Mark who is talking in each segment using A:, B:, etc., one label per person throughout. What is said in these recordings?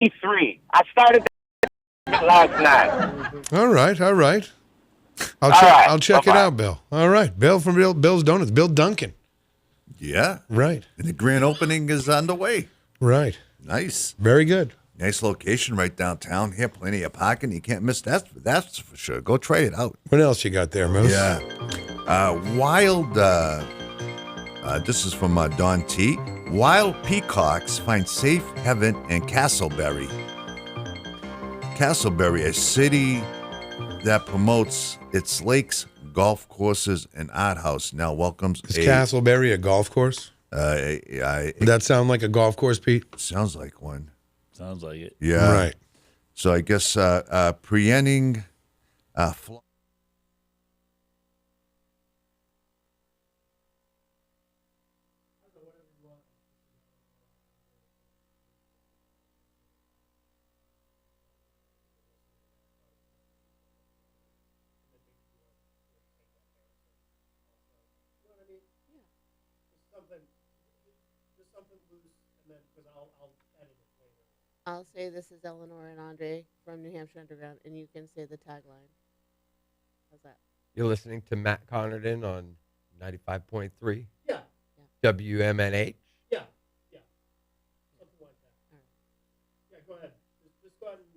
A: 93. I started that last night.
B: All right. I'll check it out, Bill. All right. Bill from Bill's Donuts. Bill Duncan.
C: Yeah.
B: Right.
C: And the grand opening is underway.
B: Right.
C: Nice.
B: Very good.
C: Nice location right downtown here. Plenty of parking. You can't miss that. That's for sure. Go try it out.
B: What else you got there, Moose?
C: Yeah. Wild, this is from Don T. Wild peacocks find safe haven in Castleberry. Castleberry, a city that promotes its lakes, golf courses, and art house, now welcomes
B: Is Castleberry a golf course? Would that sound like a golf course, Pete?
C: Sounds like one.
D: Sounds like it.
C: Yeah.
B: Right.
C: So I guess preempting
E: I'll say this is Eleanor and Andre from New Hampshire Underground, and you can say the tagline. How's that?
F: You're listening to Matt Connarton on 95.3
E: Yeah.
F: WMNH.
E: Yeah. Something like that. All right. Yeah, go ahead. Just go ahead and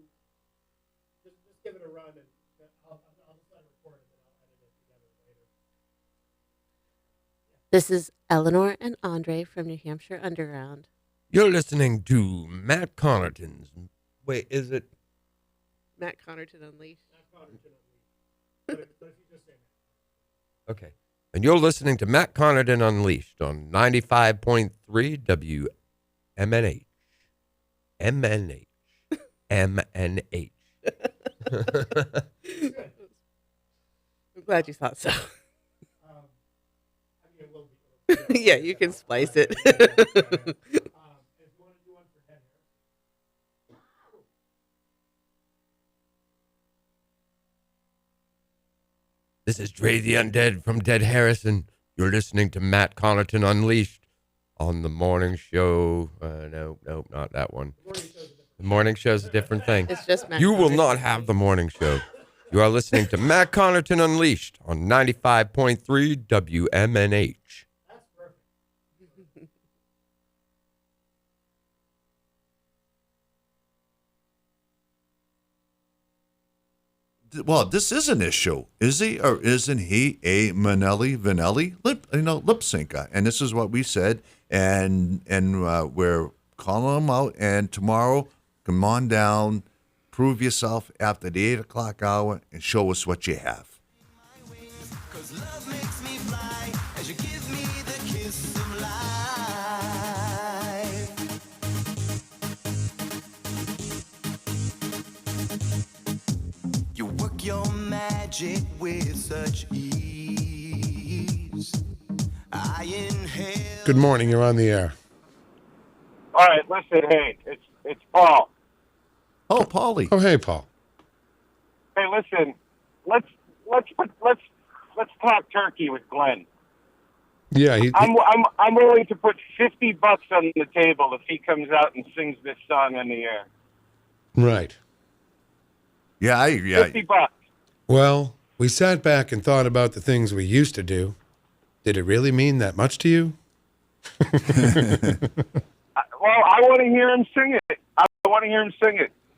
E: just give it a run, and I'll just let it record it, and I'll edit it together later. This is Eleanor and Andre from New Hampshire Underground.
F: You're listening to Matt Connarton's. Wait, is it?
E: Matt Connarton Unleashed. But if you just say Matt.
F: Okay. And you're listening to Matt Connarton Unleashed on 95.3 WMNH. MNH. MNH.
E: I'm glad you thought so. Yeah, you can splice it.
F: This is Dre the Undead from Dead Harrison. You're listening to Matt Connarton Unleashed on the morning show. No, not that one. The morning show's a different thing.
E: It's just Matt
F: You will
E: Connarton.
F: not have the morning show. You are listening to Matt Connarton Unleashed on 95.3 WMNH.
C: Well, this is an issue. Is he or isn't he a Vanelli lip syncer? And this is what we said, and we're calling him out. And tomorrow, come on down, prove yourself after the 8 o'clock hour, and show us what you have.
G: Your magic with such ease. I inhale.
B: Good morning. You're on the air.
A: All right, listen, hey, it's Paul.
C: Oh, Paulie.
B: Oh, hey, Paul.
A: Hey, listen, let's talk turkey with Glenn.
B: Yeah,
A: I'm willing to put $50 on the table if he comes out and sings this song on the air.
B: right.
C: Yeah,
A: $50.
B: Well, we sat back and thought about the things we used to do. Did it really mean that much to you?
A: Well, I want to hear him sing it.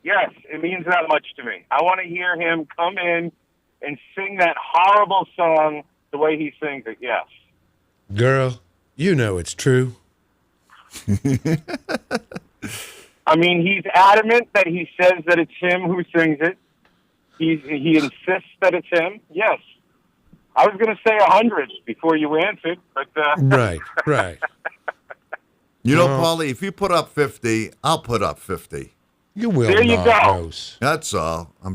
A: Yes, it means that much to me. I want to hear him come in and sing that horrible song the way he sings it, yes.
B: Girl, you know it's true.
A: I mean, he's adamant that he says that it's him who sings it. He insists that it's him. Yes. I was going to say 100 before you answered, but...
B: Right.
C: You know, Paulie, if you put up 50, I'll put up 50.
B: You will
A: There you
B: not,
A: go.
B: Rose.
C: That's all. We're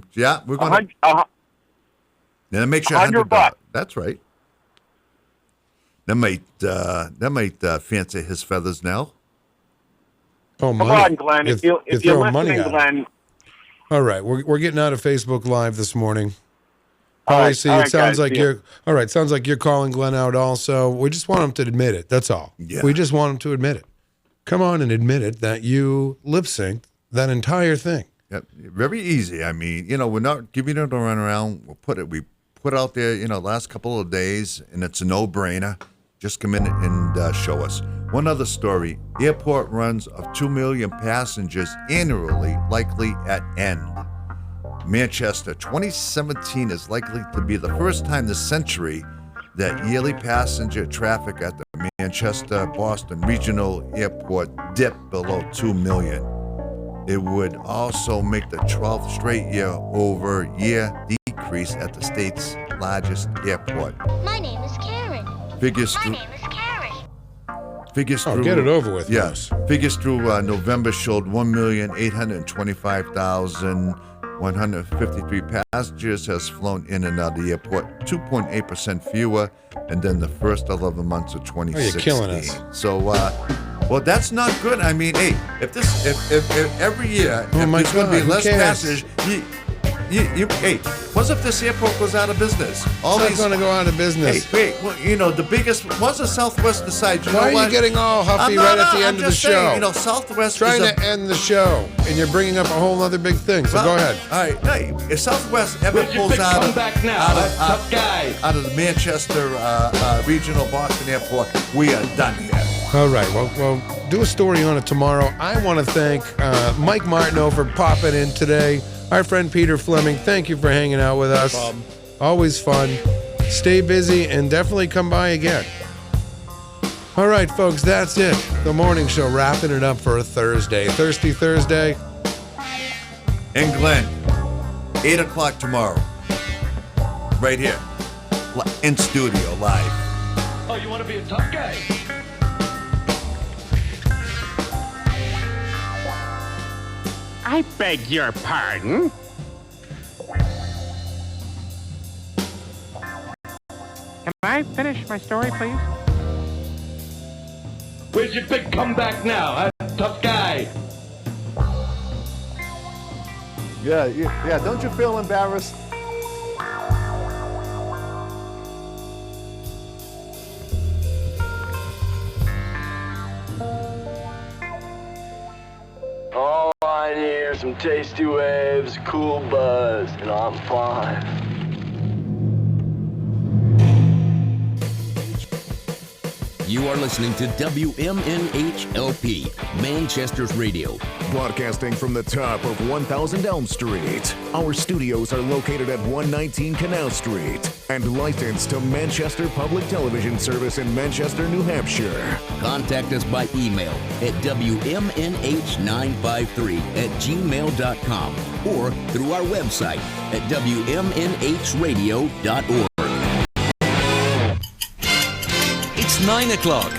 C: going to... Then make sure
A: $100.
C: That's right. That might fancy his feathers now.
B: Oh,
A: Come
B: money.
A: on, Glenn. If you're
B: throwing money
A: listening,
B: at
A: Glenn...
B: him. All right, we're getting out of Facebook Live this morning.
A: All right,
B: See,
A: all
B: it
A: right,
B: sounds
A: guys,
B: like
A: see ya.
B: you're all right. Sounds like you're calling Glenn out also. We just want him to admit it. That's all.
C: Yeah.
B: We just want him to admit it. Come on and admit it that you lip synced that entire thing.
C: Yep, very easy. I mean, we're not giving it a run around. We put out there, last couple of days, and it's a no-brainer. Just come in and show us. One other story: airport runs of 2 million passengers annually likely at end. Manchester, 2017 is likely to be the first time this century that yearly passenger traffic at the Manchester-Boston Regional Airport dipped below 2 million. It would also make the 12th straight year-over-year decrease at the state's largest airport.
D: My name is Karen.
C: Figures
D: My
C: through,
D: name is Karen.
C: figures through,
B: Get it over with.
C: Yes. Figures through November showed 1,825,153 passengers has flown in and out of the airport, 2.8% fewer than the first 11 months of 2016.
B: Oh, you're killing us.
C: So, well, that's not good. I mean, hey, if every year
B: Oh my
C: there's going to
B: God,
C: be
B: who
C: less
B: cares?
C: passengers, hey, what if this airport goes out of business?
B: It's not going to go out of business.
C: Hey, wait, well, the biggest, once the Southwest decides,
B: Why are you getting all huffy right at the end of the show?
C: Southwest
B: Trying
C: is
B: to end the show, and you're bringing up a whole other big thing. So go ahead.
C: All right, hey, if Southwest ever pulls out of the Manchester Regional Boston Airport, we are done here.
B: All right. Well, do a story on it tomorrow. I want to thank Mike Martineau for popping in today. Our friend Peter Fleming, thank you for hanging out with us. Always fun. Stay busy and definitely come by again. All right, folks, that's it. The morning show, wrapping it up for a Thursday. Thirsty Thursday.
C: And Glenn, 8 o'clock tomorrow, right here, in studio, live.
H: Oh, you want to be a tough guy?
I: I beg your pardon? Can I finish my story, please?
H: Where's your big comeback now, huh? Tough guy.
J: Yeah, don't you feel embarrassed?
K: All I need are some tasty waves, cool buzz, and I'm fine.
L: You are listening to WMNHLP, Manchester's radio.
M: Broadcasting from the top of 1000 Elm Street. Our studios are located at 119 Canal Street and licensed to Manchester Public Television Service in Manchester, New Hampshire.
L: Contact us by email at WMNH953@gmail.com or through our website at WMNHradio.org. It's 9 o'clock.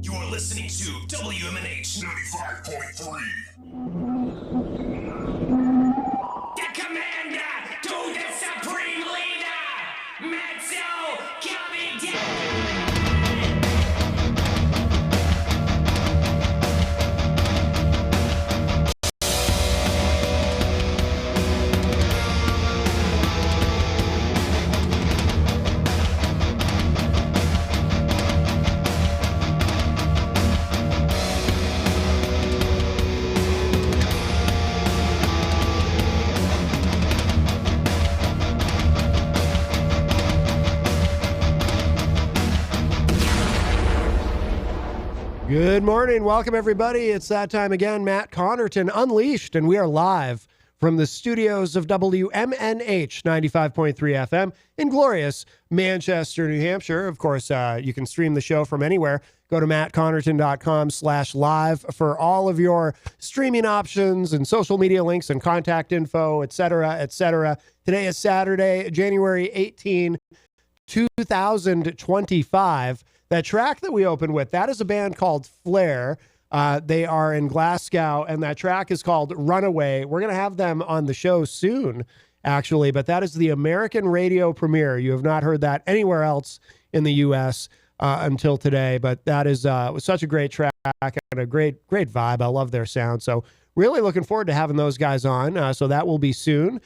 N: You're listening to WMNH 95.3.
O: The commander to the supreme leader, Matzo coming down.
E: Good morning. Welcome, everybody. It's that time again. Matt Connarton Unleashed, and we are live from the studios of WMNH 95.3 FM in glorious Manchester, New Hampshire. Of course, you can stream the show from anywhere. Go to mattconnerton.com/live for all of your streaming options and social media links and contact info, etc., etc. Today is Saturday, January 18, 2025. That track that we opened with, that is a band called Flair. They are in Glasgow, and that track is called Runaway. We're going to have them on the show soon, actually, but that is the American radio premiere. You have not heard that anywhere else in the U.S. Until today, but that is was such a great track and a great vibe. I love their sound, so really looking forward to having those guys on. So that will be soon.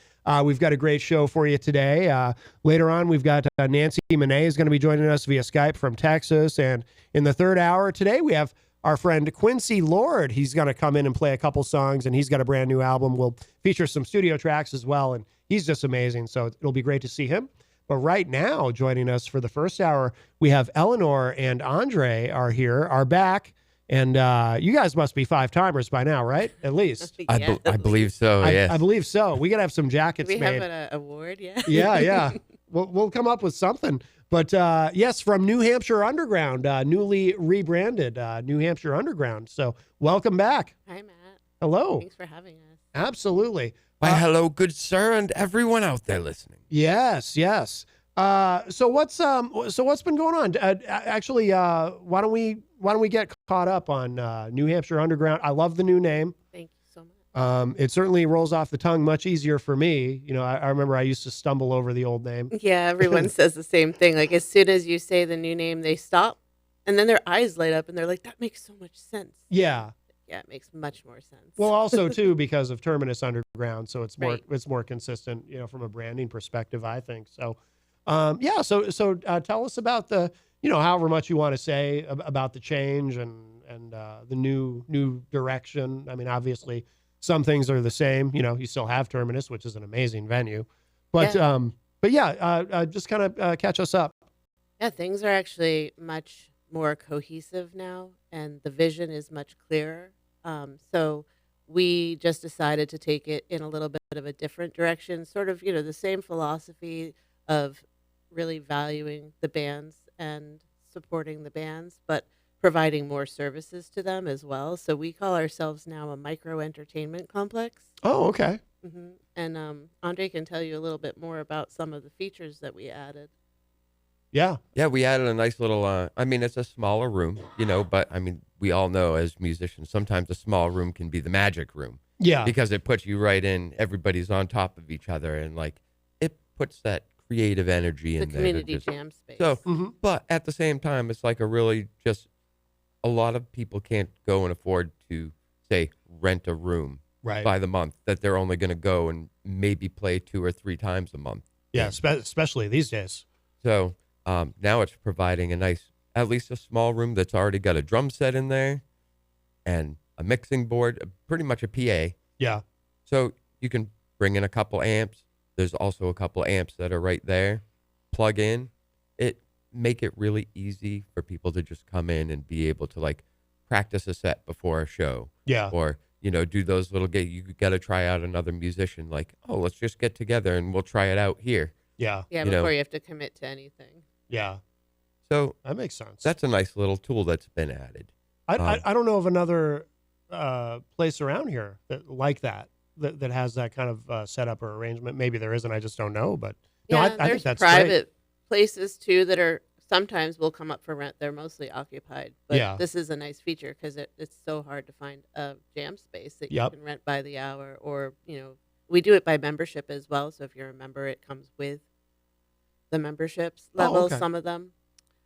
E: We've got a great show for you today. Later on, we've got Nancy Manet is going to be joining us via Skype from Texas. And in the third hour today, we have our friend Quincy Lord. He's going to come in and play a couple songs, and he's got a brand new album. We'll feature some studio tracks as well, and he's just amazing. So it'll be great to see him. But right now, joining us for the first hour, we have Eleanor and Andre are back. And you guys must be 5-timers by now, right? At least.
F: I believe so, yes.
E: I believe so. We got to have some jackets
P: made.
E: We
P: have an award, yeah?
E: Yeah. We'll come up with something. But yes, from New Hampshire Underground, newly rebranded New Hampshire Underground. So welcome back.
P: Hi, Matt.
E: Hello.
P: Thanks for having us.
E: Absolutely.
F: Why, hello, good sir, and everyone out there listening.
E: Yes. So what's been going on? Actually, why don't we get caught up on New Hampshire Underground? I love the new name.
P: Thank you so much.
E: It certainly rolls off the tongue much easier for me. You know, I remember I used to stumble over the old name.
P: Yeah, everyone says the same thing. Like as soon as you say the new name, they stop, and then their eyes light up, and they're like, "That makes so much sense."
E: Yeah.
P: Yeah, it makes much more sense.
E: Well, also too because of Terminus Underground, so it's more
P: Right.
E: it's more consistent, you know, from a branding perspective, I think. So, So tell us about the, however much you want to say about the change and the new direction. I mean, obviously, some things are the same. You know, you still have Terminus, which is an amazing venue, but just kind of catch us up.
P: Yeah, things are actually much more cohesive now, and the vision is much clearer. So we just decided to take it in a little bit of a different direction, sort of, the same philosophy of really valuing the bands and supporting the bands, but providing more services to them as well. So we call ourselves now a micro entertainment complex.
E: Oh, okay.
P: And Andre can tell you a little bit more about some of the features that we added.
E: Yeah.
F: Yeah, we added a nice little, I mean, it's a smaller room, but I mean, we all know as musicians, sometimes a small room can be the magic room.
E: Yeah.
F: Because it puts you right in, everybody's on top of each other, and like, it puts that creative energy in
P: The
F: there.
P: community jam space.
F: So,
E: Mm-hmm.
F: but at the same time, it's like a really just, a lot of people can't go and afford to, say, rent a room
E: Right.
F: by the month, that they're only going to go and maybe play 2 or 3 times a month.
E: Yeah, especially these days.
F: So now it's providing a nice, at least a small room that's already got a drum set in there and a mixing board, pretty much a PA.
E: Yeah.
F: So you can bring in a couple amps. There's also a couple amps that are right there. Plug in. Make it really easy for people to just come in and be able to like practice a set before a show.
E: Yeah.
F: Or, do those little you got to try out another musician. Like, oh, let's just get together and we'll try it out here.
E: Yeah.
P: Yeah, before you have to commit to anything.
E: Yeah.
F: So
E: that makes sense.
F: That's a nice little tool that's been added.
E: I don't know of another place around here that has that kind of setup or arrangement. Maybe there isn't. I just don't know. But no,
P: Yeah,
E: I think
P: there's
E: that's
P: private
E: great.
P: places too that are sometimes will come up for rent. They're mostly occupied. But
E: Yeah.
P: this is a nice feature because it's so hard to find a jam space that
E: Yep.
P: you can rent by the hour, or we do it by membership as well. So if you're a member, it comes with the memberships level.
E: okay.
P: Some of them.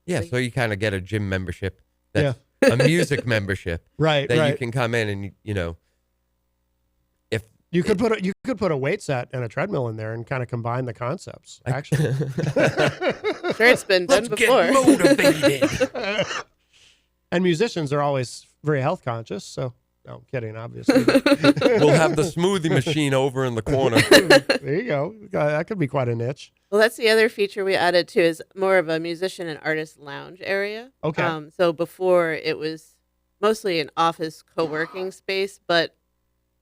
F: Yeah,
P: So
F: so you kind of get a gym membership. That's a music membership.
E: Right,
F: That
E: right.
F: you can come in and, if
E: You could put a weight set and a treadmill in there and kind of combine the concepts. Actually,
P: Sure, it's been done
F: Let's
P: before.
F: get motivated.
E: and musicians are always very health conscious. So, no, I'm kidding, obviously.
F: We'll have the smoothie machine over in the corner.
E: There you go. That could be quite a niche.
P: Well, that's the other feature we added too, is more of a musician and artist lounge area.
E: Okay.
P: So before it was mostly an office co-working space, but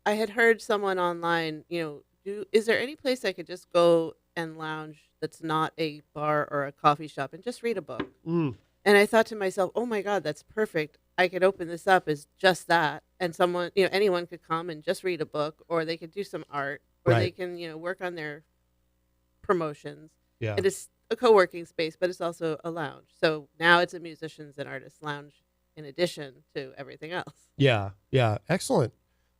P: I had heard someone online, is there any place I could just go and lounge that's not a bar or a coffee shop and just read a book?
E: Mm.
P: And I thought to myself, oh my God, that's perfect. I could open this up as just that. And someone, anyone could come and just read a book, or they could do some art, or they
E: Right.
P: can, work on their promotions.
E: Yeah.
P: It is a co-working space, but it's also a lounge. So now it's a musicians and artists lounge in addition to everything else.
E: Yeah. Yeah. Excellent.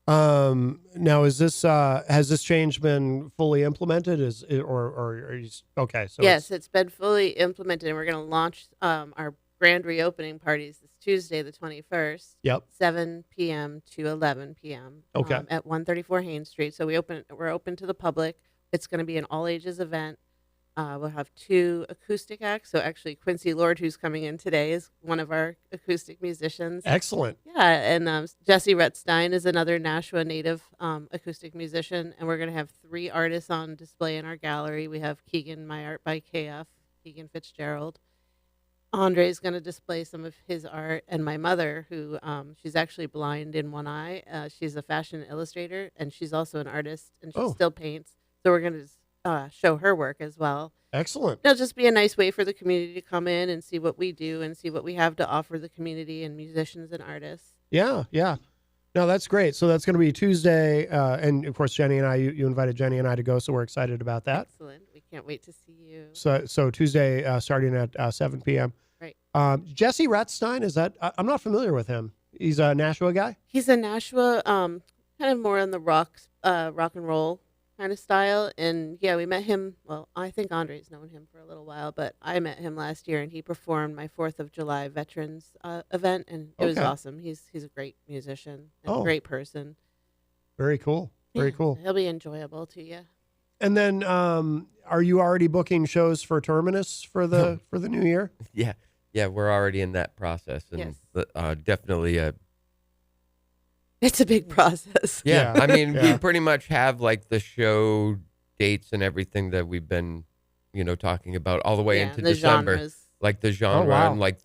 E: Now, is this has this change been fully implemented? Or are you okay? So
P: Yes, it's been fully implemented, and we're going to launch our grand reopening parties this Tuesday, the 21st.
E: Yep.
P: 7 p.m. to 11 p.m.
E: Okay.
P: At 134 Haynes Street. So we're open to the public. It's going to be an all ages event. We'll have 2 acoustic acts. So actually, Quincy Lord, who's coming in today, is one of our acoustic musicians.
E: Excellent.
P: Yeah, and Jesse Rutstein is another Nashua native acoustic musician, and we're going to have 3 artists on display in our gallery. We have Keegan, My Art by KF, Keegan Fitzgerald. Andre's going to display some of his art, and my mother, who she's actually blind in one eye. She's a fashion illustrator, and she's also an artist, and she still paints. So we're going to show her work as well.
E: Excellent.
P: It'll just be a nice way for the community to come in and see what we do and see what we have to offer the community and musicians and artists.
E: Yeah. Yeah. No, that's great. So that's going to be Tuesday, and of course, Jenny and I. You invited Jenny and I to go, so we're excited about that.
P: Excellent. We can't wait to see you.
E: So Tuesday, starting at 7 p.m.
P: Right.
E: Jesse Ratstein, is that? I'm not familiar with him. He's a Nashua guy.
P: He's a Nashua, kind of more on the rock and roll kind of style. And yeah, we met him. Well, I think Andre's known him for a little while, but I met him last year, and he performed my 4th of July Veterans event, and it was
E: Okay.
P: awesome. He's a great musician and a great person.
E: Very cool. Very
P: Yeah,
E: cool.
P: He'll be enjoyable to you.
E: And then, are you already booking shows for Terminus for the new year?
F: Yeah, we're already in that process, and
P: Yes.
F: definitely
P: It's a big process.
F: Yeah, I mean,
E: Yeah.
F: we pretty much have like the show dates and everything that we've been, talking about all the way
P: Yeah,
F: into
P: and the
F: December.
P: genres.
F: Like the genre
E: wow.
F: and like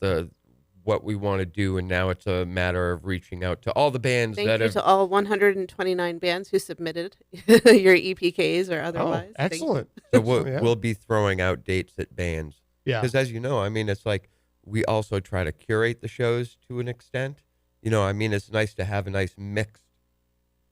F: what we want to do, and now it's a matter of reaching out to all the bands
P: Thank
F: that
P: you
F: have.
P: to all 129 bands who submitted your EPKs or otherwise. Thank you.
E: Excellent.
F: So we'll,
E: Yeah.
F: we'll be throwing out dates at bands.
E: Yeah.
F: Because as you know, I mean, it's like we also try to curate the shows to an extent. I mean, it's nice to have a nice mixed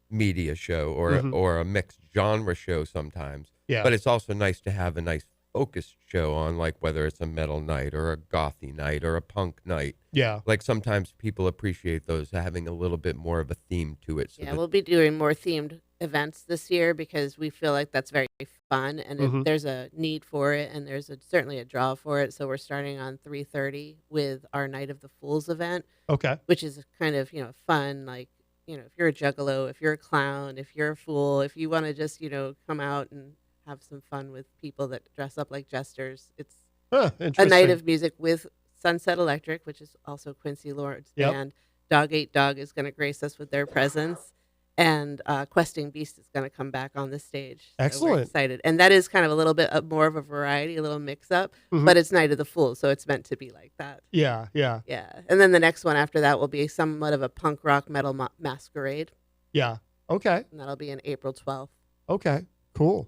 F: media show or
E: Mhm.
F: or a mixed genre show sometimes.
E: Yeah.
F: But it's also nice to have a nice focused show on, like whether it's a metal night or a gothy night or a punk night.
E: Yeah.
F: Like sometimes people appreciate those having a little bit more of a theme to it. So
P: Yeah,
F: that,
P: we'll be doing more themed events this year because we feel like that's very fun and there's a need for it and there's certainly a draw for it. So we're starting on 3:30 with our Night of the Fools event,
E: Okay.
P: which is kind of, fun. Like, if you're a juggalo, if you're a clown, if you're a fool, if you want to just, come out and have some fun with people that dress up like jesters, it's a night
E: Interesting.
P: of music with Sunset Electric, which is also Quincy Lord's
E: Yep.
P: band. Dog Eat Dog is going to grace us with their presence. And Questing Beast is going to come back on the stage. So we're
E: Excellent.
P: excited. And that is kind of a little bit more of a variety, a little mix up,
E: Mhm.
P: but it's Night of the Fools, so it's meant to be like that.
E: Yeah. Yeah.
P: Yeah. And then the next one after that will be somewhat of a punk rock metal masquerade.
E: Yeah. Okay.
P: And that'll be on April 12th.
E: Okay. Cool.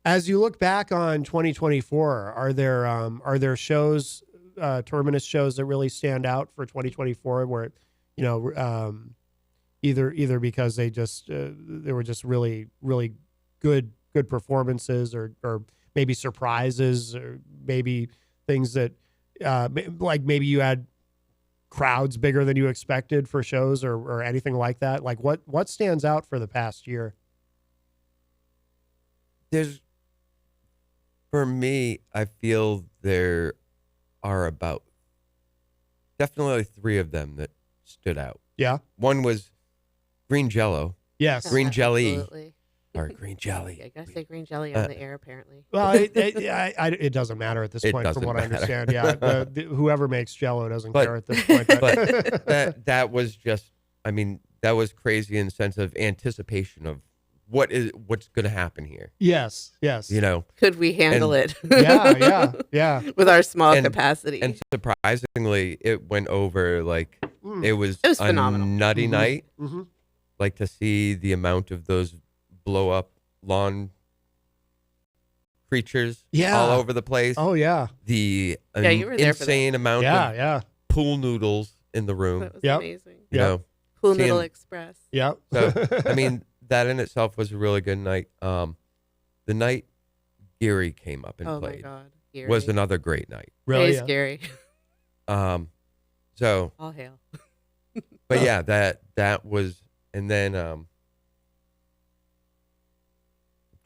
E: As you look back on 2024, are there shows, terminus shows that really stand out for 2024 where, either because they were just really, really good performances or maybe surprises or maybe things that like maybe you had crowds bigger than you expected for shows or anything like that? Like what stands out for the past year?
F: For me, I feel there are about definitely 3 of them that stood out.
E: Yeah.
F: One was Green Jello.
E: Yes.
F: Green Jelly.
P: Absolutely.
F: Or Green Jelly.
P: Yeah, I gotta say Green Jelly on the air, apparently.
E: Well, it doesn't matter at this
F: It
E: point, from
F: doesn't
E: what I
F: matter.
E: understand. Yeah, whoever makes Jello doesn't
F: But-
E: care at this point.
F: But that was just, I mean, that was crazy in the sense of anticipation of what's going to happen here.
E: Yes.
P: Could we handle
F: And-
P: it?
E: Yeah.
P: With our small capacity.
F: And surprisingly, it went over like it was
P: It was
F: a
P: phenomenal.
F: nutty
E: Mhm.
F: night.
E: Mm-hmm.
F: Like to see the amount of those blow up lawn creatures all over the place.
E: Oh yeah.
F: The
P: Yeah, you were there for that.
F: insane amount
E: Yeah.
F: of pool noodles in the room.
P: That was
E: Yep.
P: amazing.
F: You know,
P: Pool
F: seeing-
P: Noodle Express.
E: Yep.
F: So I mean, that in itself was a really good night. The night Geary came up and
P: Oh
F: played
P: my God, Geary.
F: was another great night.
E: Really?
P: Hey, Scary.
F: So
P: All hail.
F: but yeah, that was, and then I'm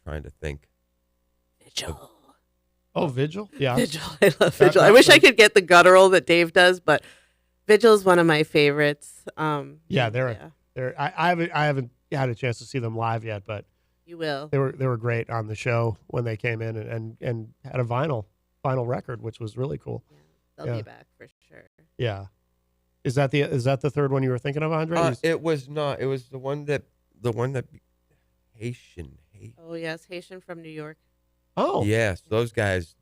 F: trying to think.
P: Vigil.
E: Oh, Vigil. Yeah.
P: Vigil. I love Vigil. I wish I could get the guttural that Dave does, but Vigil is one of my favorites.
E: Yeah, they're. I haven't had a chance to see them live yet, but
P: You will.
E: they were great on the show when they came in and had a vinyl record, which was really cool.
P: They'll
E: Yeah.
P: be back for sure.
E: Yeah. Is that the third one you were thinking of, Andre?
F: It was not. It was the one that Haitian.
P: Oh yes, Haitian from New York.
E: Oh.
F: Yes, those guys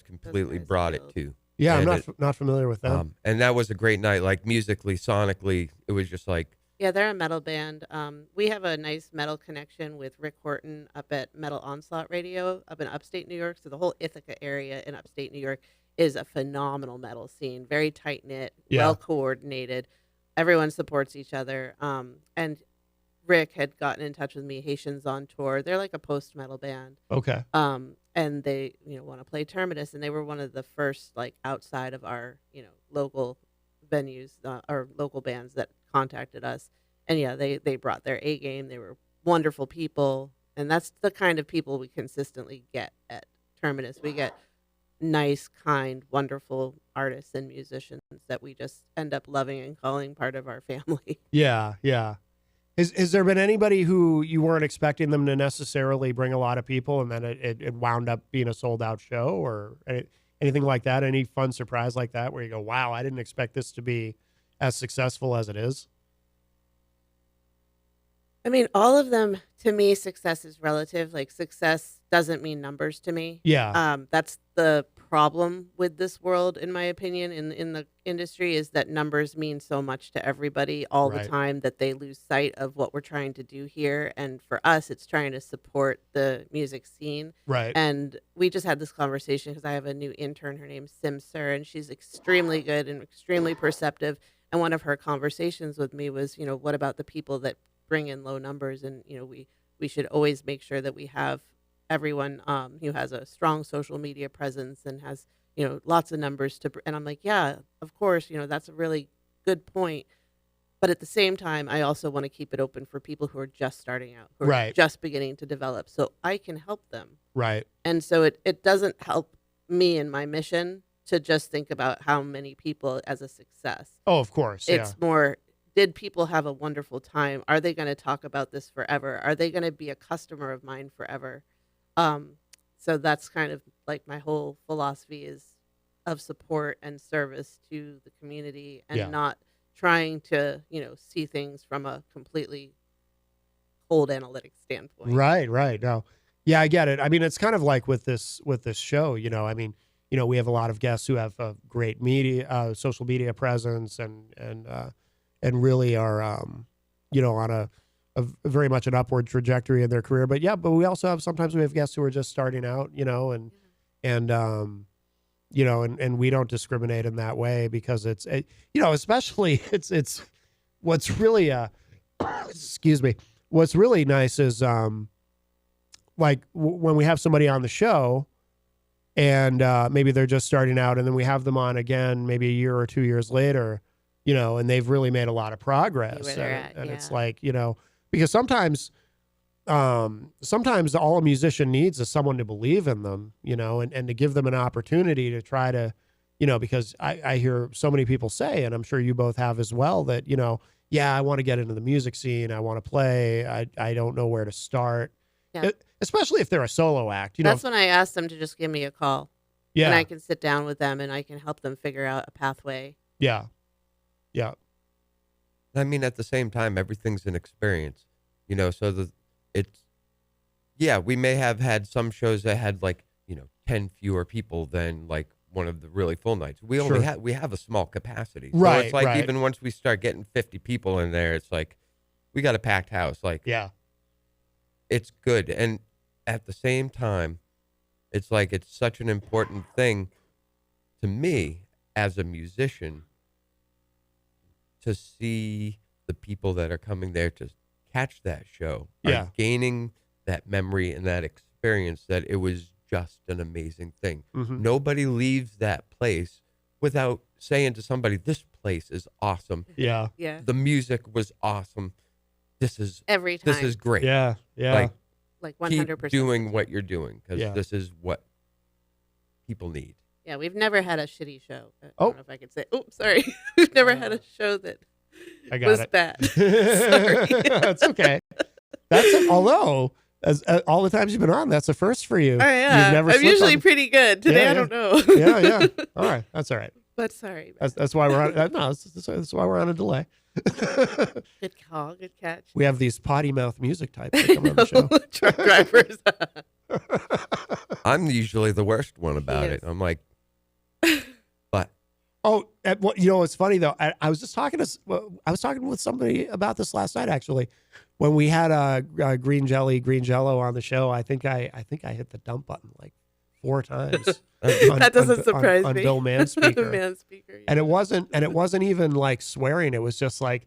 F: completely brought it too.
E: Yeah, I'm
F: And
E: not familiar with them.
F: and that was a great night. Like musically, sonically, it was just like
P: Yeah, they're a metal band. We have a nice metal connection with Rick Horton up at Metal Onslaught Radio up in upstate New York. So the whole Ithaca area in upstate New York is a phenomenal metal scene, very tight knit,
E: Yeah.
P: well coordinated. Everyone supports each other. And Rick had gotten in touch with me. Haitians on tour. They're like a post metal band.
E: Okay.
P: And they want to play Terminus, and they were one of the first like outside of our local venues or local bands that contacted us. And yeah, they brought their A game. They were wonderful people, and that's the kind of people we consistently get at Terminus. We get nice, kind, wonderful artists and musicians that we just end up loving and calling part of our family.
E: Yeah. Has there been anybody who you weren't expecting them to necessarily bring a lot of people, and then it wound up being a sold out show, or anything like that? Any fun surprise like that where you go, wow, I didn't expect this to be as successful as it is?
P: I mean, all of them, to me, success is relative. Like, success doesn't mean numbers to me.
E: Yeah.
P: That's the problem with this world, in my opinion, in the industry, is that numbers mean so much to everybody all
E: Right.
P: the time that they lose sight of what we're trying to do here. And for us, it's trying to support the music scene.
E: Right.
P: And we just had this conversation because I have a new intern. Her name's Sim Sir, and she's extremely good and extremely perceptive. And one of her conversations with me was, what about the people that bring in low numbers? And we should always make sure that we have everyone who has a strong social media presence and has, lots of numbers and I'm like, yeah, of course, that's a really good point. But at the same time, I also want to keep it open for people who are just starting out, who are
E: Right.
P: just beginning to develop, so I can help them.
E: Right.
P: And so it doesn't help me in my mission to just think about how many people as a success.
E: Oh, of course.
P: It's more, did people have a wonderful time? Are they going to talk about this forever? Are they going to be a customer of mine forever? So that's kind of like my whole philosophy is of support and service to the community and not trying to, see things from a completely cold analytic standpoint.
E: Right, right. No. Yeah, I get it. I mean, it's kind of like with this show, I mean, we have a lot of guests who have a great social media presence and really are, on a very much an upward trajectory in their career. But but we also sometimes we have guests who are just starting out, and we don't discriminate in that way because it's, especially it's what's really, excuse me, what's really nice is, like when we have somebody on the show and maybe they're just starting out and then we have them on again, maybe a year or 2 years later, and they've really made a lot of progress. And it's like, because sometimes all a musician needs is someone to believe in them, and to give them an opportunity to try to, because I hear so many people say, and I'm sure you both have as well, that, I want to get into the music scene. I want to play. I don't know where to start.
P: Yeah.
E: Especially if they're a solo act.
P: That's when I asked them to just give me a call.
E: Yeah.
P: And I can sit down with them and I can help them figure out a pathway.
E: Yeah. Yeah.
F: I mean, at the same time, everything's an experience, so we may have had some shows that had 10 fewer people than like one of the really full nights. We only have a small capacity. So
E: Right.
F: it's like
E: right.
F: even once we start getting 50 people in there, it's like we got a packed house. Like,
E: Yeah.
F: it's good. And at the same time, it's like it's such an important thing to me as a musician to see the people that are coming there to catch that show are gaining that memory and that experience that it was just an amazing thing.
E: Mhm.
F: Nobody leaves that place without saying to somebody, this place is awesome.
E: Yeah.
P: Yeah.
F: The music was awesome. This is
P: Every time.
F: This is great.
E: Yeah. Yeah.
P: Like
F: keep
P: 100%.
F: doing what you're doing because
E: Yeah.
F: this is what people need.
P: Yeah, we've never had a shitty show. I
E: Oh.
P: don't know if I could say. Oh, sorry. We've never had a show that
E: I got
P: was
E: it.
P: bad. Sorry.
E: That's okay. Although as all the times you've been on, that's a first for you.
P: Oh, yeah.
E: You've never
P: I'm
E: slipped
P: usually
E: on-
P: pretty good. Today,
E: Yeah,
P: I
E: yeah.
P: don't know.
E: Yeah, yeah. All right, that's all right.
P: But sorry.
E: That's why we're on. No, that's why we're on a delay.
P: Good call. Good catch.
E: We have these potty mouth music types that come on the show.
P: Truck drivers.
F: I'm usually the worst one about it. I'm like, but
E: Oh, it's funny though. I was just talking with somebody about this last night actually, when we had green Jello on the show. I think I hit the dump button like 4 times.
P: That doesn't surprise
E: on
P: me.
E: Bill Manspeaker.
P: Manspeaker, yeah.
E: And it wasn't even like swearing. It was just like,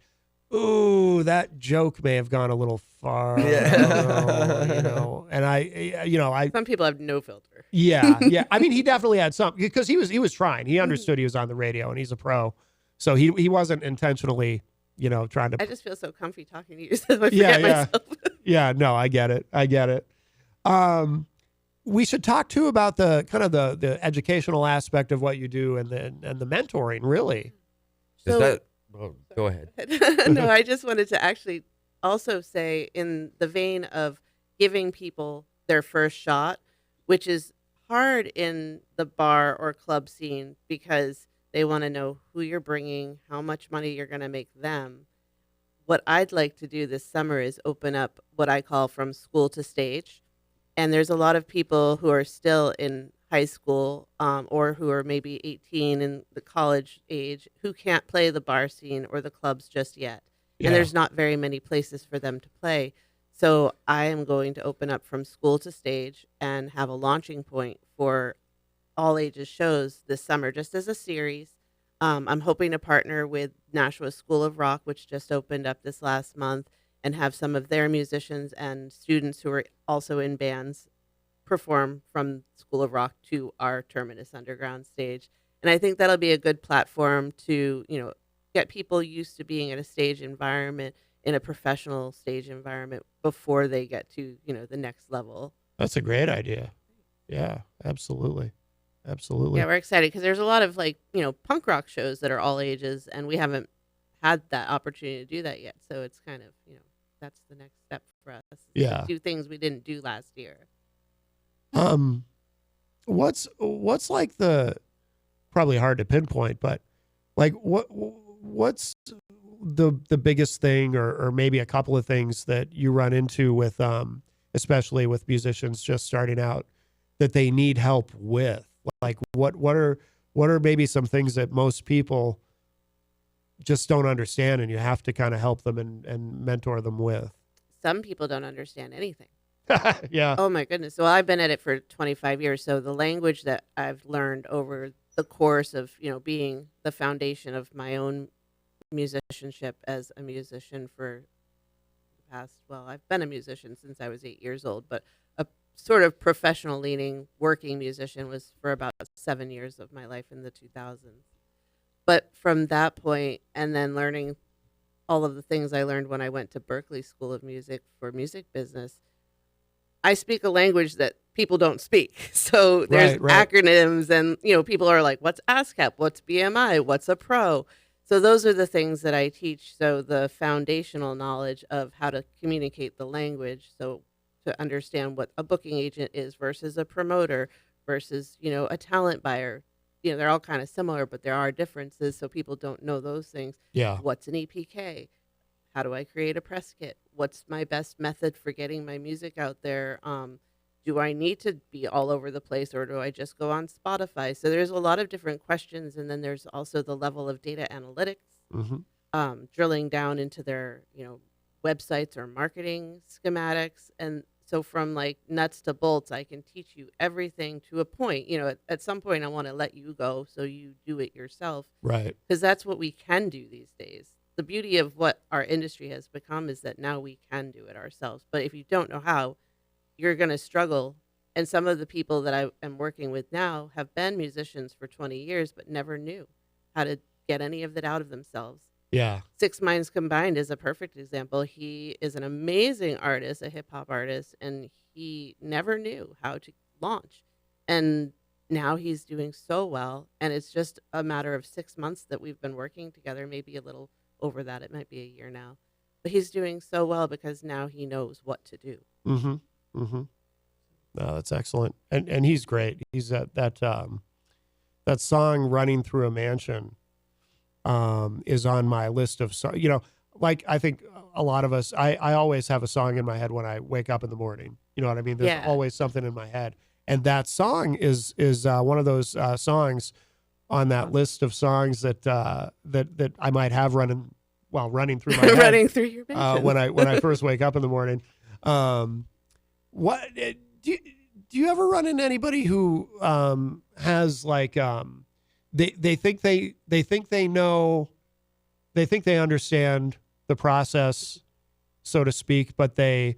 E: ooh, that joke may have gone a little far.
F: Yeah.
E: And I
P: Some people have no filter.
E: yeah. I mean, he definitely had some because he was trying. He understood he was on the radio and he's a pro, so he wasn't intentionally, trying to.
P: I just feel so comfy talking to you, so I forget myself.
E: Yeah. No, I get it. We should talk too about the kind of the educational aspect of what you do and the mentoring. Really,
F: is
P: So-
F: that? Well, go ahead.
P: No, I just wanted to actually also say, in the vein of giving people their first shot, which is hard in the bar or club scene because they want to know who you're bringing, how much money you're going to make them. What I'd like to do this summer is open up what I call from school to stage. And there's a lot of people who are still in high school or who are maybe 18 in the college age who can't play the bar scene or the clubs just yet.
E: Yeah.
P: And there's not very many places for them to play. So I am going to open up from school to stage and have a launching point for all ages shows this summer, just as a series. I'm hoping to partner with Nashua School of Rock, which just opened up this last month, and have some of their musicians and students who are also in bands perform from School of Rock to our Terminus Underground stage. And I think that'll be a good platform to, get people used to being in a stage environment, in a professional stage environment before they get to, the next level.
E: That's a great idea. Yeah, absolutely. Absolutely.
P: Yeah, we're excited because there's a lot of punk rock shows that are all ages, and we haven't had that opportunity to do that yet. So it's kind of, that's the next step for us.
E: Yeah.
P: To do things we didn't do last year.
E: What's like probably hard to pinpoint, but like what's the biggest thing or maybe a couple of things that you run into with especially with musicians just starting out that they need help with? Like what are maybe some things that most people just don't understand and you have to kind of help them and mentor them with?
P: Some people don't understand anything.
E: Yeah.
P: Oh my goodness. Well, I've been at it for 25 years. So the language that I've learned over the course of, being the foundation of my own musicianship as a musician for the past, I've been a musician since I was 8 years old, but a sort of professional leaning working musician was for about 7 years of my life in the 2000s. But from that point, and then learning all of the things I learned when I went to Berklee School of Music for music business, I speak a language that people don't speak. So there's acronyms and, people are like, what's ASCAP? What's BMI? What's a pro? So those are the things that I teach. So the foundational knowledge of how to communicate the language. So to understand what a booking agent is versus a promoter versus, a talent buyer. They're all kind of similar, but there are differences. So people don't know those things.
E: Yeah.
P: What's an EPK? How do I create a press kit? What's my best method for getting my music out there? Do I need to be all over the place or do I just go on Spotify? So there's a lot of different questions. And then there's also the level of data analytics, drilling down into their, websites or marketing schematics. And so from like nuts to bolts, I can teach you everything to a point. At some point I want to let you go so you do it yourself.
E: Right.
P: Because that's what we can do these days. The beauty of what our industry has become is that now we can do it ourselves. But if you don't know how, you're going to struggle. And some of the people that I am working with now have been musicians for 20 years, but never knew how to get any of that out of themselves.
E: Yeah.
P: Six Minds Combined is a perfect example. He is an amazing artist, a hip hop artist, and he never knew how to launch. And now he's doing so well. And it's just a matter of 6 months that we've been working together, maybe a little over that. It might be a year now, but he's doing so well because now he knows what to do.
E: Mm-hmm. Mm-hmm. No, that's excellent. And he's great. He's that song Running Through a Mansion is on my list of songs. Like I think a lot of us, I always have a song in my head when I wake up in the morning. You know what I mean? There's always something in my head. And that song is one of those songs on that list of songs that I might have running through my head.
P: Running through your mansion.
E: when I first wake up in the morning. What do you ever run into anybody who has like they think they know, they think they understand the process, so to speak, but they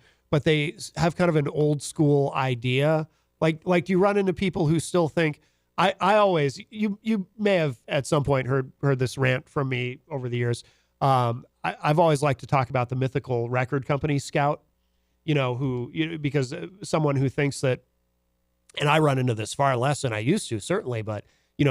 E: have kind of an old school idea? Like do you run into people who still think, I always, you may have at some point heard this rant from me over the years. I've always liked to talk about the mythical record company scout, because someone who thinks that, and I run into this far less than I used to, certainly, but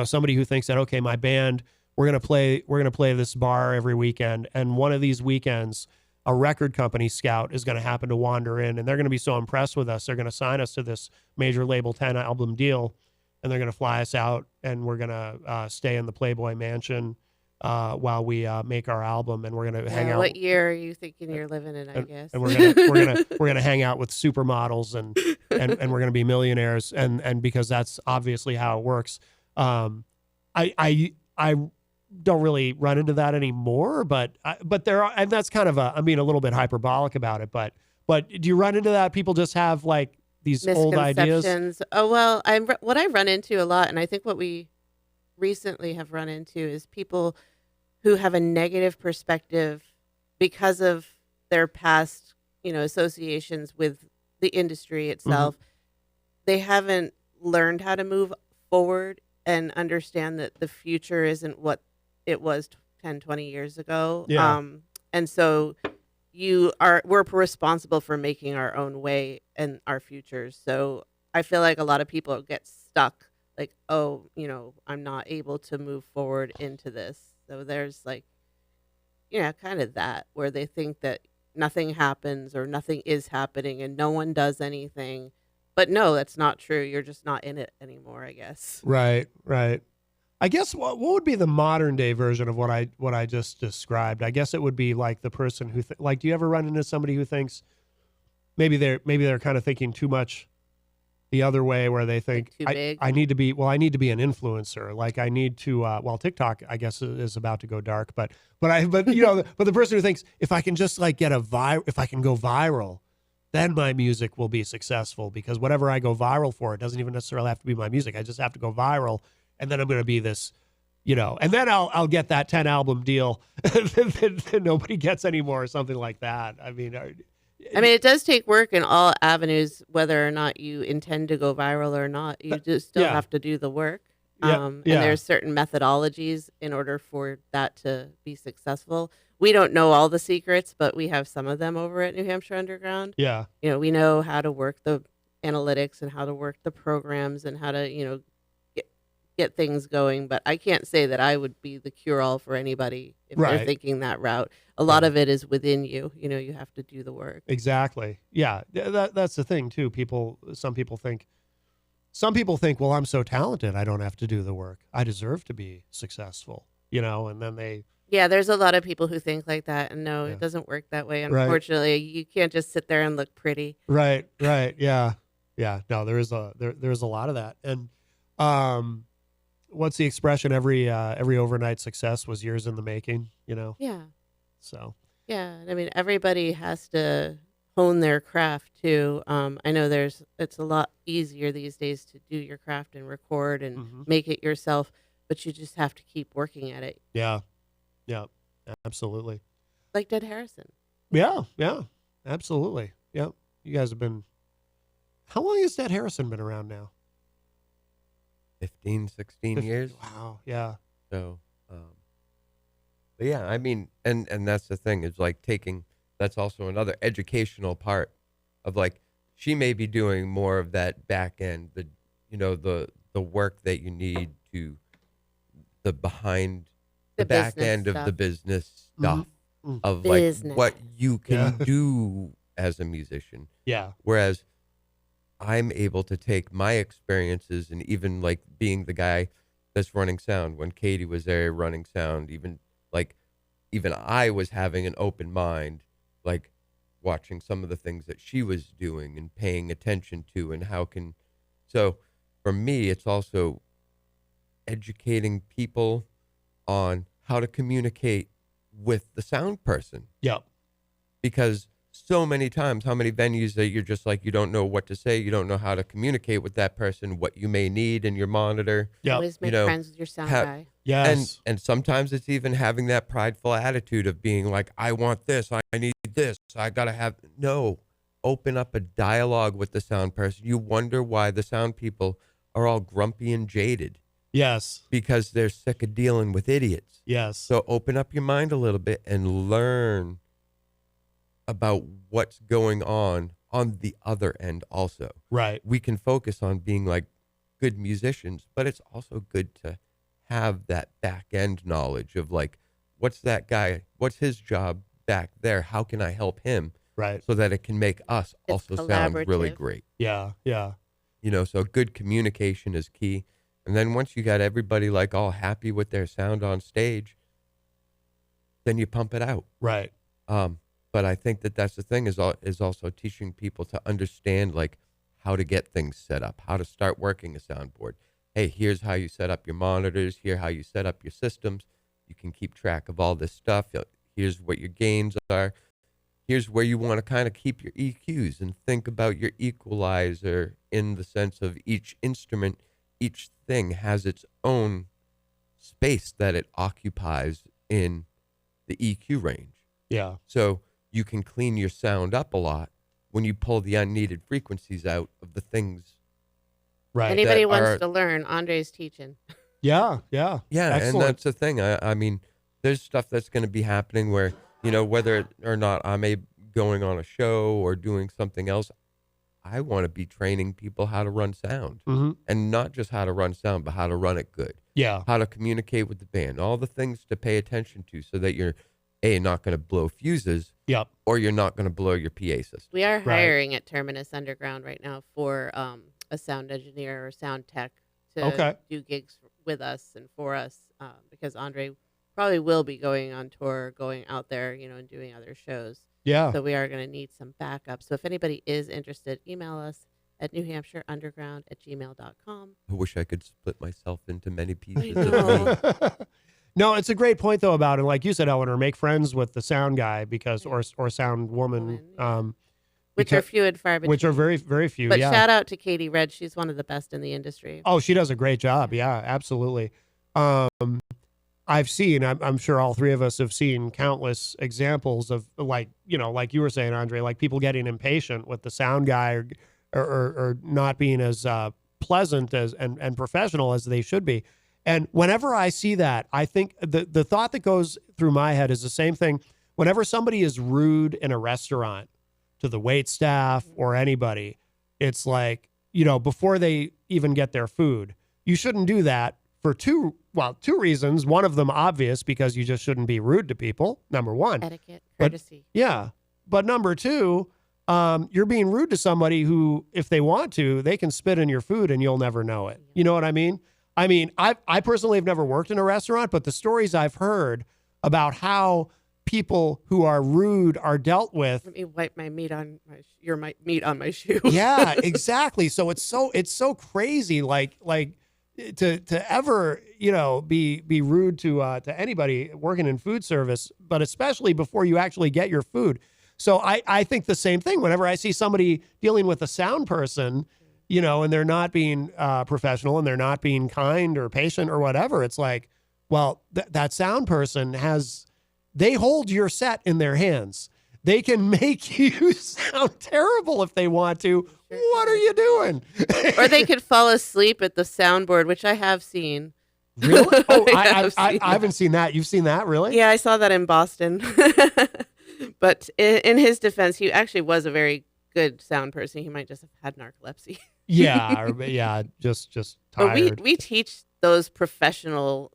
E: somebody who thinks that, okay, my band, we're going to play this bar every weekend. And one of these weekends, a record company scout is going to happen to wander in and they're going to be so impressed with us. They're going to sign us to this major label 10 album deal. And they're going to fly us out, and we're going to stay in the Playboy Mansion while we make our album, and we're going to hang out.
P: What year are you thinking you're living in? I guess.
E: And we're going to hang out with supermodels, and we're going to be millionaires, and because that's obviously how it works. I don't really run into that anymore, but there are, and that's kind of a little bit hyperbolic about it, but do you run into that? People just have like these old ideas.
P: Oh, well, what I run into a lot, and I think what we recently have run into is people who have a negative perspective because of their past, associations with the industry itself. they haven't learned how to move forward and understand that the future isn't what it was 10, 20 years ago.
E: Yeah.
P: And so we're responsible for making our own way and our futures. So I feel like a lot of people get stuck like, oh, I'm not able to move forward into this. So there's like, kind of that where they think that nothing happens or nothing is happening and no one does anything. But no, that's not true. You're just not in it anymore, I guess.
E: Right. I guess what would be the modern day version of what I just described? I guess it would be like the person who like, do you ever run into somebody who thinks maybe they're kind of thinking too much the other way, where they think
P: Like too big?
E: I need to be an influencer. Like I need to TikTok I guess is about to go dark, but the person who thinks if I can just like if I can go viral, then my music will be successful, because whatever I go viral for, it doesn't even necessarily have to be my music. I just have to go viral, and then I'm going to be this, and then I'll get that 10 album deal that nobody gets anymore or something like that. I mean,
P: it does take work in all avenues, whether or not you intend to go viral or not. You just still
E: yeah.
P: have to do the work.
E: Yeah,
P: And there's certain methodologies in order for that to be successful. We don't know all the secrets, but we have some of them over at New Hampshire Underground.
E: Yeah.
P: We know how to work the analytics and how to work the programs and how to, get things going. But I can't say that I would be the cure-all for anybody if
E: Right.
P: they're thinking that route. A lot of it is within you. You have to do the work.
E: Exactly. Yeah. That's the thing too. Some people think, well, I'm so talented, I don't have to do the work. I deserve to be successful, and then
P: Yeah, there's a lot of people who think like that, and no,
E: Yeah.
P: it doesn't work that way.
E: Right.
P: Unfortunately, you can't just sit there and look pretty.
E: Right. Yeah. No, there's a lot of that. And what's the expression? Every overnight success was years in the making.
P: Yeah.
E: So.
P: Yeah, everybody has to hone their craft too. I know it's a lot easier these days to do your craft and record and make it yourself, but you just have to keep working at it.
E: Yeah. Absolutely.
P: Like Dead Harrison.
E: Yeah. Absolutely. Yeah. You guys have been. How long has Dead Harrison been around now?
F: 15, 16 years.
E: Wow. Yeah.
F: So, but yeah, and that's the thing, is like that's also another educational part of like, she may be doing more of that back end, the work that you need to the behind the back end of the business stuff of
P: Business.
F: like what you can do as a musician.
E: Yeah.
F: Whereas I'm able to take my experiences and even like being the guy that's running sound when Katie was there running sound, even I was having an open mind, like watching some of the things that she was doing and paying attention to and so for me, it's also educating people on how to communicate with the sound person.
E: Yep.
F: Because so many times, how many venues that you're just like, you don't know what to say, you don't know how to communicate with that person, what you may need in your monitor.
E: Yep.
P: Always make friends with your sound guy.
E: Yes.
F: And sometimes it's even having that prideful attitude of being like, I want this, I need this, I gotta have. No, open up a dialogue with the sound person. You wonder why the sound people are all grumpy and jaded.
E: Yes.
F: Because they're sick of dealing with idiots.
E: Yes.
F: So open up your mind a little bit and learn about what's going on the other end also.
E: Right.
F: We can focus on being like good musicians, but it's also good to have that back end knowledge of like, what's that guy, what's his job back there? How can I help him?
E: Right.
F: So that it can make us
P: It's
F: also sound really
P: collaborative.
F: great.
E: Yeah.
F: So good communication is key. And then once you got everybody like all happy with their sound on stage, then you pump it out.
E: Right.
F: But I think that's the thing is also teaching people to understand like how to get things set up, how to start working a soundboard. Hey, here's how you set up your monitors. Here's how you set up your systems. You can keep track of all this stuff. Here's what your gains are. Here's where you want to kind of keep your EQs and think about your equalizer in the sense of each instrument, each thing has its own space that it occupies in the EQ range.
E: Yeah.
F: So you can clean your sound up a lot when you pull the unneeded frequencies out of the things
E: Right.
P: Anybody
F: that
P: wants
F: are-
P: to learn, Andre's teaching.
E: Yeah.
F: Yeah,
E: Excellent.
F: and that's the thing. I mean, there's stuff that's going to be happening where, whether or not I'm going on a show or doing something else, I want to be training people how to run sound.
E: Mhm.
F: And not just how to run sound, but how to run it good.
E: Yeah.
F: How to communicate with the band, all the things to pay attention to so that you're, not going to blow fuses.
E: Yep.
F: Or you're not going to blow your PA system.
P: We are hiring at Terminus Underground right now for a sound engineer or sound tech to do gigs with us and for us because Andre probably will be going on tour, going out there, and doing other shows.
E: Yeah.
P: So we are going to need some backup. So if anybody is interested, email us at newhampshireunderground@gmail.com.
F: I wish I could split myself into many pieces
P: I
F: of
P: know.
F: me.
E: No, it's a great point though about it. Like you said, Eleanor, make friends with the sound guy or sound woman,
P: Which are few and far between.
E: which are very, very few.
P: But
E: yeah.
P: shout out to Katie Red. She's one of the best in the industry.
E: Oh, she does a great job. Yeah, absolutely. I've seen, I'm sure all three of us have seen countless examples of like you were saying, Andre, like people getting impatient with the sound guy or not being as pleasant as and professional as they should be. And whenever I see that, I think the thought that goes through my head is the same thing. Whenever somebody is rude in a restaurant to the wait staff or anybody, it's like, before they even get their food, you shouldn't do that for two reasons. One of them obvious, because you just shouldn't be rude to people. Number one,
P: etiquette, courtesy.
E: But number two, you're being rude to somebody who, if they want to, they can spit in your food and you'll never know it. You know what I mean? I personally have never worked in a restaurant, but the stories I've heard about how people who are rude are dealt with.
P: Let me wipe my meat on your meat on my shoe.
E: Yeah, exactly. So it's so crazy. Like to ever be rude to anybody working in food service, but especially before you actually get your food. So I think the same thing whenever I see somebody dealing with a sound person, and they're not being professional and they're not being kind or patient or whatever. It's like, well, that sound person they hold your set in their hands. They can make you sound terrible if they want to. What are you doing?
P: Or they could fall asleep at the soundboard, which I have seen.
E: Really? Oh, I haven't seen that. You've seen that, really?
P: Yeah, I saw that in Boston. But in his defense, he actually was a very good sound person. He might just have had narcolepsy.
E: Yeah, just tired.
P: But we teach those professional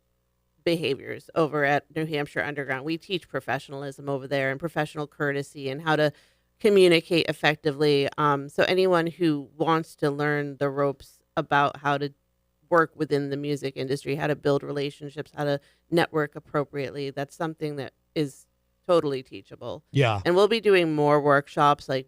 P: behaviors over at New Hampshire Underground. We teach professionalism over there and professional courtesy and how to communicate effectively. So anyone who wants to learn the ropes about how to work within the music industry, how to build relationships, how to network appropriately, that's something that is totally teachable.
E: Yeah.
P: And we'll be doing more workshops. Like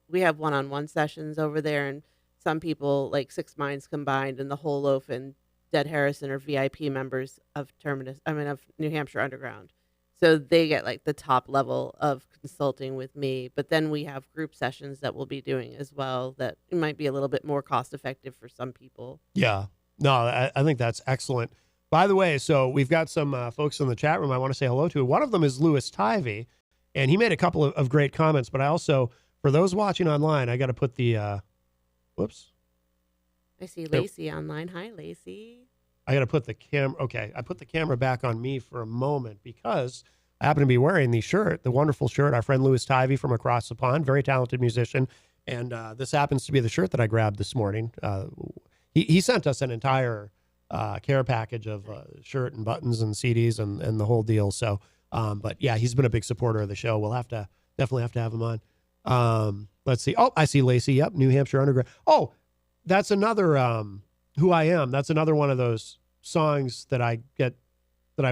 P: we have one-on-one sessions over there, and some people like Six Minds Combined and the Whole Loaf and Dead Harrison are VIP members of of New Hampshire Underground. So they get like the top level of consulting with me. But then we have group sessions that we'll be doing as well that might be a little bit more cost effective for some people.
E: Yeah. No, I think that's excellent. By the way, so we've got some folks in the chat room I want to say hello to. One of them is Louis Tivey, and he made a couple of great comments. But I also, for those watching online, I got to put the, whoops.
P: I see Lacey online. Hi, Lacey.
E: I got to put the camera. Okay, I put the camera back on me for a moment because I happen to be wearing the wonderful shirt. Our friend Louis Tivey from across the pond, very talented musician, and this happens to be the shirt that I grabbed this morning. He sent us an entire care package of shirt and buttons and CDs and the whole deal. So, but yeah, he's been a big supporter of the show. We'll definitely have to have him on. Let's see. Oh, I see Lacey. Yep, New Hampshire Underground. Oh, that's another Who I Am. That's another one of those songs that I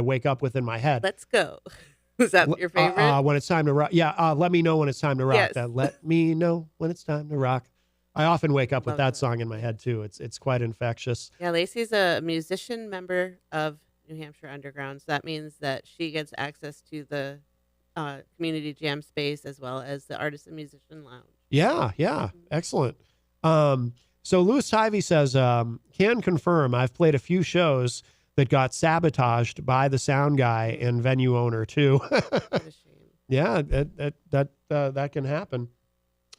E: wake up with in my head.
P: Let's go. Is that your favorite?
E: When it's time to rock. Yeah. Let me know when it's time to rock.
P: Yes.
E: Let me know when it's time to rock. I often wake up with that song in my head too. It's quite infectious.
P: Yeah, Lacey's a musician member of New Hampshire Underground. So that means that she gets access to the community jam space as well as the Artist and Musician Lounge.
E: Yeah. Excellent. So Louis Tivey says, can confirm I've played a few shows that got sabotaged by the sound guy and venue owner too.
P: What a shame.
E: Yeah, that can happen.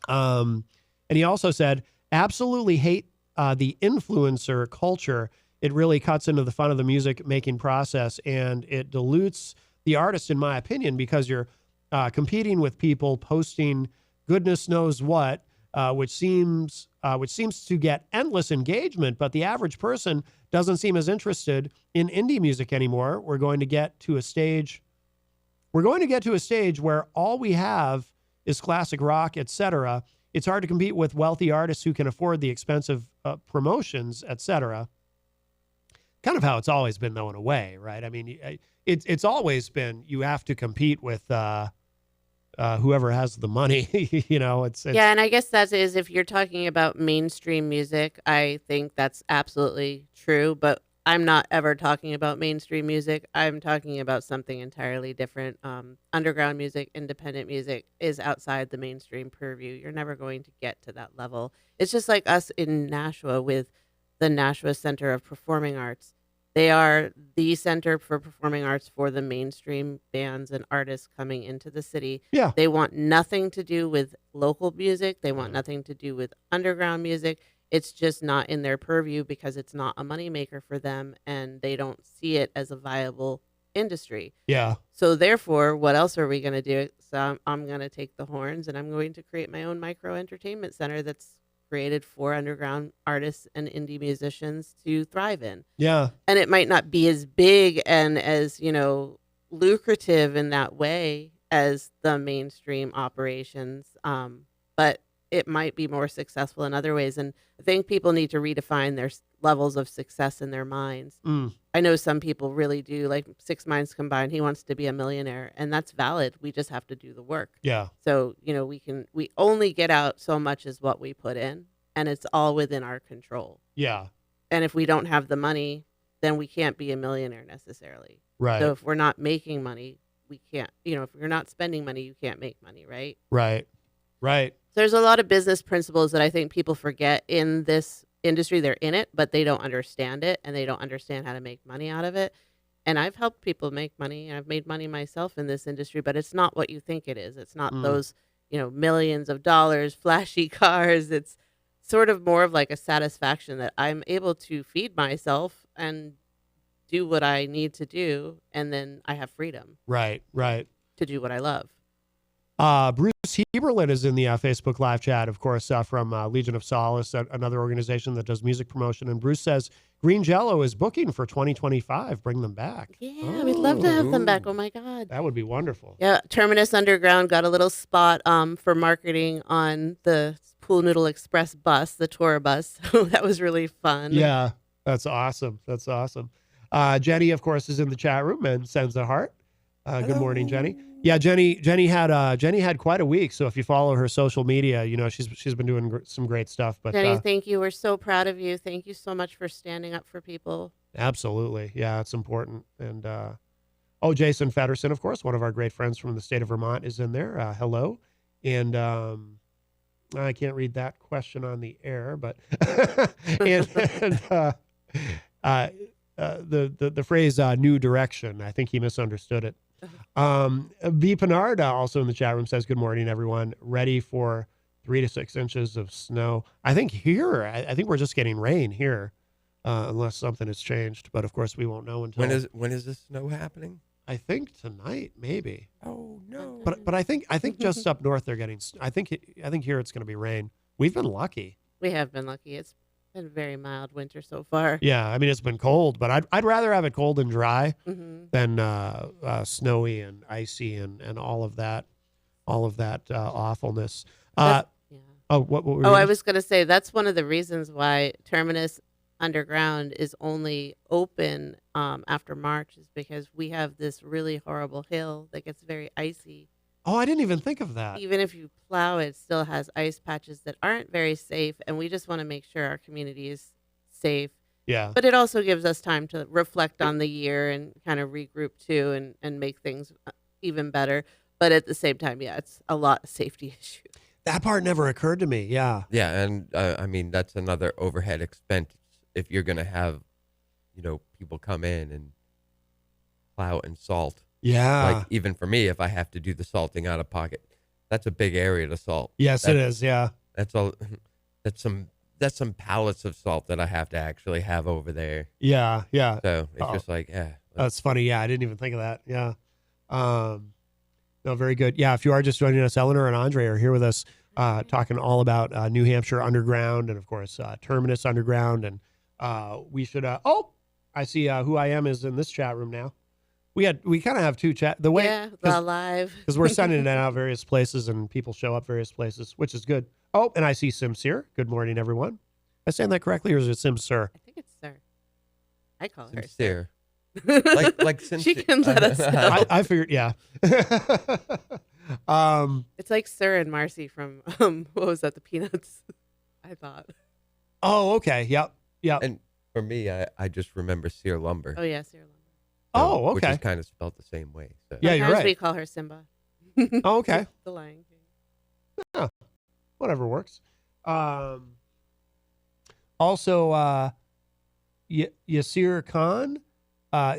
E: And he also said, absolutely hate the influencer culture, it really cuts into the fun of the music making process, and it dilutes the artist, in my opinion, because you're competing with people posting goodness knows what, which seems to get endless engagement, but the average person doesn't seem as interested in indie music anymore. We're going to get to a stage where all we have is classic rock, etc. It's hard to compete with wealthy artists who can afford the expensive promotions, etc. Kind of how it's always been, though, in a way, right? I mean, it's always been you have to compete with whoever has the money. It's
P: Yeah, and I guess that is, if you're talking about mainstream music, I think that's absolutely true. But I'm not ever talking about mainstream music. I'm talking about something entirely different. Underground music, independent music is outside the mainstream purview. You're never going to get to that level. It's just like us in Nashua with the Nashua Center of Performing Arts. They are the center for performing arts for the mainstream bands and artists coming into the city.
E: Yeah.
P: They want nothing to do with local music. They want nothing to do with underground music. It's just not in their purview because it's not a moneymaker for them, and they don't see it as a viable industry.
E: Yeah.
P: So therefore, what else are we going to do? So I'm going to take the horns, and I'm going to create my own micro entertainment center that's created for underground artists and indie musicians to thrive in.
E: Yeah.
P: And it might not be as big and as, lucrative in that way as the mainstream operations, but it might be more successful in other ways. And I think people need to redefine their levels of success in their minds. I know some people really do, like Six Minds Combined. He wants to be a millionaire, and that's valid. We just have to do the work.
E: Yeah.
P: So, we only get out so much as what we put in, and it's all within our control.
E: Yeah.
P: And if we don't have the money, then we can't be a millionaire necessarily.
E: Right.
P: So if we're not making money, we can't, if you're not spending money, you can't make money, right?
E: Right. Right.
P: There's a lot of business principles that I think people forget in this industry. They're in it, but they don't understand it, and they don't understand how to make money out of it. And I've helped people make money. I've made money myself in this industry, but it's not what you think it is. It's not those, millions of dollars, flashy cars. It's sort of more of like a satisfaction that I'm able to feed myself and do what I need to do, and then I have freedom.
E: Right. Right.
P: To do what I love.
E: Bruce Heberlin is in the Facebook live chat, of course, from Legion of Solace, another organization that does music promotion. And Bruce says Green Jello is booking for 2025. Bring them back.
P: Yeah, we'd love to have them back. Oh, my God.
E: That would be wonderful.
P: Yeah, Terminus Underground got a little spot for marketing on the Pool Noodle Express bus, the tour bus. That was really fun.
E: Yeah, that's awesome. That's awesome. Jenny, of course, is in the chat room and sends a heart. Good morning, Jenny. Yeah, Jenny had quite a week. So if you follow her social media, she's been doing some great stuff. But
P: Jenny, thank you. We're so proud of you. Thank you so much for standing up for people.
E: Absolutely, yeah, it's important. And Jason Fedderson, of course, one of our great friends from the state of Vermont, is in there. Hello, and I can't read that question on the air, but the phrase "new direction," I think he misunderstood it. B. Pinarda also in the chat room says, good morning, everyone. Ready for 3 to 6 inches of snow. I think I think we're just getting rain here, unless something has changed. But of course we won't know until.
F: When is the snow happening?
E: I think tonight, maybe.
F: Oh no!
E: But I think just up north they're getting. I think here it's going to be rain. We've been lucky.
P: We have been lucky. It's been a very mild winter so far.
E: Yeah, I mean it's been cold, but I'd rather have it cold and dry than snowy and icy and all of that awfulness. What were you
P: I was going to say that's one of the reasons why Terminus Underground is only open after March, is because we have this really horrible hill that gets very icy.
E: Oh, I didn't even think of that.
P: Even if you plow it, still has ice patches that aren't very safe, and we just want to make sure our community is safe.
E: Yeah.
P: But it also gives us time to reflect on the year and kind of regroup too and make things even better. But at the same time, yeah, it's a lot of safety issues.
E: That part never occurred to me. Yeah.
F: Yeah, and I mean that's another overhead expense if you're going to have, people come in and plow and salt.
E: Yeah.
F: Like even for me, if I have to do the salting out of pocket, that's a big area to salt.
E: Yes, it is. Yeah.
F: That's all. That's some that's some pallets of salt that I have to actually have over there.
E: Yeah, yeah.
F: So it's just like, yeah.
E: That's funny. Yeah, I didn't even think of that. Yeah. No, very good. Yeah, if you are just joining us, Eleanor and Andre are here with us talking all about New Hampshire Underground and, of course, Terminus Underground. And we should, I see Who I Am is in this chat room now. We kind of have two chat. The way,
P: the live.
E: Because we're sending it out various places and people show up various places, which is good. Oh, and I see Sincere. Good morning, everyone. Am I saying that correctly or is it Sincere?
P: I think it's Sir. I call her
F: Sincere.
P: Sir.
F: like
P: she can let us know.
E: I figured, yeah.
P: It's like Sir and Marcy from what was that? The Peanuts. I thought.
E: Oh, okay. Yep.
F: And for me, I just remember Sear Lumber.
P: Oh yeah, Sear Lumber.
E: Oh, okay.
F: Which is kind of spelled the same way. So.
E: Yeah, you're right.
P: We call her Simba.
E: Oh, okay.
P: The Lion King.
E: Oh, whatever works. Also, Yasir Khan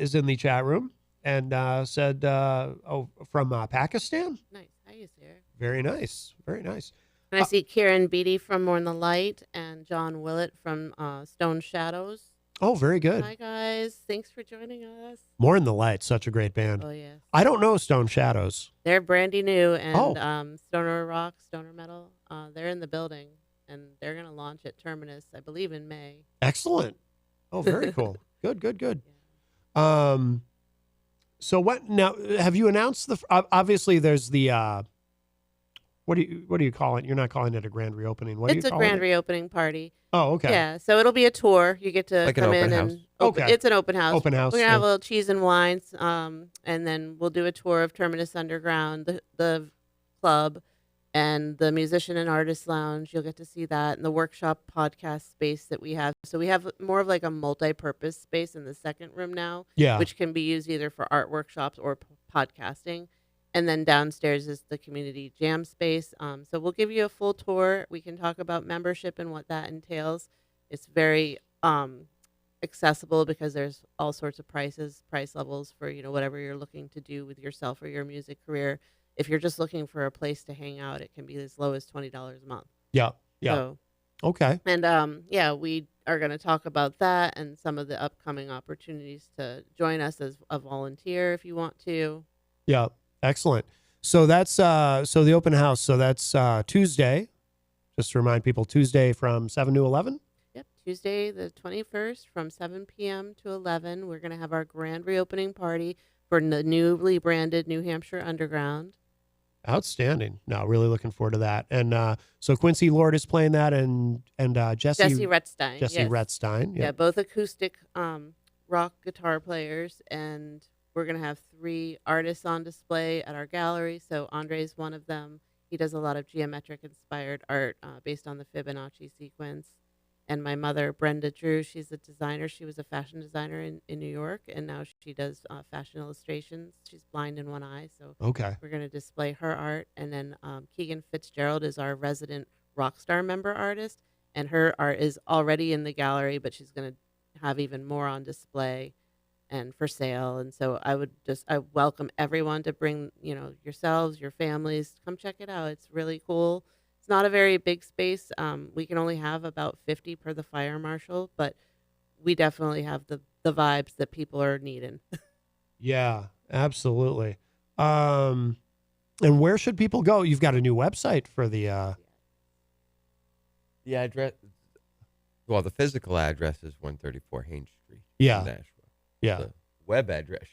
E: is in the chat room and said, from Pakistan.
P: Nice. Hi, Yasir.
E: Very nice. Very nice.
P: And I see Kieran Beatty from More in the Light and John Willett from Stone Shadows.
E: Oh, very good.
P: Hi, guys. Thanks for joining us.
E: More in the Light, such a great band.
P: Oh, yes.
E: I don't know Stone Shadows.
P: They're brandy new and stoner rock, stoner metal. They're in the building and they're going to launch at Terminus, I believe, in May.
E: Excellent. Oh, very cool. Good. So what now? Have you announced the? Obviously, there's the. What do you call it? You're not calling it a grand reopening. What do you call it?
P: It's a grand reopening party.
E: Oh, okay.
P: Yeah, so it'll be a tour. You get to
F: like
P: come in
F: house.
P: and open. It's an open house.
E: Open house.
P: We're gonna have a little cheese and wines, and then we'll do a tour of Terminus Underground, the club, and the Musician and Artist Lounge. You'll get to see that, and the workshop podcast space that we have. So we have more of like a multi-purpose space in the second room now, which can be used either for art workshops or podcasting. And then downstairs is the community jam space. So we'll give you a full tour. We can talk about membership and what that entails. It's very accessible because there's all sorts of price levels for, whatever you're looking to do with yourself or your music career. If you're just looking for a place to hang out, it can be as low as $20 a month.
E: Yeah.
P: So,
E: okay.
P: And we are going to talk about that and some of the upcoming opportunities to join us as a volunteer if you want to.
E: Yeah. Excellent. So that's so the open house. So that's Tuesday. Just to remind people, Tuesday from 7 to 11.
P: Yep, Tuesday the 21st from 7 p.m. to 11. We're going to have our grand reopening party for the newly branded New Hampshire Underground.
E: Outstanding. No, really looking forward to that. And so Quincy Lord is playing that, and Jesse
P: Rettstein.
E: Jesse Rettstein.
P: Yeah, both acoustic rock guitar players, and we're going to have 3 artists on display at our gallery. So Andre's one of them. He does a lot of geometric-inspired art based on the Fibonacci sequence. And my mother, Brenda Drew, she's a designer. She was a fashion designer in New York, and now she does fashion illustrations. She's blind in one eye, so we're going to display her art. And then Keegan Fitzgerald is our resident Rockstar member artist, and her art is already in the gallery, but she's going to have even more on display and for sale. And so I welcome everyone to bring, yourselves, your families, come check it out. It's really cool. It's not a very big space. We can only have about 50 per the fire marshal, but we definitely have the vibes that people are needing.
E: Yeah, absolutely. And where should people go? You've got a new website for the
F: address. Well, the physical address is 134 Haines Street.
E: Yeah.
F: In Nashville.
E: Yeah.
F: The web address.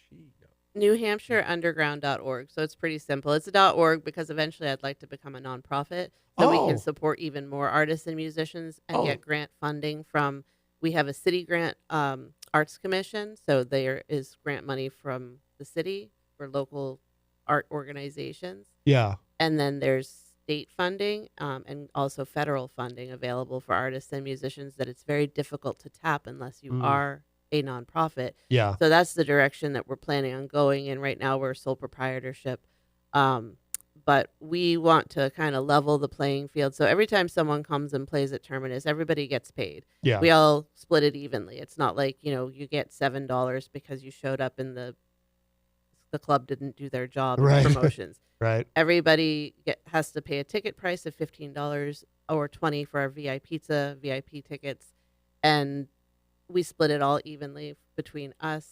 P: NewHampshireUnderground.org. So it's pretty simple. It's a .org because eventually I'd like to become a nonprofit so we can support even more artists and musicians and get grant funding from. We have a city grant arts commission, so there is grant money from the city for local art organizations.
E: Yeah.
P: And then there's state funding and also federal funding available for artists and musicians that it's very difficult to tap unless you are a nonprofit.
E: Yeah.
P: So that's the direction that we're planning on going in. Right now we're sole proprietorship. But we want to kind of level the playing field. So every time someone comes and plays at Terminus, everybody gets paid.
E: Yeah.
P: We all split it evenly. It's not like, you get $7 because you showed up in the club didn't do their job in promotions.
E: Right.
P: Everybody has to pay a ticket price of $15 or 20 for our VIP pizza, VIP tickets, and we split it all evenly between us,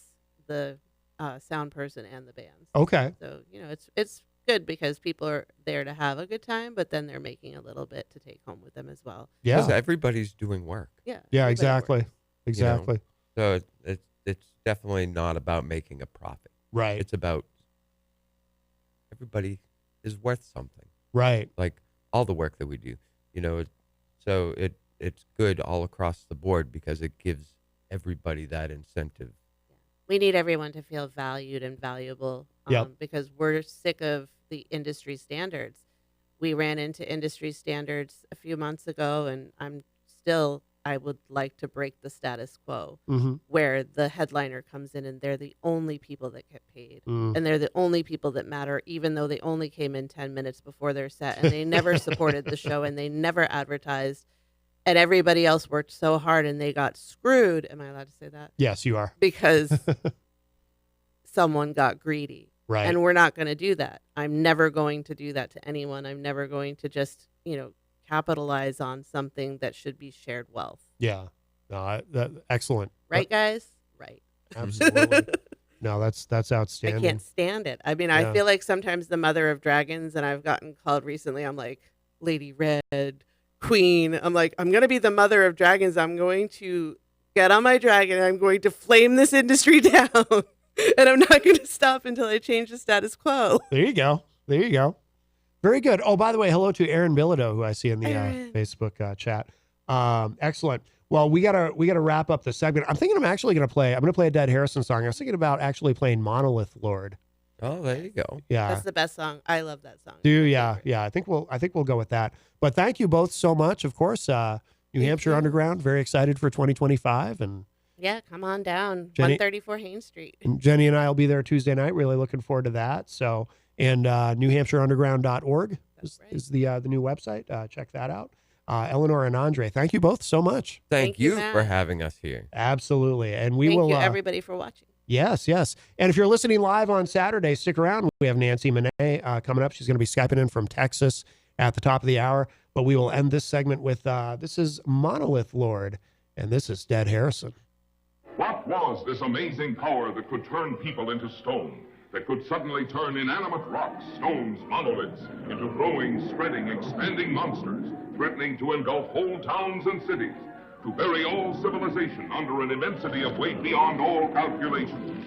P: the sound person, and the bands.
E: Okay.
P: So it's good because people are there to have a good time, but then they're making a little bit to take home with them as well.
B: Yeah.
F: Because everybody's doing work.
P: Yeah.
E: Yeah,
P: everybody
E: exactly.
P: works.
E: Exactly.
F: So it's definitely not about making a profit.
E: Right.
F: It's about everybody is worth something.
E: Right.
F: Like all the work that we do, so it's good all across the board because it gives everybody that incentive.
P: We need everyone to feel valued and valuable
E: Yep.
P: because we're sick of the industry standards. We ran into industry standards a few months ago, and I would like to break the status quo
E: Mhm.
P: where the headliner comes in and they're the only people that get paid.
E: Mm.
P: And they're the only people that matter, even though they only came in 10 minutes before their set and they never supported the show and they never advertised. And everybody else worked so hard and they got screwed. Am I allowed to say that?
E: Yes, you are.
P: Because someone got greedy.
E: Right.
P: And we're not going to do that. I'm never going to do that to anyone. I'm never going to just, capitalize on something that should be shared wealth.
E: Yeah. No, excellent.
P: Right, guys? Right.
E: Absolutely. No, that's outstanding.
P: I can't stand it. I mean, I feel like sometimes the mother of dragons, and I've gotten called recently, I'm like, Lady Red, Queen. I'm like, I'm going to be the mother of dragons. I'm going to get on my dragon. And I'm going to flame this industry down. And I'm not going to stop until I change the status quo.
E: There you go. There you go. Very good. Oh, by the way, hello to Aaron Bilodeau, who I see in the Facebook chat. Excellent. Well, we gotta wrap up the segment. I'm thinking I'm gonna play a Dead Harrison song. I was thinking about actually playing Monolith Lord.
F: Oh, there you go.
E: Yeah,
P: that's the best song. I love that song.
E: Yeah. I think we'll go with that. But thank you both so much. Of course, New Hampshire Underground. Very excited for 2025, and
P: yeah, come on down.
E: Jenny-
P: 134 Haynes Street.
E: and Jenny and I will be there Tuesday night. Really looking forward to that. So, and NewHampshireUnderground.org is the new website. Check that out. Eleanor and Andre, thank you both so much.
F: Thank you
P: Matt.
F: for having us here.
E: Absolutely. And we
P: Thank
E: will.
P: you, everybody, for watching.
E: Yes. And if you're listening live on Saturday, stick around. We have Nancy Manet coming up. She's going to be Skyping in from Texas at the top of the hour. But we will end this segment with this is Monolith Lord, and this is Dead Harrison.
N: What was this amazing power that could turn people into stone? That could suddenly turn inanimate rocks, stones, monoliths into growing, spreading, expanding monsters, threatening to engulf whole towns and cities, to bury all civilization under an immensity of weight beyond all calculation.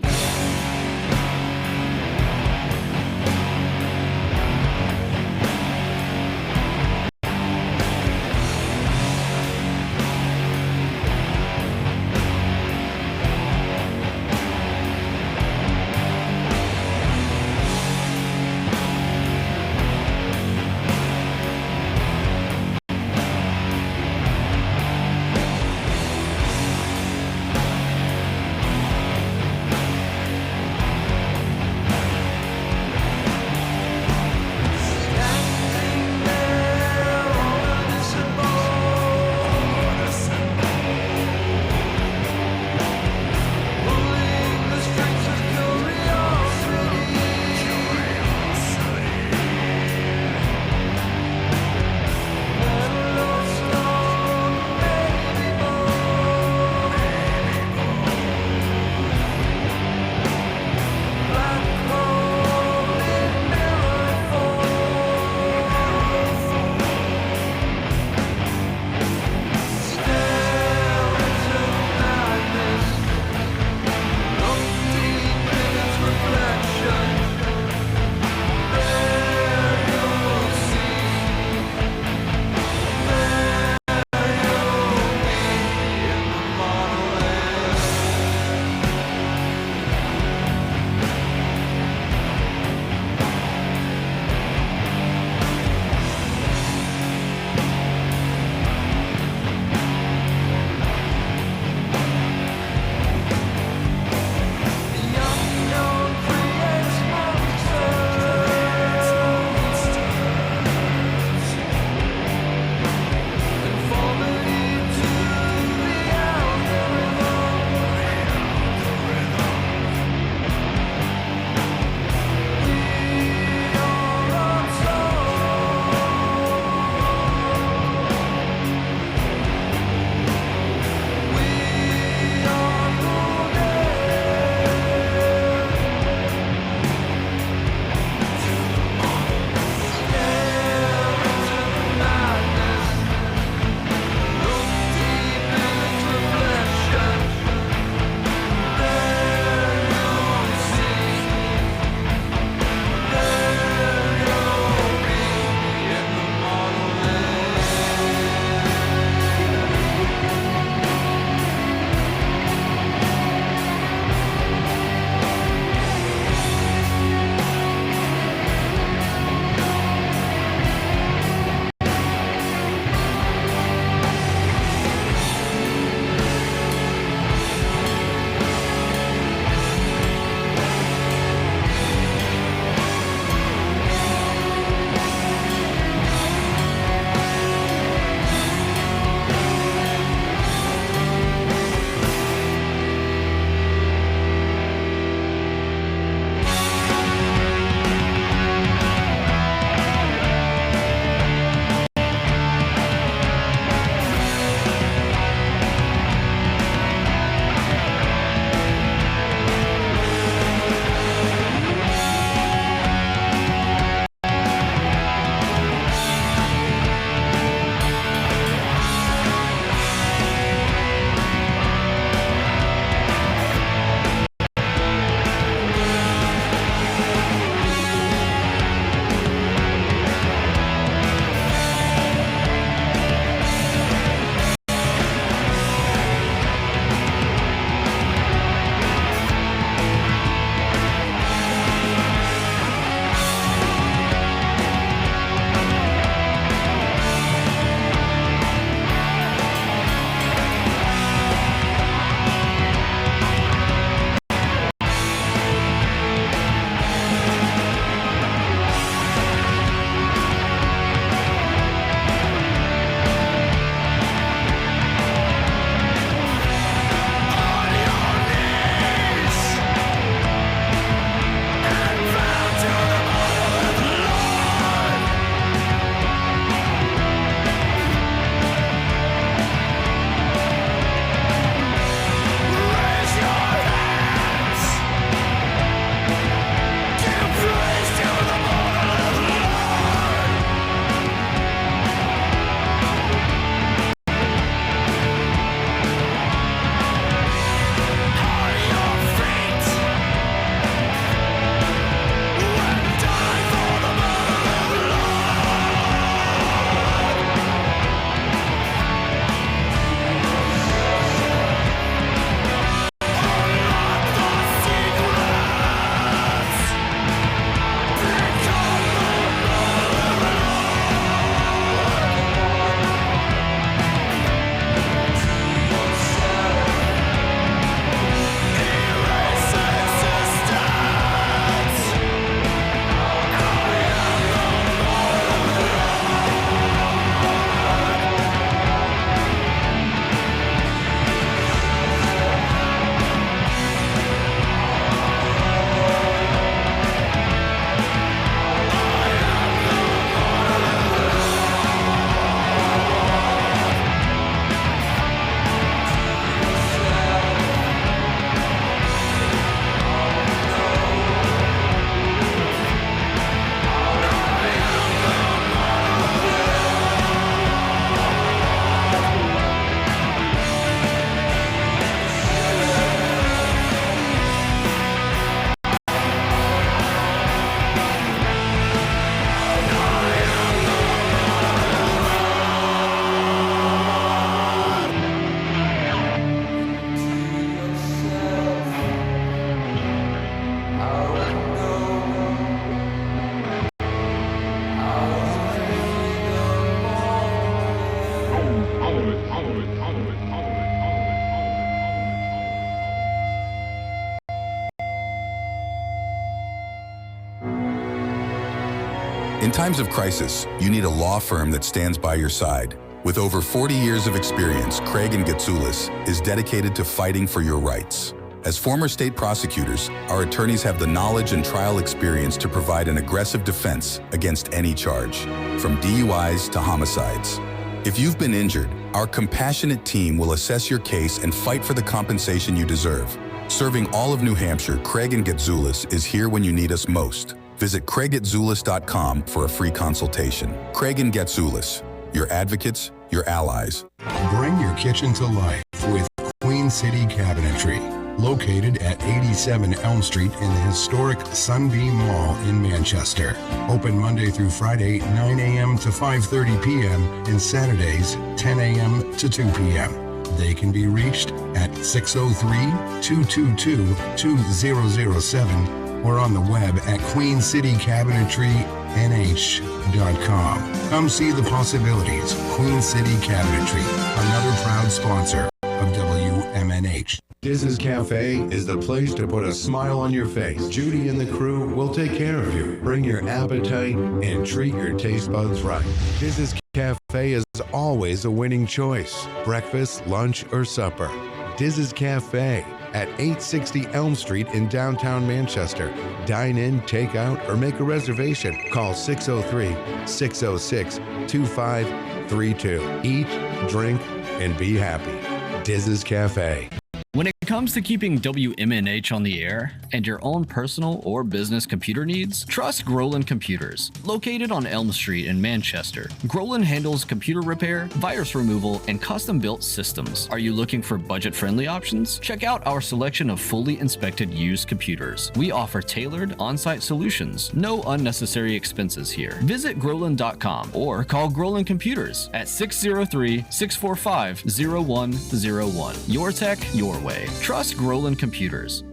Q: In times of crisis, you need a law firm that stands by your side. With over 40 years of experience, Craig & Getsoulis is dedicated to fighting for your rights. As former state prosecutors, our attorneys have the knowledge and trial experience to provide an aggressive defense against any charge, from DUIs to homicides. If you've been injured, our compassionate team will assess your case and fight for the compensation you deserve. Serving all of New Hampshire, Craig & Getsoulis is here when you need us most. Visit craiggetsoulis.com for a free consultation. Craig & Getsoulis, your advocates, your allies.
R: Bring your kitchen to life with Queen City Cabinetry. Located at 87 Elm Street in the historic Sunbeam Mall in Manchester. Open Monday through Friday, 9 a.m. to 5:30 p.m. and Saturdays, 10 a.m. to 2 p.m. They can be reached at 603-222-2007 or on the web at queencitycabinetrynh.com. Come see the possibilities. Queen City Cabinetry, another proud sponsor of WMNH.
B: Diz's Cafe is the place to put a smile on your face. Judy and the crew will take care of you. Bring your appetite and treat your taste buds right. Diz's Cafe is always a winning choice. Breakfast, lunch, or supper. Diz's Cafe at 860 Elm Street in downtown Manchester. Dine in, take out, or make a reservation. Call 603-606-2532. Eat, drink, and be happy. Diz's Cafe.
S: When it comes to keeping WMNH on the air and your own personal or business computer needs, trust Groland Computers. Located on Elm Street in Manchester, Groland handles computer repair, virus removal, and custom-built systems. Are you looking for budget-friendly options? Check out our selection of fully inspected used computers. We offer tailored on-site solutions. No unnecessary expenses here. Visit Groland.com or call Groland Computers at 603-645-0101. Your tech, your way. Trust Groland Computers.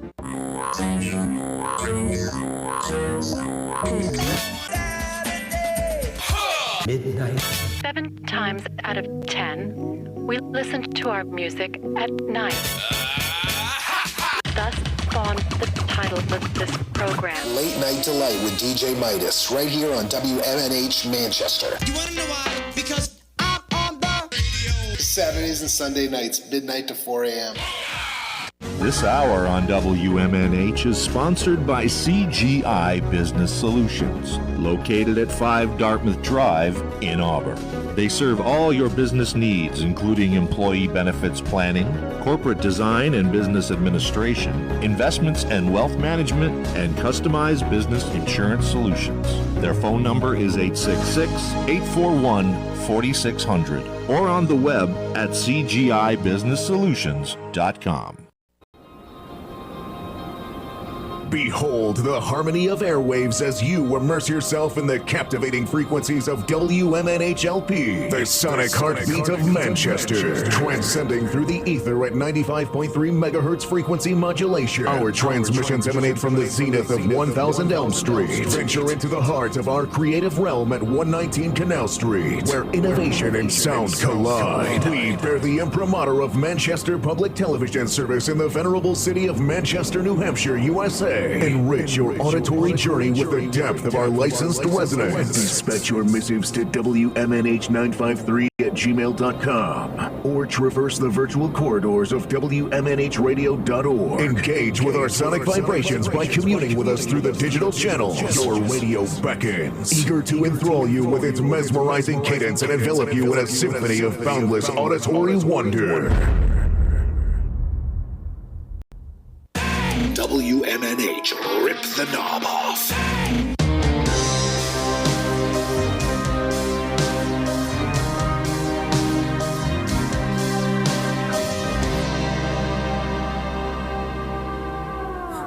T: Midnight. 7 times out of 10, we listen to our music at night. Thus spawned the title of this program.
U: Late Night Delight with DJ Midas, right here on WMNH Manchester.
V: You wanna know why? Because I'm on the radio.
U: Saturdays and Sunday nights, midnight to 4 a.m.
W: This hour on WMNH is sponsored by CGI Business Solutions, located at 5 Dartmouth Drive in Auburn. They serve all your business needs, including employee benefits planning, corporate design and business administration, investments and wealth management, and customized business insurance solutions. Their phone number is 866-841-4600 or on the web at cgibusinesssolutions.com.
M: Behold the harmony of airwaves as you immerse yourself in the captivating frequencies of WMNH-LP, the sonic heartbeat of Manchester, transcending through the ether at 95.3 megahertz frequency modulation. Our transmissions emanate from the zenith of 1000 Elm Street. Venture into the heart of our creative realm at 119 Canal Street, where innovation and sound collide. We bear the imprimatur of Manchester Public Television Service in the venerable city of Manchester, New Hampshire, USA. Enrich your auditory journey with the depth of our licensed residents. Dispatch your missives to WMNH953@gmail.com or traverse the virtual corridors of WMNHradio.org. Engage with our sonic vibrations by communing with us through the digital channels. Your radio beckons, eager to enthrall you with its mesmerizing cadence and envelop you in a symphony of boundless auditory wonder. WMNH, rip the knob off.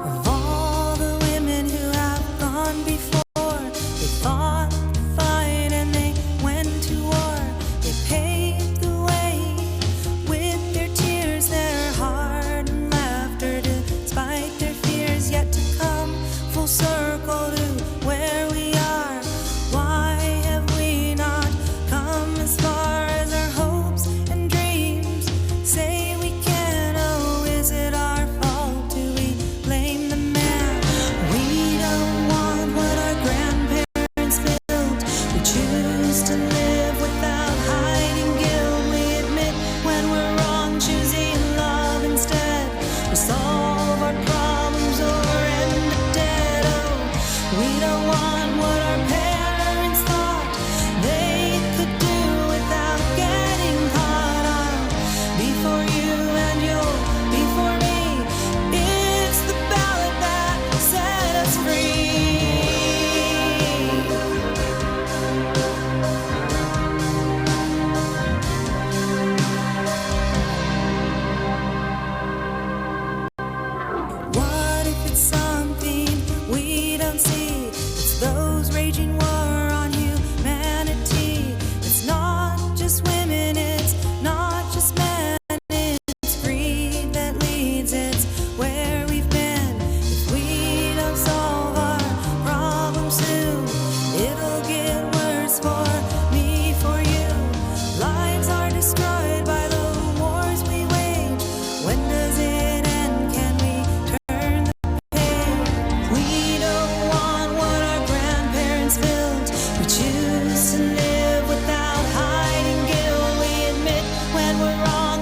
X: Of all the women who have gone before, they fought the fight and they went to war. They paved the way with their tears, their heart and laughter, despite their fears, yet to come full circle to where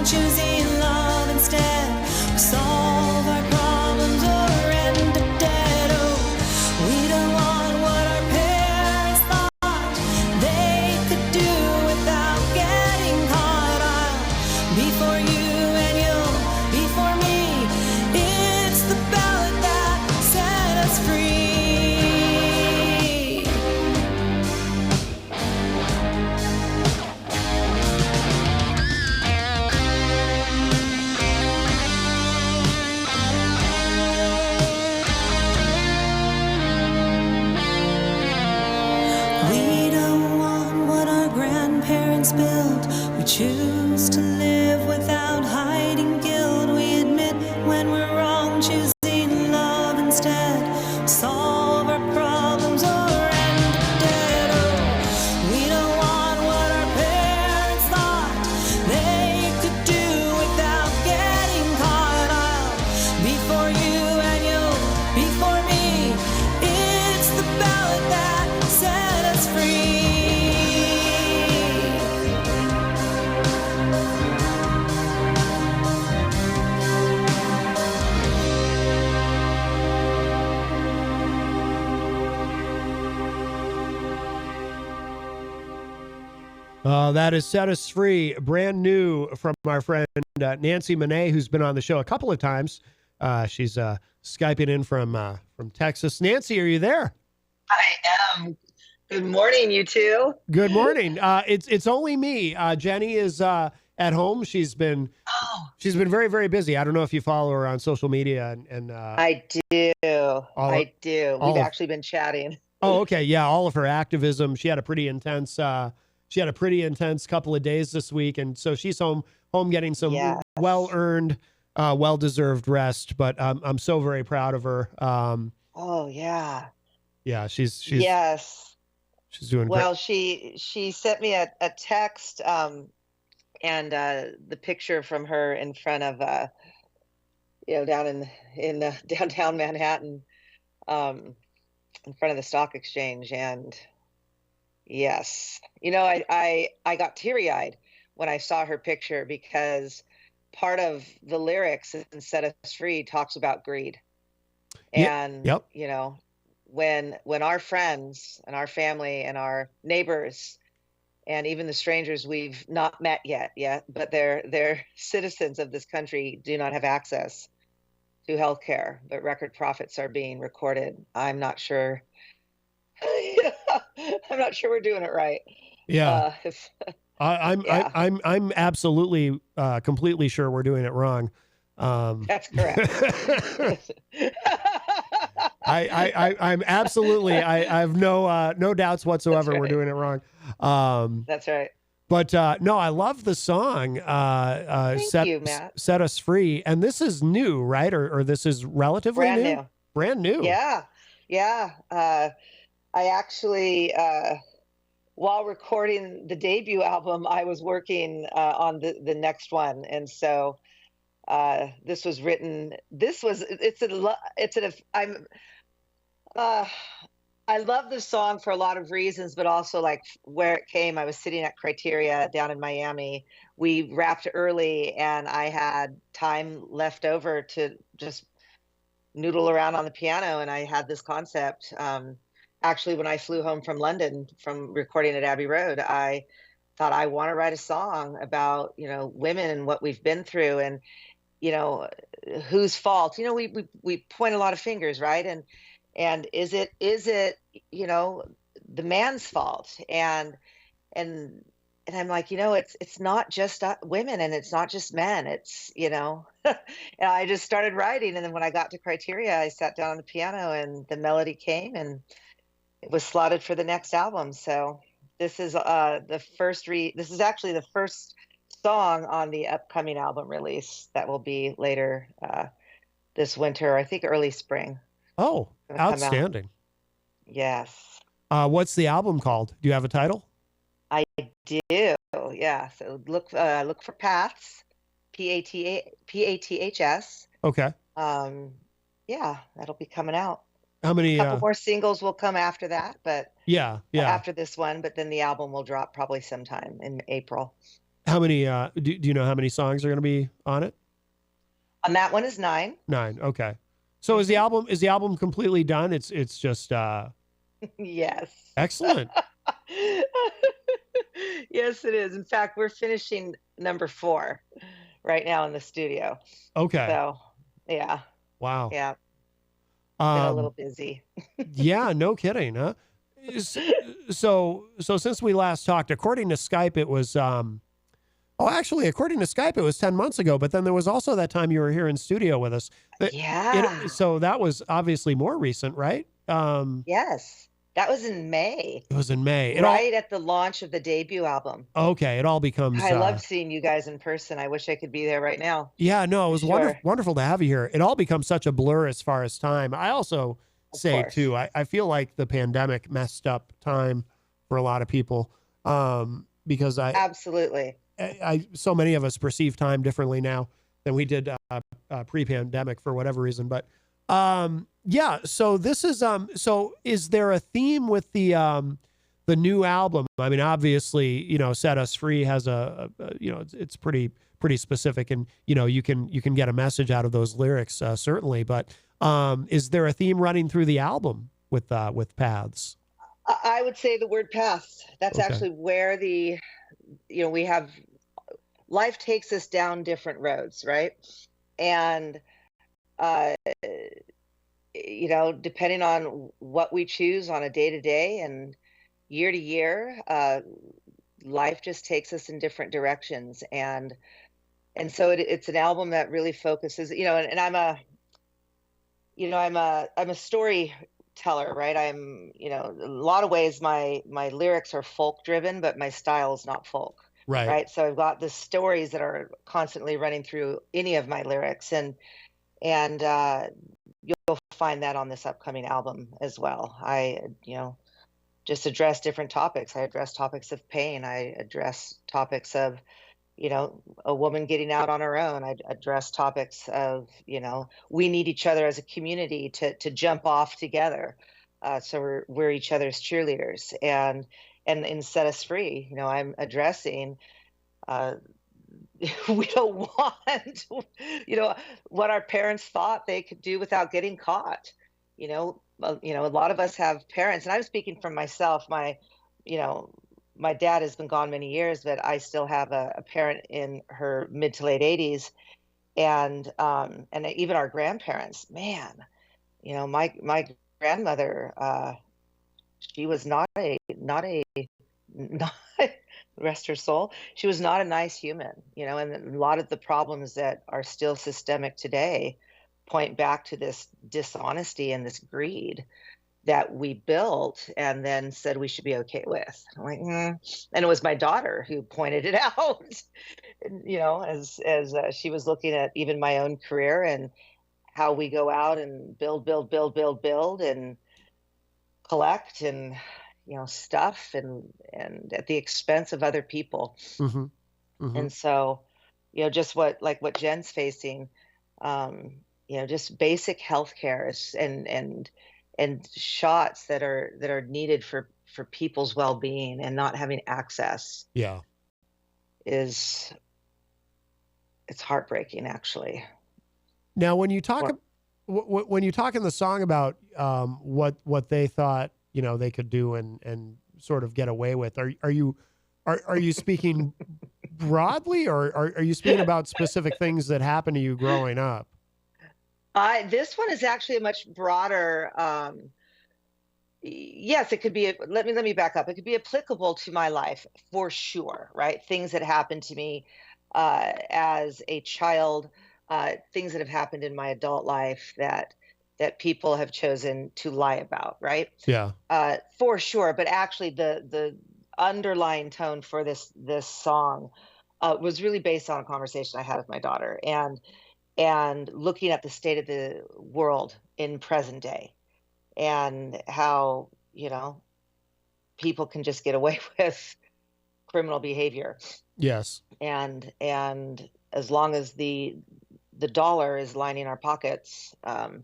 X: choosing love instead. We solve our problems or end up dead. Oh, we don't want what our parents thought they could do without getting caught. I'll be for you and you'll be for me. It's the ballot that set us free. We don't want what our grandparents built. We choose to live without hiding guilt. We admit when we're wrong, choosing love instead. Solve our problems or end up dead. Oh, we don't want what our parents thought they could do without getting caught. I'll be for you and you'll be for me. It's the ballot that set us free.
E: That is Set Us Free, brand new from our friend Nancy Manet, who's been on the show a couple of times. She's Skyping in from Texas. Nancy, are you there?
A: I am. Good morning, you two.
E: Good morning. It's only me. Jenny is at home. She's been very, very busy. I don't know if you follow her on social media and
A: I do. I do. We've
E: of-
A: actually been chatting.
E: Oh, okay. Yeah, all of her activism. She had a pretty intense couple of days this week, and so she's home getting some
A: Yes.
E: well-earned, well-deserved rest. But I'm so very proud of her.
A: Oh yeah.
E: Yeah, she's
A: Yes.
E: she's doing
A: Well,
E: great.
A: she sent me a text and the picture from her in front of down in downtown Manhattan, in front of the stock exchange. And yes, I got teary-eyed when I saw her picture, because part of the lyrics in Set Us Free talks about greed. And
E: Yep.
A: when our friends and our family and our neighbors and even the strangers we've not met yet, but they're citizens of this country, do not have access to health care, but record profits are being recorded, I'm not sure. I'm not sure we're doing it right.
E: Yeah. I'm
A: Yeah.
E: I'm absolutely completely sure we're doing it wrong.
A: That's correct.
E: I'm absolutely I have no doubts whatsoever
A: That's
E: we're
A: right.
E: doing it wrong.
A: That's right.
E: But no, I love the song.
A: Thank you, Matt.
E: Set Us Free, and this is new, right? Or this is relatively
A: Brand
E: new.
A: new.
E: Brand new.
A: Yeah. I actually, while recording the debut album, I was working on the next one, and so this was written. I love this song for a lot of reasons, but also like where it came. I was sitting at Criteria down in Miami. We wrapped early, and I had time left over to just noodle around on the piano, and I had this concept. Actually, when I flew home from London from recording at Abbey Road, I thought, I want to write a song about women and what we've been through, and whose fault. We point a lot of fingers, right? And is it the man's fault? And I'm like, it's not just women, and it's not just men. It's and I just started writing, and then when I got to Criteria, I sat down on the piano, and the melody came, and it was slotted for the next album. So this is this is actually the first song on the upcoming album release that will be later this winter, I think early spring.
E: Oh,
A: Gonna come out.
E: outstanding.
A: Yes,
E: What's the album called? Do you have a title?
A: I do. Yeah. So look for Paths, Paths.
E: Okay.
A: Yeah, that'll be coming out.
E: How many?
A: A couple more singles will come after that, but
E: Yeah.
A: after this one, but then the album will drop probably sometime in April.
E: How many? Do you know how many songs are going to be on it?
A: On that one is 9.
E: 9. Okay. So is the album completely done? It's just
A: Yes.
E: excellent.
A: Yes, it is. In fact, we're finishing number 4 right now in the studio.
E: Okay.
A: So, yeah.
E: Wow.
A: Yeah. Been a little busy.
E: Yeah, no kidding, huh? So since we last talked, according to Skype, it was according to Skype, it was 10 months ago, but then there was also that time you were here in studio with us.
A: Yeah.
E: So that was obviously more recent, right?
A: Yes. That was in May.
E: It was in May.
A: Right at the launch of the debut album.
E: Okay, it all becomes
A: I love seeing you guys in person. I wish I could be there right now.
E: Yeah, no, it was wonderful to have you here. It all becomes such a blur as far as time. I also say too, I feel like the pandemic messed up time for a lot of people because
A: absolutely
E: so many of us perceive time differently now than we did pre-pandemic for whatever reason. But yeah, so this is so is there a theme with the new album? I mean, obviously, Set Us Free has it's pretty specific, and you can get a message out of those lyrics certainly. But is there a theme running through the album with Paths?
A: I would say the word paths. That's actually where we have life takes us down different roads, right? And depending on what we choose on a day to day and year to year, life just takes us in different directions. And so it's an album that really focuses, and I'm a storyteller, right? I'm, in a lot of ways my lyrics are folk driven, but my style is not folk. Right. So I've got the stories that are constantly running through any of my lyrics, and you'll find that on this upcoming album as well. I, just address different topics. I address topics of pain. I address topics of, a woman getting out on her own. I address topics of, we need each other as a community to jump off together. So we're each other's cheerleaders, and Set Us Free, I'm addressing, we don't want, what our parents thought they could do without getting caught. A lot of us have parents, and I'm speaking from myself. My dad has been gone many years, but I still have a parent in her mid to late 80s, and even our grandparents. Man, my grandmother, she was not rest her soul. She was not a nice human, and a lot of the problems that are still systemic today point back to this dishonesty and this greed that we built and then said we should be okay with. I'm like, and it was my daughter who pointed it out, as she was looking at even my own career and how we go out and build and collect and stuff and at the expense of other people.
E: Mm-hmm. Mm-hmm.
A: And so, just what Jen's facing, just basic healthcare and shots that are needed for people's well-being and not having access.
E: Yeah.
A: It's heartbreaking, actually.
E: Now, when you talk in the song about what they thought they could do and sort of get away with, are you speaking broadly, or are you speaking about specific things that happened to you growing up?
A: This one is actually a much broader. Yes, it could be. Let me back up. It could be applicable to my life for sure, right? Things that happened to me as a child, things that have happened in my adult life that people have chosen to lie about, right?
E: Yeah.
A: For sure. But actually, the underlying tone for this song was really based on a conversation I had with my daughter, and looking at the state of the world in present day, and how people can just get away with criminal behavior.
E: Yes.
A: And as long as the dollar is lining our pockets, and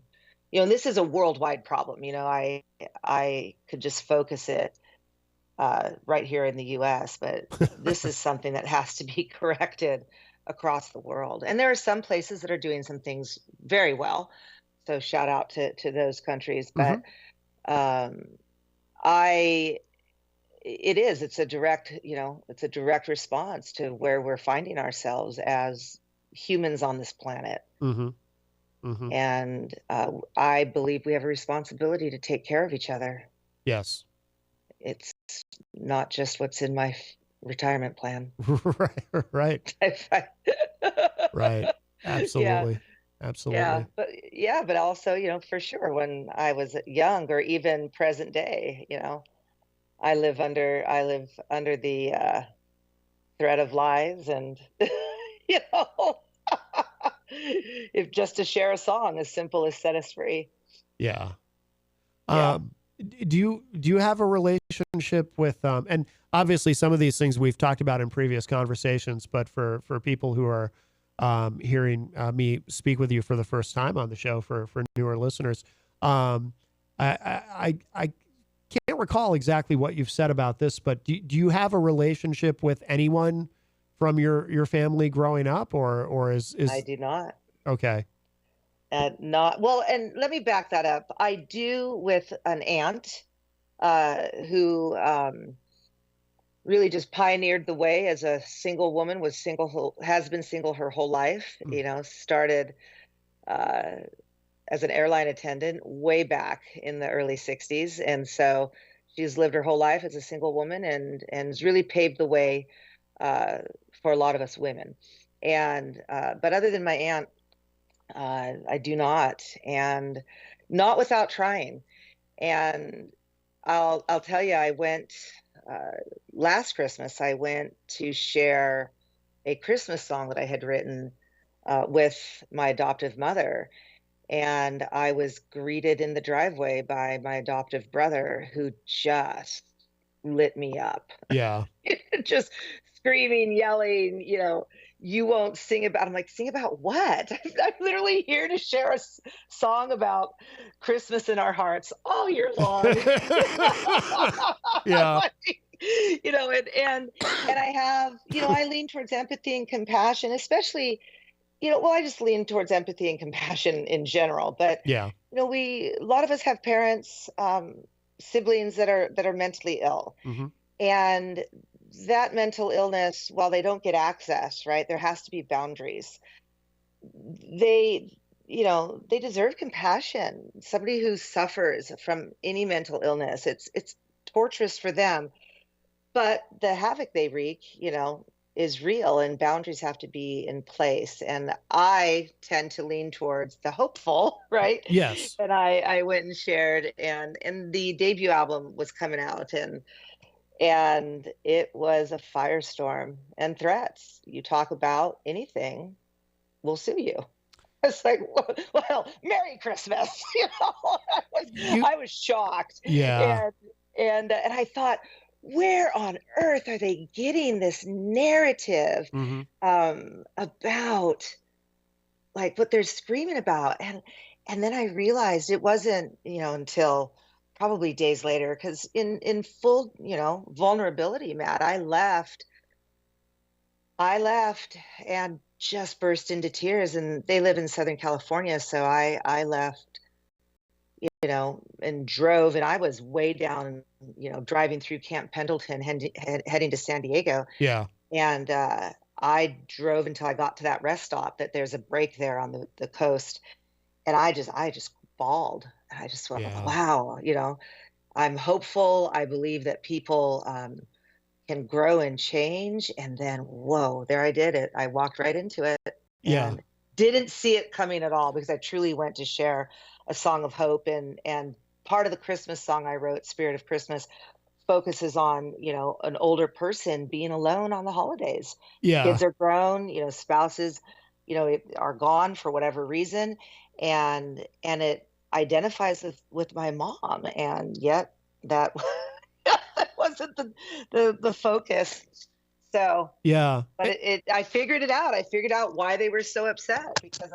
A: this is a worldwide problem. I could just focus it right here in the U.S., but this is something that has to be corrected across the world. And there are some places that are doing some things very well. So shout out to those countries. But it's a direct, it's a direct response to where we're finding ourselves as humans on this planet. And I believe we have a responsibility to take care of each other.
E: Yes.
A: It's not just what's in my retirement plan.
E: Right. Right. Absolutely. Absolutely.
A: But also, for sure, when I was young or even present day, I live under the threat of lies, and if just to share a song as simple as "Set Us Free."
E: Yeah. Do you have a relationship with and obviously some of these things we've talked about in previous conversations, but for people who are hearing me speak with you for the first time on the show, for newer listeners, I can't recall exactly what you've said about this, but do you have a relationship with anyone from your family growing up, or is
A: I do not.
E: Okay.
A: Not well, and let me back that up. I do with an aunt who really just pioneered the way as a single woman, has been single her whole life. Started as an airline attendant way back in the early 60s, and so she's lived her whole life as a single woman and has really paved the way for a lot of us women. And but other than my aunt, I do not, and not without trying. And I'll tell you, I went last Christmas. I went to share a Christmas song that I had written with my adoptive mother, and I was greeted in the driveway by my adoptive brother, who just lit me up.
E: Yeah.
A: Just screaming, yelling, you won't sing about. I'm like, sing about what? I'm literally here to share a song about Christmas in our hearts all year long.
E: Yeah.
A: And I have, I lean towards empathy and compassion, especially, I just lean towards empathy and compassion in general. But
E: yeah,
A: a lot of us have parents, siblings that are mentally ill, and that mental illness, while they don't get access, right, there has to be boundaries. They deserve compassion. Somebody who suffers from any mental illness, it's torturous for them, but the havoc they wreak, is real, and boundaries have to be in place. And I tend to lean towards the hopeful, right?
E: Yes.
A: And I went and shared, and the debut album was coming out, and it was a firestorm and threats. You talk about anything, we'll sue you. It's like, well, Merry Christmas. I was shocked.
E: Yeah.
A: And I thought, where on earth are they getting this narrative about like what they're screaming about? And then I realized it wasn't, until probably days later, because in full, vulnerability, Matt, I left and just burst into tears. And they live in Southern California, so I left, and drove, and I was way down, driving through Camp Pendleton, heading to San Diego.
E: Yeah.
A: And I drove until I got to that rest stop that there's a break there on the coast, and I just bawled. I just went, wow, I'm hopeful. I believe that people can grow and change. And then, whoa, there I did it. I walked right into it.
E: Yeah.
A: And didn't see it coming at all, because I truly went to share a song of hope. And part of the Christmas song I wrote, Spirit of Christmas, focuses on, an older person being alone on the holidays.
E: Yeah.
A: Kids are grown, spouses, are gone for whatever reason. And it identifies with my mom, and yet that wasn't the focus. So
E: yeah,
A: but I figured it out. I figured out why they were so upset, because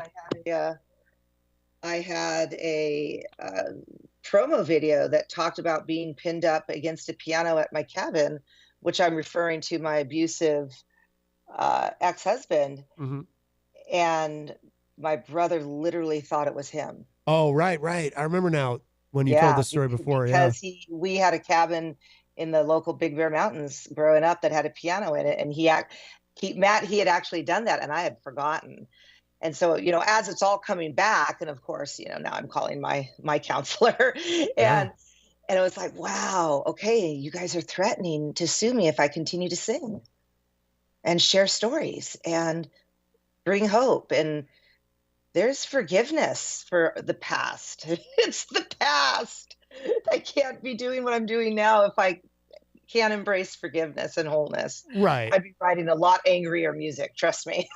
A: I had a promo video that talked about being pinned up against a piano at my cabin, which I'm referring to my abusive ex-husband.
E: Mm-hmm.
A: And my brother literally thought it was him.
E: Oh, right. I remember now when you told this story before.
A: Because we had a cabin in the local Big Bear Mountains growing up that had a piano in it, and he had actually done that, and I had forgotten. And so, as it's all coming back, and of course, now I'm calling my counselor, and it was like, wow, okay, you guys are threatening to sue me if I continue to sing and share stories and bring hope. And there's forgiveness for the past. It's the past. I can't be doing what I'm doing now if I can't embrace forgiveness and wholeness.
E: Right.
A: I'd be writing a lot angrier music, trust me.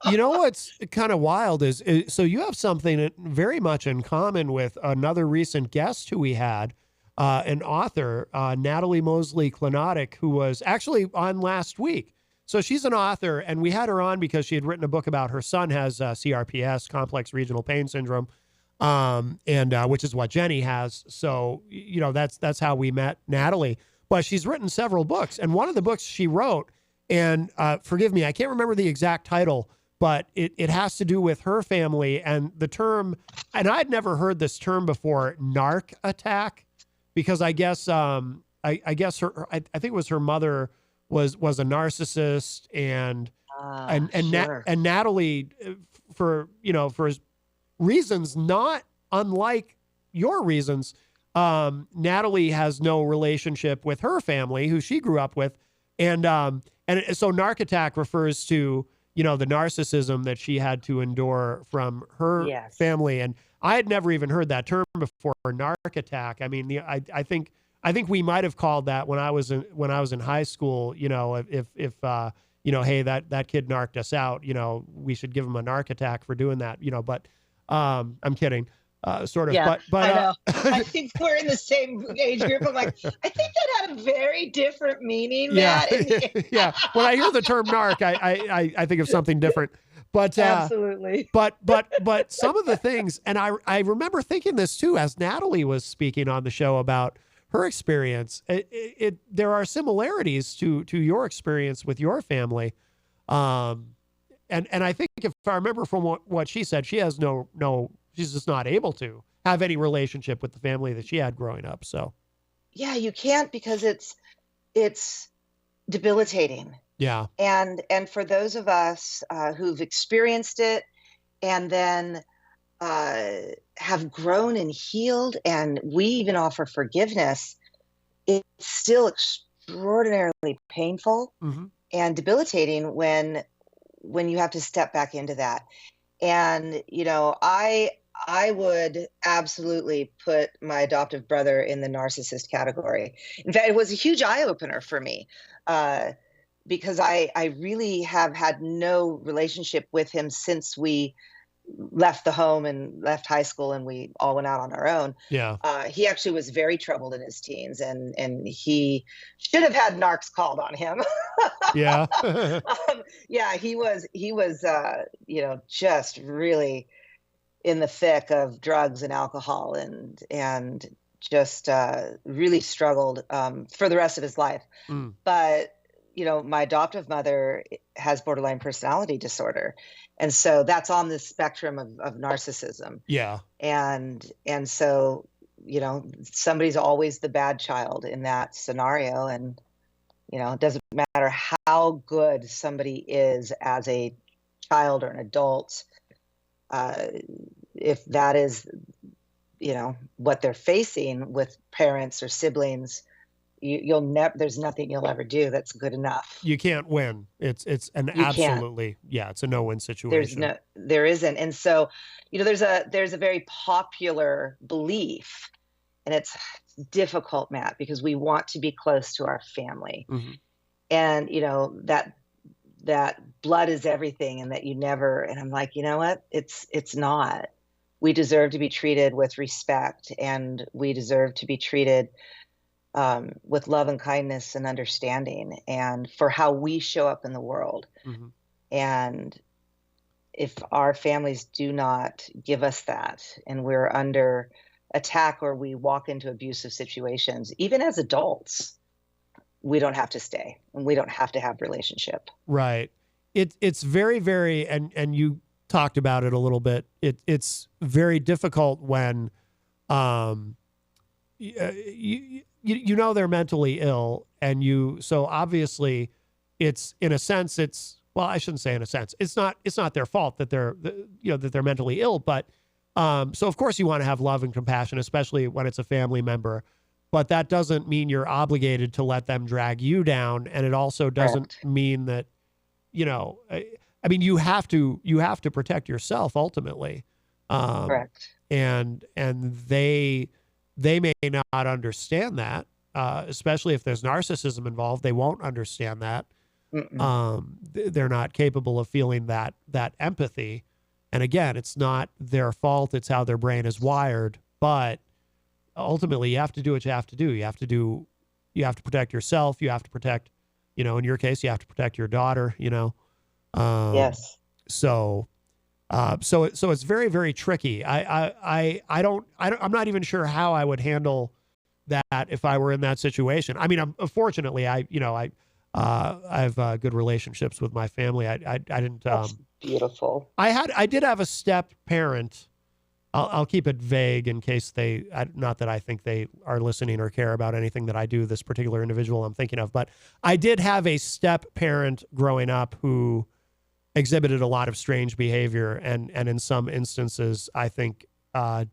E: You know what's kind of wild is so you have something very much in common with another recent guest who we had, an author, Natalie Mosley Klonotic, who was actually on last week. So she's an author, and we had her on because she had written a book about her son has CRPS, complex regional pain syndrome, and which is what Jenny has. So that's how we met Natalie. But she's written several books, and one of the books she wrote, and forgive me, I can't remember the exact title, but it has to do with her family and the term, and I'd never heard this term before, narc attack, because I guess I think it was her mother was a narcissist, and
A: sure.
E: and Natalie, for reasons not unlike your reasons, Natalie has no relationship with her family who she grew up with, and so narc attack refers to the narcissism that she had to endure from her family. And I had never even heard that term before, narc attack. I mean, I think we might have called that when I was in high school. If hey, that kid narked us out. We should give him a narc attack for doing that. But I'm kidding, sort of.
A: Yeah,
E: but
A: I know. I think we're in the same age group. I'm like, I think that had a very different meaning.
E: Yeah,
A: Matt.
E: yeah. When I hear the term narc, I think of something different. But
A: absolutely.
E: But some of the things, and I remember thinking this too as Natalie was speaking on the show about her experience. There are similarities to your experience with your family, and I think if I remember from what she said, she has she's just not able to have any relationship with the family that she had growing up. So
A: yeah, you can't, because it's debilitating.
E: Yeah.
A: And for those of us who've experienced it and then have grown and healed, and we even offer forgiveness, it's still extraordinarily painful and debilitating when you have to step back into that. And I would absolutely put my adoptive brother in the narcissist category. In fact, it was a huge eye-opener for me, because I really have had no relationship with him since we left the home and left high school and we all went out on our own.
E: Yeah.
A: He actually was very troubled in his teens, and he should have had narcs called on him.
E: Yeah.
A: Yeah, he was just really in the thick of drugs and alcohol, and just really struggled for the rest of his life. But my adoptive mother has borderline personality disorder. And so that's on the spectrum of narcissism.
E: Yeah.
A: And so, somebody's always the bad child in that scenario. And, it doesn't matter how good somebody is as a child or an adult, if that is, what they're facing with parents or siblings, there's nothing you'll ever do that's good enough.
E: You can't win. It's an absolutely, it's a no-win situation.
A: There isn't. And so, there's a very popular belief, and it's difficult, Matt, because we want to be close to our family. And, that blood is everything, and that you never, and I'm like, you know what? It's not. We deserve to be treated with respect, and we deserve to be treated with love and kindness and understanding, and for how we show up in the world. And if our families do not give us that, and we're under attack or we walk into abusive situations, even as adults, we don't have to stay and we don't have to have relationship.
E: Right. It's very, very, and you talked about it a little bit. It's very difficult when, you know, they're mentally ill, and so obviously it's, in a sense, well, I shouldn't say in a sense, it's not their fault that they're mentally ill, but so of course you want to have love and compassion, especially when it's a family member, but that doesn't mean you're obligated to let them drag you down. And it also doesn't mean that, you know, I mean, you have to protect yourself ultimately.
A: Correct.
E: And they may not understand that, especially if there's narcissism involved. They won't understand that. They're not capable of feeling that empathy. And again, it's not their fault. It's how their brain is wired. But ultimately, you have to do what you have to do. You have to protect yourself. You have to protect, you know, in your case, you have to protect your daughter, you know.
A: Yes.
E: So it's very, very tricky. I'm not even sure how I would handle that if I were in that situation. I mean, fortunately, I have good relationships with my family. I didn't.
A: That's beautiful.
E: I did have a step parent. I'll keep it vague in case not that I think they are listening or care about anything that I do, this particular individual I'm thinking of, but I did have a step parent growing up who exhibited a lot of strange behavior, and in some instances, I think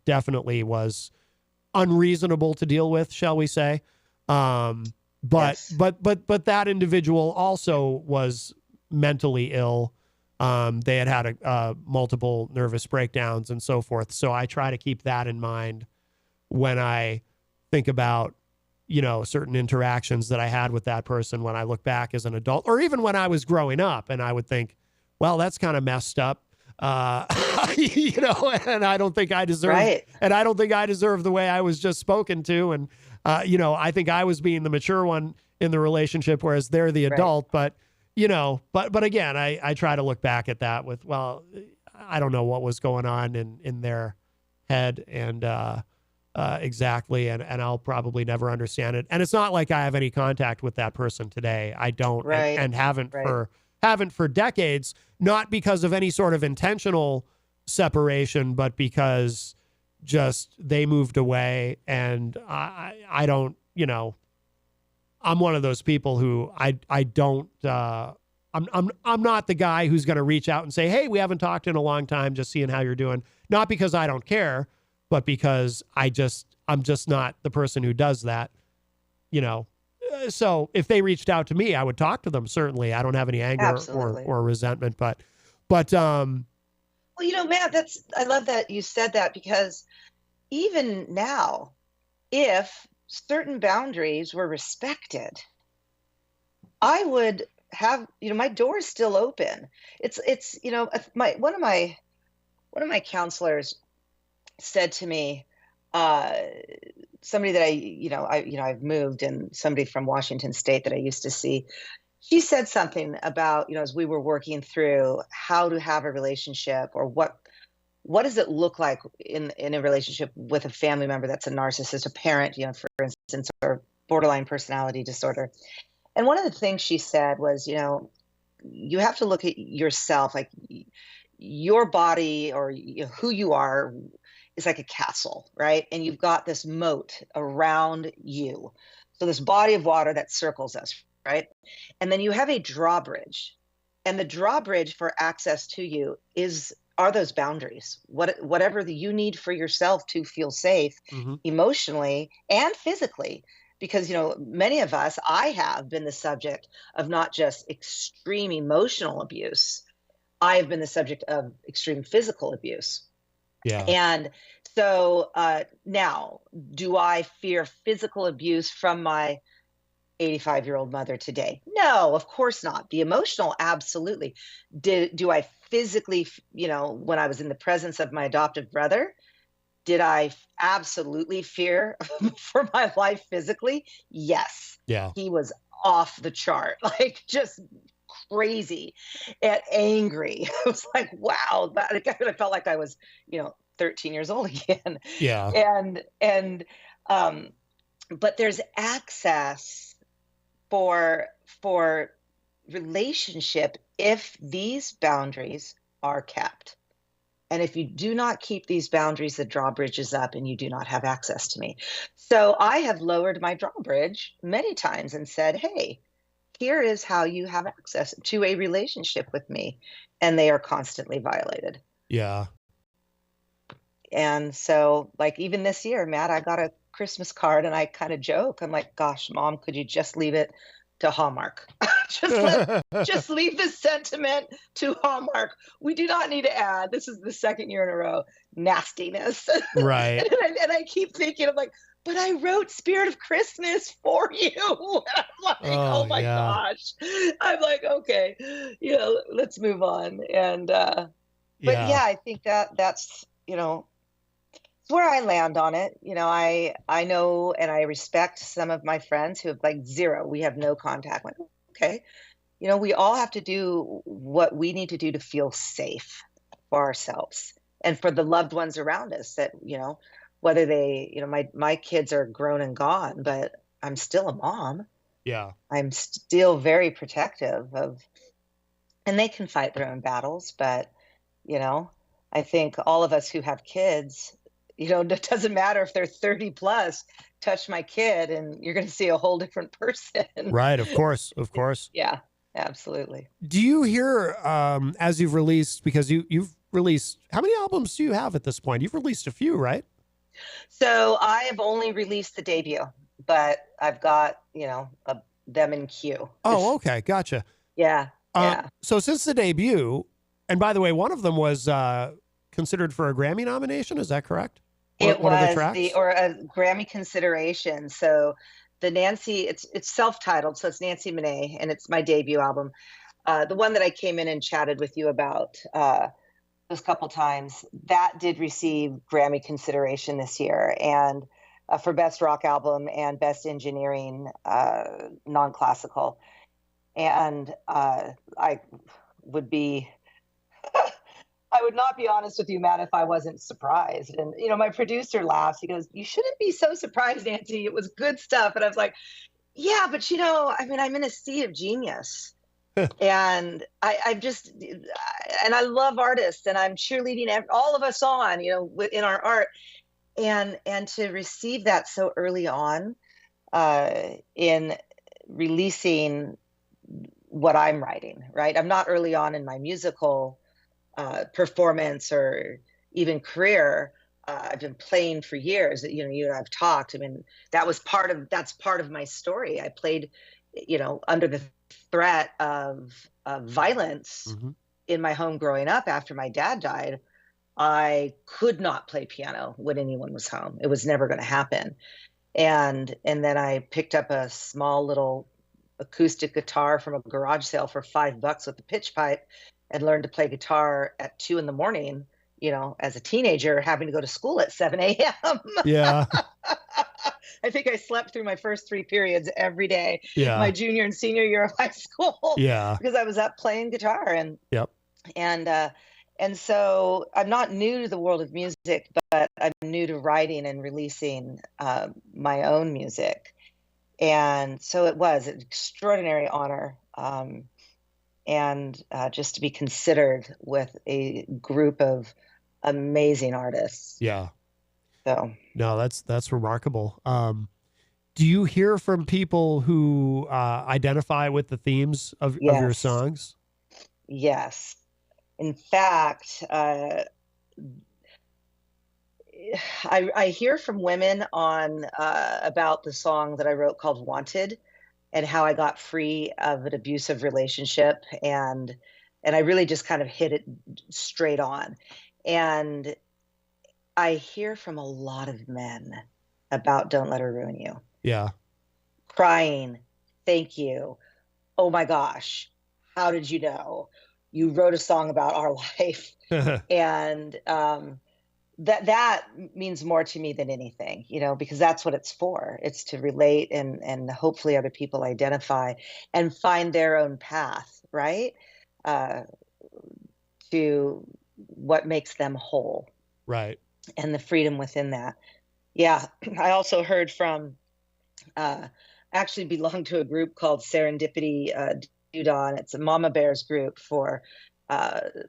E: definitely was unreasonable to deal with, shall we say? But that individual also was mentally ill. They had multiple nervous breakdowns and so forth. So I try to keep that in mind when I think about, you know, certain interactions that I had with that person when I look back as an adult, or even when I was growing up, and I would think, well, that's kind of messed up. You know, and I don't think I deserve, and I don't think I deserve the way I was just spoken to. And, you know, I think I was being the mature one in the relationship, whereas they're the adult, but you know, but again, I try to look back at that with, well, I don't know what was going on in their head and exactly, and I'll probably never understand it. And it's not like I have any contact with that person today. I don't, and haven't for decades, not because of any sort of intentional separation, but because just they moved away, and I don't, you know, I'm one of those people who I don't, I'm not the guy who's going to reach out and say, hey, we haven't talked in a long time, just seeing how you're doing. Not because I don't care, but because I'm just not the person who does that, you know. So if they reached out to me, I would talk to them. Certainly. I don't have any anger or resentment, but well,
A: you know, Matt, I love that you said that, because even now, if certain boundaries were respected, I would have, you know, my door is still open. It's, you know, one of my counselors said to me, somebody that I've moved, and somebody from Washington State that I used to see, she said something about, you know, as we were working through how to have a relationship, or what does it look like in a relationship with a family member that's a narcissist, a parent, you know, for instance, or borderline personality disorder. And one of the things she said was, you know, you have to look at yourself, like your body, or you know, who you are is like a castle, right? And you've got this moat around you. So this body of water that circles us, right? And then you have a drawbridge. And the drawbridge for access to you are those boundaries, whatever you need for yourself to feel safe, emotionally and physically. Because, you know, many of us, I have been the subject of not just extreme emotional abuse, I have been the subject of extreme physical abuse.
E: Yeah.
A: And so now, do I fear physical abuse from my 85-year-old mother today? No, of course not. The emotional, absolutely. Do I physically, you know, when I was in the presence of my adoptive brother, did I absolutely fear for my life physically? Yes.
E: Yeah.
A: He was off the chart, like just crazy and angry. I was like, wow, I felt like I was, you know, 13 years old again.
E: Yeah.
A: But there's access for relationship if these boundaries are kept. And if you do not keep these boundaries, the drawbridge is up and you do not have access to me. So I have lowered my drawbridge many times and said, hey, here is how you have access to a relationship with me. And they are constantly violated.
E: Yeah.
A: And so, like, even this year, Matt, I got a Christmas card and I kind of joke. I'm like, gosh, Mom, could you just leave it to Hallmark? just leave the sentiment to Hallmark. We do not need to add, this is the second year in a row, nastiness.
E: Right.
A: and I keep thinking, I'm like, but I wrote Spirit of Christmas for you. I'm like, oh my gosh. I'm like, okay, let's move on. And, but yeah, I think that's, where I land on it. I know and I respect some of my friends who have like zero, we have no contact. Like, okay. We all have to do what we need to do to feel safe for ourselves and for the loved ones around us that, whether they, my kids are grown and gone, but I'm still a mom.
E: Yeah.
A: I'm still very protective of, and they can fight their own battles, but, I think all of us who have kids, it doesn't matter if they're 30 plus, touch my kid and you're going to see a whole different person.
E: Right. Of course. Of course.
A: Yeah, absolutely.
E: Do you hear, as you've released, because you've released, how many albums do you have at this point? You've released a few, right?
A: So I have only released the debut, but I've got, them in queue.
E: Oh, okay. Gotcha.
A: Yeah.
E: So since the debut, and by the way, one of them was considered for a Grammy nomination. Is that correct?
A: It
E: one
A: was
E: of the tracks?
A: or a Grammy consideration. So the Nancy, it's self-titled, so it's Nancy Manet, and it's my debut album. The one that I came in and chatted with you about those couple times, that did receive Grammy consideration this year, and for Best Rock Album and Best Engineering Non-Classical. And I would not be honest with you, Matt, if I wasn't surprised. And, my producer laughs. He goes, you shouldn't be so surprised, Nancy. It was good stuff. And I was like, yeah, but, I'm in a sea of genius. And I love artists, and I'm cheerleading all of us on, in our art. And to receive that so early on in releasing what I'm writing, right? I'm not early on in my musical performance or even career. I've been playing for years. You and I've talked. That's part of my story. I played, under the threat of violence in my home growing up after my dad died. I could not play piano when anyone was home. It was never going to happen. And then I picked up a small little acoustic guitar from a garage sale for $5 with a pitch pipe and learned to play guitar at 2 a.m, as a teenager, having to go to school at 7 a.m.
E: Yeah.
A: I think I slept through my first 3 periods every day.
E: Yeah.
A: My junior and senior year of high school.
E: Yeah.
A: Because I was up playing guitar.
E: Yep.
A: And so I'm not new to the world of music, but I'm new to writing and releasing my own music. And so it was an extraordinary honor. And just to be considered with a group of amazing artists.
E: Yeah.
A: So
E: no, that's remarkable. Do you hear from people who identify with the themes of your songs?
A: Yes. In fact, I hear from women on about the song that I wrote called Wanted, and how I got free of an abusive relationship. And I really just kind of hit it straight on. And I hear from a lot of men about Don't Let Her Ruin You.
E: Yeah.
A: Crying, thank you. Oh my gosh, how did you know? You wrote a song about our life. And that means more to me than anything, because that's what it's for. It's to relate and hopefully other people identify and find their own path, right? To what makes them whole.
E: Right.
A: and the freedom within that. Yeah. I also heard from, actually belong to a group called Serendipity Doodah, and it's a mama bears group for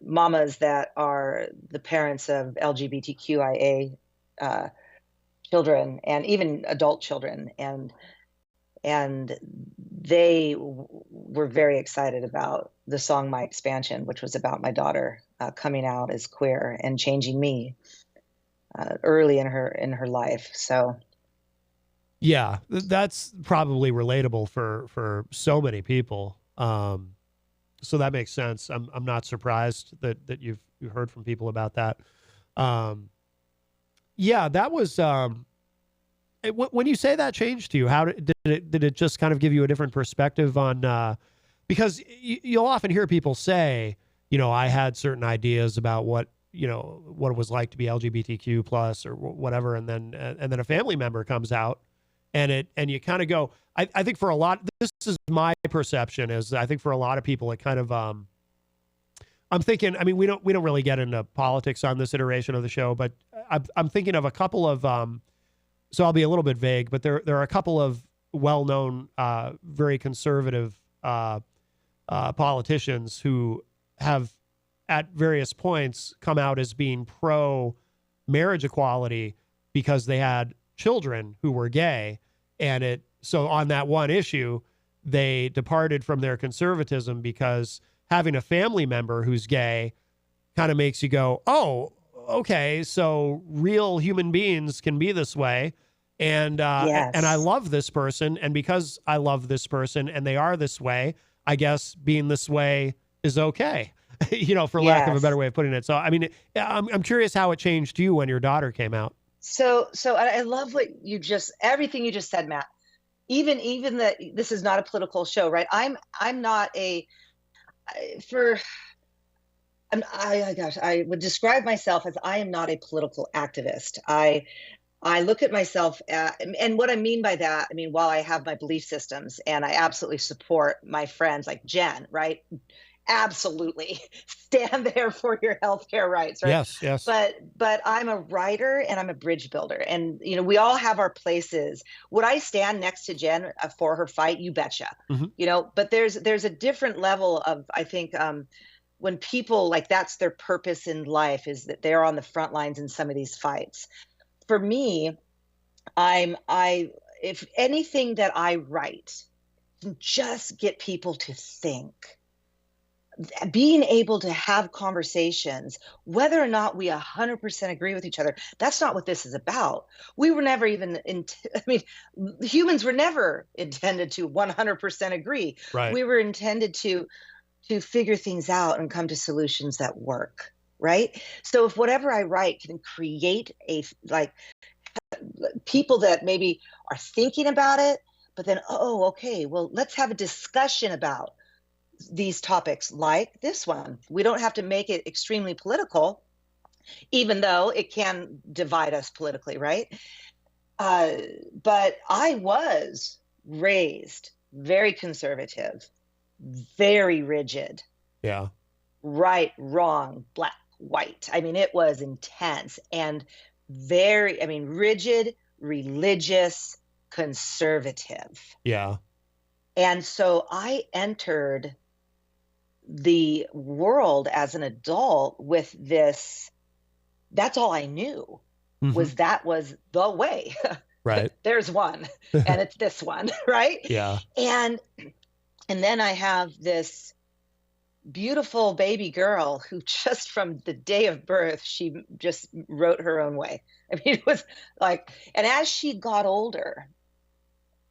A: mamas that are the parents of LGBTQIA children and even adult children, and they were very excited about the song My Expansion, which was about my daughter coming out as queer and changing me early in her life. So
E: Yeah, that's probably relatable for so many people. So that makes sense. I'm not surprised that you've heard from people about that. Yeah, that was when you say that changed to you, how did it just kind of give you a different perspective on because you'll often hear people say, I had certain ideas about what it was like to be LGBTQ plus or whatever, and then a family member comes out and you kind of go, I think for a lot, this is my perception, is I think for a lot of people it kind of I'm thinking, I mean, we don't really get into politics on this iteration of the show, but I'm thinking of a couple of so I'll be a little bit vague, but there are a couple of well-known very conservative politicians who have at various points come out as being pro marriage equality because they had children who were gay, and so on that one issue they departed from their conservatism because having a family member who's gay kind of makes you go, oh, okay, so real human beings can be this way, and
A: Yes.
E: and I love this person, and because I love this person and they are this way, I guess being this way is okay. For lack of a
A: Yes.
E: better way of putting it. So, I mean, I'm curious how it changed you when your daughter came out.
A: So I love everything you just said, Matt. Even that this is not a political show, right? I would describe myself as I am not a political activist. I look at myself and what I mean by that, while I have my belief systems and I absolutely support my friends like Jen, right? Absolutely stand there for your healthcare rights, right?
E: Yes.
A: But I'm a writer and I'm a bridge builder, and we all have our places. Would I stand next to Jen for her fight? You betcha.
E: Mhm.
A: But there's a different level of, I think, when people that's their purpose in life, is that they're on the front lines in some of these fights. For me, if anything that I write can just get people to think, being able to have conversations, whether or not we 100% agree with each other, that's not what this is about. We were never even, humans were never intended to 100% agree.
E: Right.
A: We were intended to figure things out and come to solutions that work, right? So if whatever I write can create people that maybe are thinking about it, but then, okay, well, let's have a discussion about these topics like this one. We don't have to make it extremely political, even though it can divide us politically, right? But I was raised very conservative, very rigid.
E: Yeah.
A: Right, wrong, black, white. It was intense and very, rigid, religious, conservative.
E: Yeah.
A: And so I entered the world as an adult with this. That's all I knew, was that was the way.
E: Right.
A: There's one, and it's this one, right?
E: Yeah.
A: And then I have this beautiful baby girl who just from the day of birth, she just wrote her own way. It was and as she got older,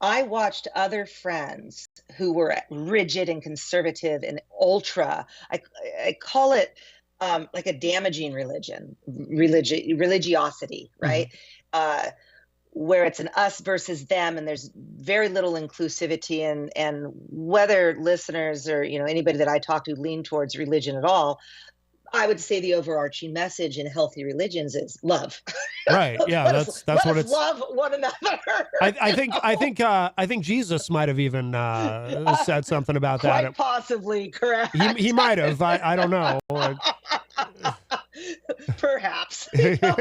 A: I watched other friends who were rigid and conservative and ultra. I call it like a damaging religiosity, right? Where it's an us versus them, and there's very little inclusivity. And whether listeners or anybody that I talk to lean towards religion at all, I would say the overarching message in healthy religions is love.
E: Right. Yeah. That's what it's.
A: Love one another.
E: I think Jesus might have even said something about that.
A: Quite possibly, correct.
E: He might have. I don't know.
A: perhaps. You know?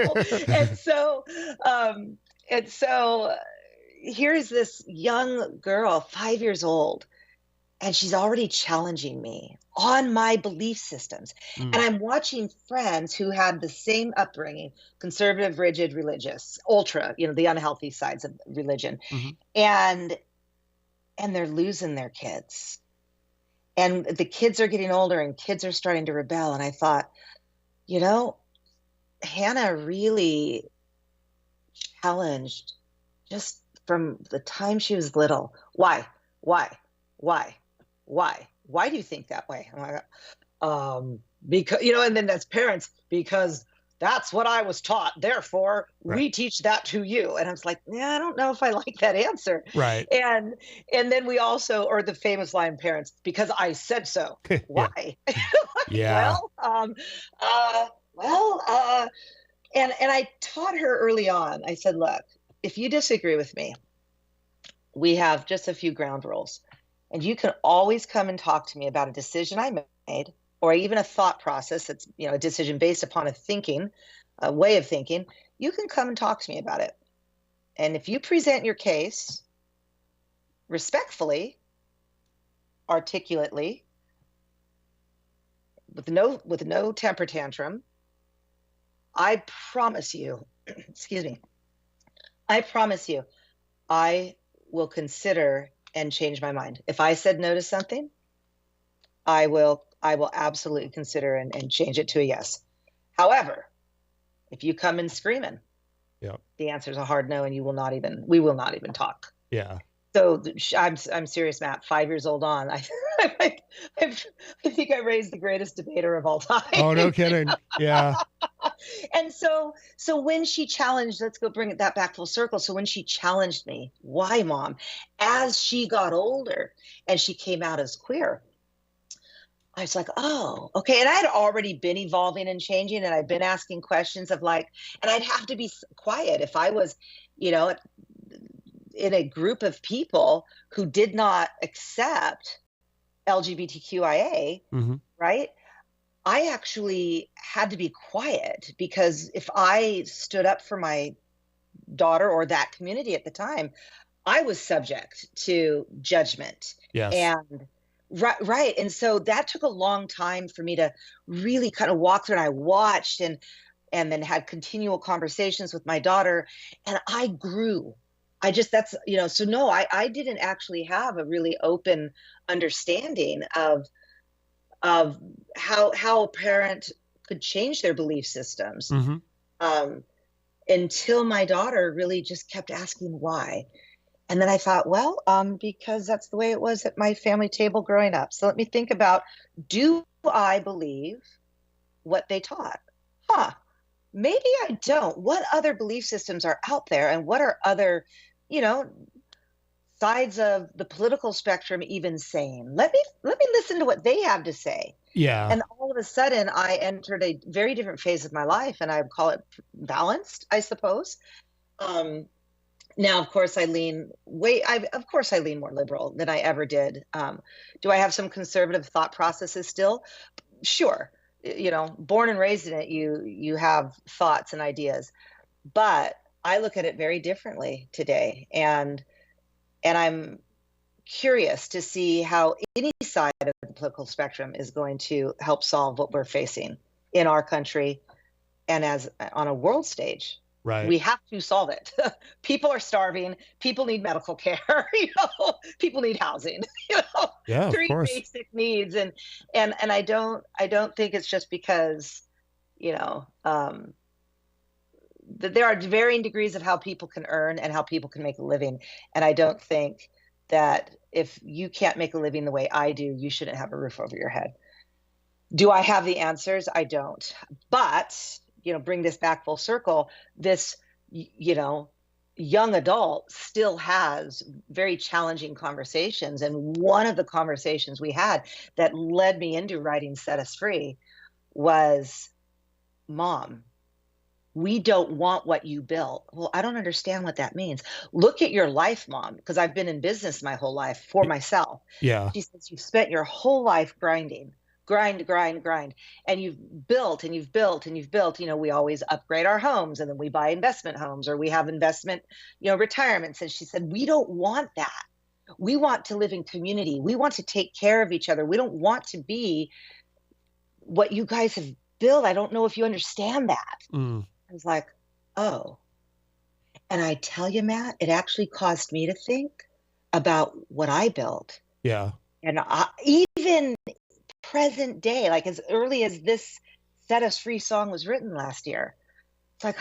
A: And so here's this young girl, 5 years old, and she's already challenging me on my belief systems. And I'm watching friends who had the same upbringing, conservative, rigid, religious, ultra, the unhealthy sides of religion. And they're losing their kids. And the kids are getting older and kids are starting to rebel. And I thought, Hannah really challenged just from the time she was little. Why do you think that way? I'm like, because, and then as parents, because that's what I was taught. Therefore, we teach that to you. And I was like, yeah, I don't know if I like that answer.
E: Right.
A: And then we also, or the famous line, parents, because I said so. Why?
E: Yeah.
A: And I taught her early on. I said, look, if you disagree with me, we have just a few ground rules. And you can always come and talk to me about a decision I made, or even a thought process that's, a decision based upon a way of thinking. You can come and talk to me about it. And if you present your case respectfully, articulately, with no temper tantrum, I promise you, I will consider and change my mind. If I said no to something, I will absolutely consider and change it to a yes. However, if you come in screaming, the answer is a hard no, and we will not even talk.
E: Yeah.
A: So I'm serious, Matt. 5 years old on, I think I raised the greatest debater of all time.
E: Oh, no kidding. Yeah.
A: And so when she challenged, let's go bring that back full circle. So when she challenged me, why, Mom, as she got older and she came out as queer, I was like, oh, okay. And I'd already been evolving and changing, and I'd been asking questions of and I'd have to be quiet if I was, in a group of people who did not accept LGBTQIA, right? I actually had to be quiet, because if I stood up for my daughter or that community at the time, I was subject to judgment.
E: Yes.
A: And right. And so that took a long time for me to really kind of walk through, and I watched and then had continual conversations with my daughter, and I grew. So no, I didn't actually have a really open understanding of how a parent could change their belief systems until my daughter really just kept asking why. And then I thought, well, because that's the way it was at my family table growing up. So let me think about, do I believe what they taught? Maybe I don't. What other belief systems are out there, and what are other, sides of the political spectrum even saying? Let me listen to what they have to say.
E: Yeah.
A: And all of a sudden I entered a very different phase of my life, and I would call it balanced, I suppose. Now, of course, I lean more liberal than I ever did. Do I have some conservative thought processes still? Sure. Born and raised in it, you have thoughts and ideas, but I look at it very differently today. And I'm curious to see how any side of the political spectrum is going to help solve what we're facing in our country and as on a world stage.
E: Right.
A: We have to solve it. People are starving. People need medical care. People need housing.
E: Yeah,
A: three
E: of course.
A: basic needs. And I don't think it's just because, that there are varying degrees of how people can earn and how people can make a living. And I don't think that if you can't make a living the way I do, you shouldn't have a roof over your head. Do I have the answers? I don't. But, bring this back full circle. This, young adult still has very challenging conversations. And one of the conversations we had that led me into writing Set Us Free was, Mom, we don't want what you built. Well, I don't understand what that means. Look at your life, Mom, because I've been in business my whole life for myself.
E: Yeah.
A: She says, you've spent your whole life grinding, grind, grind, grind. And you've built and you've built and you've built. We always upgrade our homes, and then we buy investment homes, or we have investment, retirements. And she said, we don't want that. We want to live in community. We want to take care of each other. We don't want to be what you guys have built. I don't know if you understand that. I was like, oh. And I tell you, Matt, it actually caused me to think about what I built.
E: Yeah.
A: And even present day, like as early as this Set Us Free song was written last year, it's like,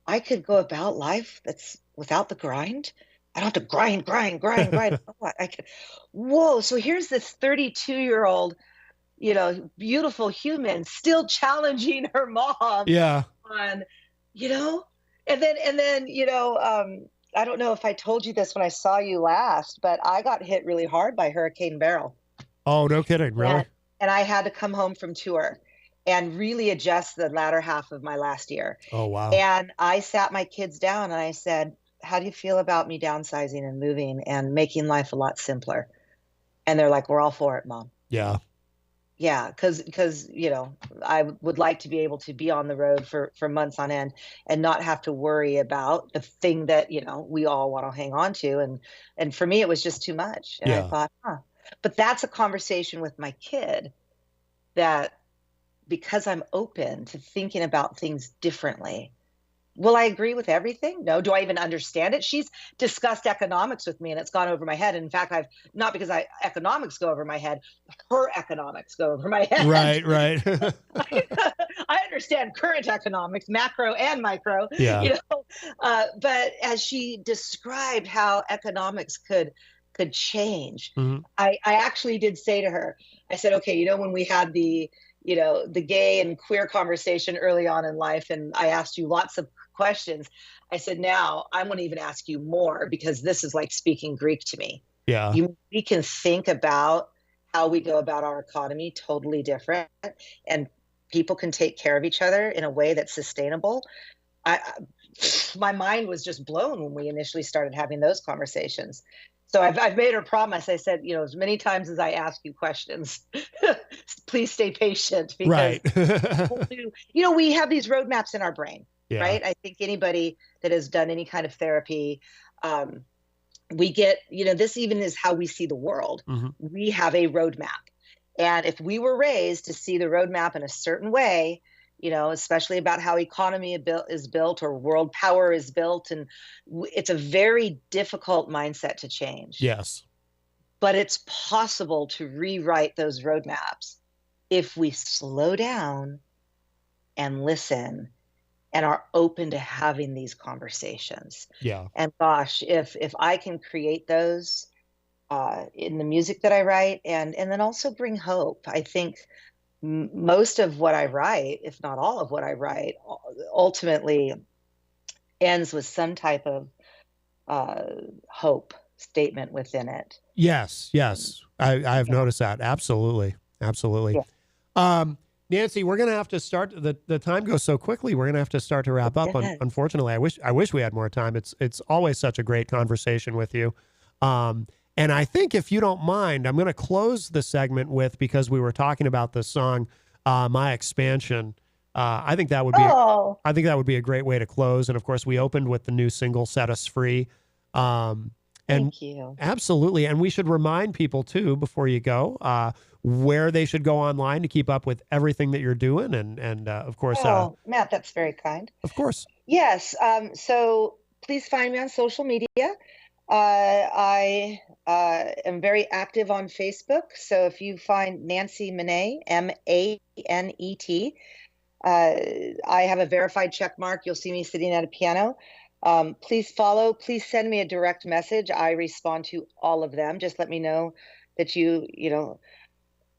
A: I could go about life that's without the grind. I don't have to grind. Oh, I could. Whoa. So here's this 32-year-old, beautiful human still challenging her mom.
E: Yeah.
A: On, and then, I don't know if I told you this when I saw you last, but I got hit really hard by Hurricane Beryl.
E: Oh, no kidding. Really?
A: And I had to come home from tour and really adjust the latter half of my last year.
E: Oh, wow.
A: And I sat my kids down and I said, how do you feel about me downsizing and moving and making life a lot simpler? And they're like, we're all for it, Mom.
E: Yeah.
A: Yeah, because I would like to be able to be on the road for months on end and not have to worry about the thing that we all want to hang on to, and for me it was just too much. And I thought, but that's a conversation with my kid that, because I'm open to thinking about things differently. Will I agree with everything? No. Do I even understand it? She's discussed economics with me and it's gone over my head. And in fact, not because economics go over my head, her economics go over my head.
E: Right.
A: I understand current economics, macro and micro.
E: Yeah.
A: But as she described how economics could change, I actually did say to her, I said, okay, when we had the gay and queer conversation early on in life, and I asked you lots of questions, I said, now I'm going to even ask you more, because this is like speaking Greek to me.
E: Yeah.
A: We can think about how we go about our economy totally different, and people can take care of each other in a way that's sustainable. My mind was just blown when we initially started having those conversations. So I've made her promise. I said, as many times as I ask you questions, please stay patient, because we have these roadmaps in our brain, right? I think anybody that has done any kind of therapy, we get, this even is how we see the world. We have a roadmap. And if we were raised to see the roadmap in a certain way, especially about how economy is built or world power is built. And it's a very difficult mindset to change.
E: Yes.
A: But it's possible to rewrite those roadmaps if we slow down and listen and are open to having these conversations.
E: Yeah.
A: And gosh, if I can create those in the music that I write, and then also bring hope, I think most of what I write, if not all of what I write, ultimately ends with some type of hope statement within it.
E: Yes. I've noticed that. Absolutely. Yeah. Nancy, we're going to have to start. The time goes so quickly. We're going to have to start to wrap up. Unfortunately, I wish we had more time. It's always such a great conversation with you. And I think, if you don't mind, I'm going to close the segment with, because we were talking about the song, My Expansion. I think that would be a great way to close. And of course, we opened with the new single, Set Us Free.
A: Thank you.
E: Absolutely. And we should remind people too, before you go, where they should go online to keep up with everything that you're doing. And of course,
A: Matt, that's very kind.
E: Of course.
A: Yes. So please find me on social media. I am very active on Facebook. So if you find Nancy Manet, Manet, I have a verified check mark. You'll see me sitting at a piano. Please follow. Please send me a direct message. I respond to all of them. Just let me know that you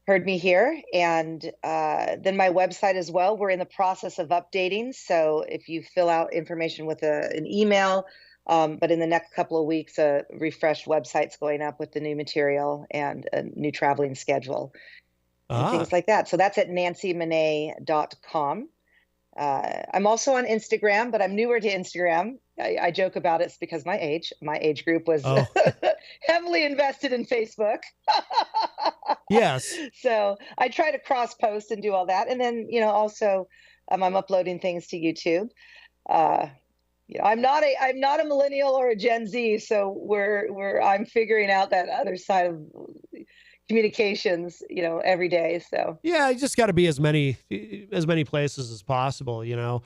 A: heard me here. And then my website as well. We're in the process of updating. So if you fill out information with an email, but in the next couple of weeks, a refreshed website's going up with the new material and a new traveling schedule and things like that. So that's at nancymanet.com. I'm also on Instagram, but I'm newer to Instagram. I joke about it's because my age group was heavily invested in Facebook.
E: Yes.
A: So I try to cross post and do all that. And then, also I'm uploading things to YouTube. I'm not a millennial or a Gen Z, so I'm figuring out that other side of communications, every day. So
E: Yeah, you just got to be as many places as possible,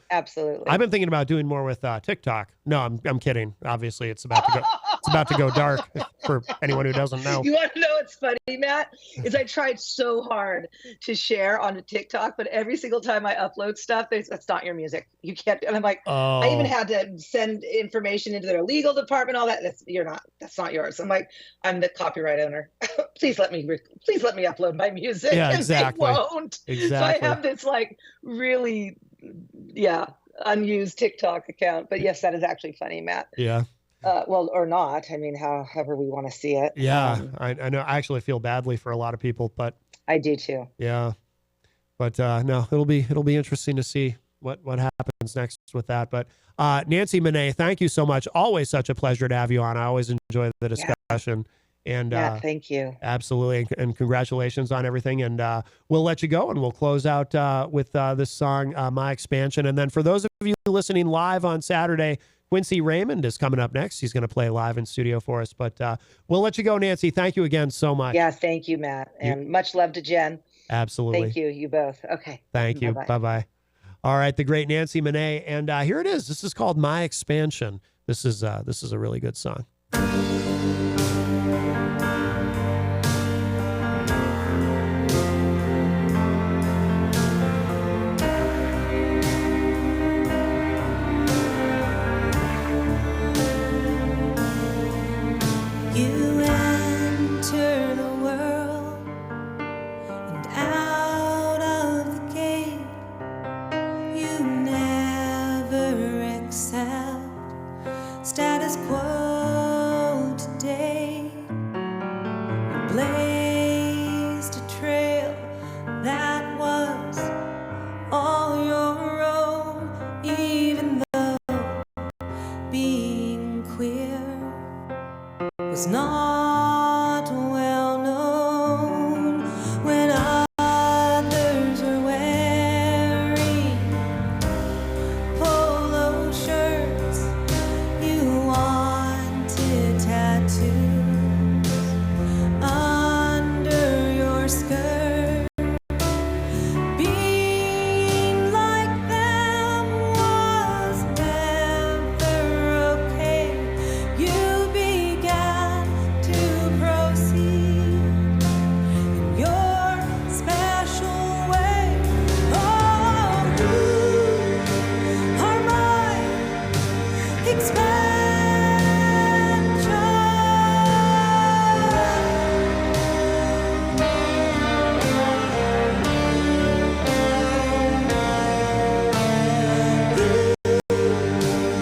A: absolutely.
E: I've been thinking about doing more with TikTok. No, I'm kidding. Obviously, it's about to go dark for anyone who doesn't know.
A: You want to know what's funny, Matt? Is I tried so hard to share on TikTok, but every single time I upload stuff, that's not your music. You can't. And I'm like, I even had to send information into their legal department, all that. That's not yours. I'm like, I'm the copyright owner. Please let me upload my music.
E: Yeah,
A: And
E: exactly.
A: they won't.
E: Exactly.
A: So I have this really, unused TikTok account. But yes, that is actually funny, Matt.
E: Yeah.
A: Well, or not. I mean, however we want to see it.
E: Yeah, I know. I actually feel badly for a lot of people, but
A: I do too.
E: Yeah, but no, it'll be interesting to see what happens next with that. But Nancy Manet, thank you so much. Always such a pleasure to have you on. I always enjoy the discussion. And
A: thank you.
E: Absolutely, and congratulations on everything. And we'll let you go, and we'll close out with this song, "My Expansion." And then for those of you listening live on Saturday, Quincy Raymond is coming up next. He's going to play live in studio for us. But we'll let you go, Nancy. Thank you again so much.
A: Yeah, thank you, Matt. And much love to Jen.
E: Absolutely.
A: Thank you. You both. Okay.
E: Thank you. Bye-bye. All right, the great Nancy Manet. And here it is. This is called "My Expansion." This is a really good song.
X: You enter the world, and out of the gate, you never accept status quo today. You blazed a trail that was all your own, even though being queer was not well known. When others were wearing polo shirts, you wanted tattoos under your skirt. Being like them was never okay. You began to proceed in your special way. Oh, you are my expansion.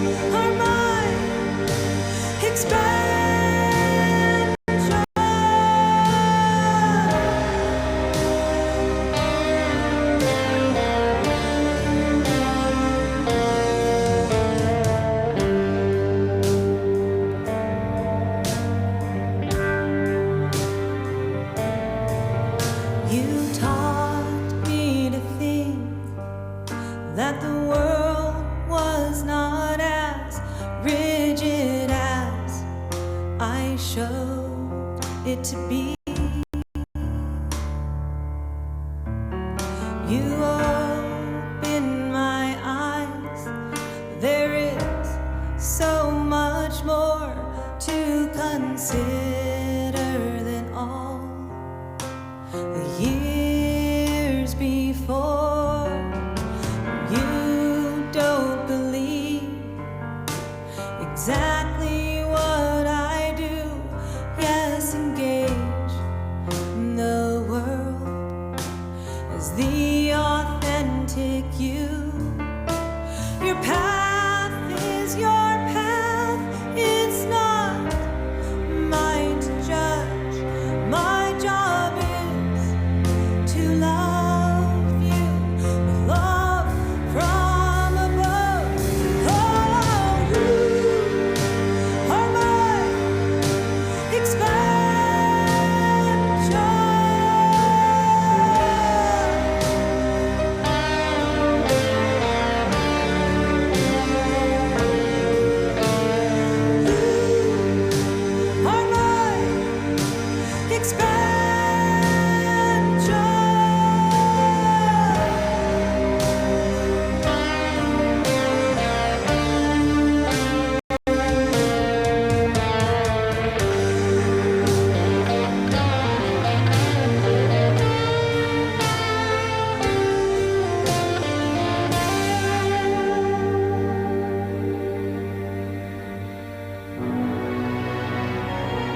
X: You are my expansion. You taught me to think that the world was not as rigid as I showed it to be. You opened my eyes. There is so much more to consider than all the years before. You don't believe exactly what I do. Yes, engage in the world as the authentic you. Your path is your path. It's not my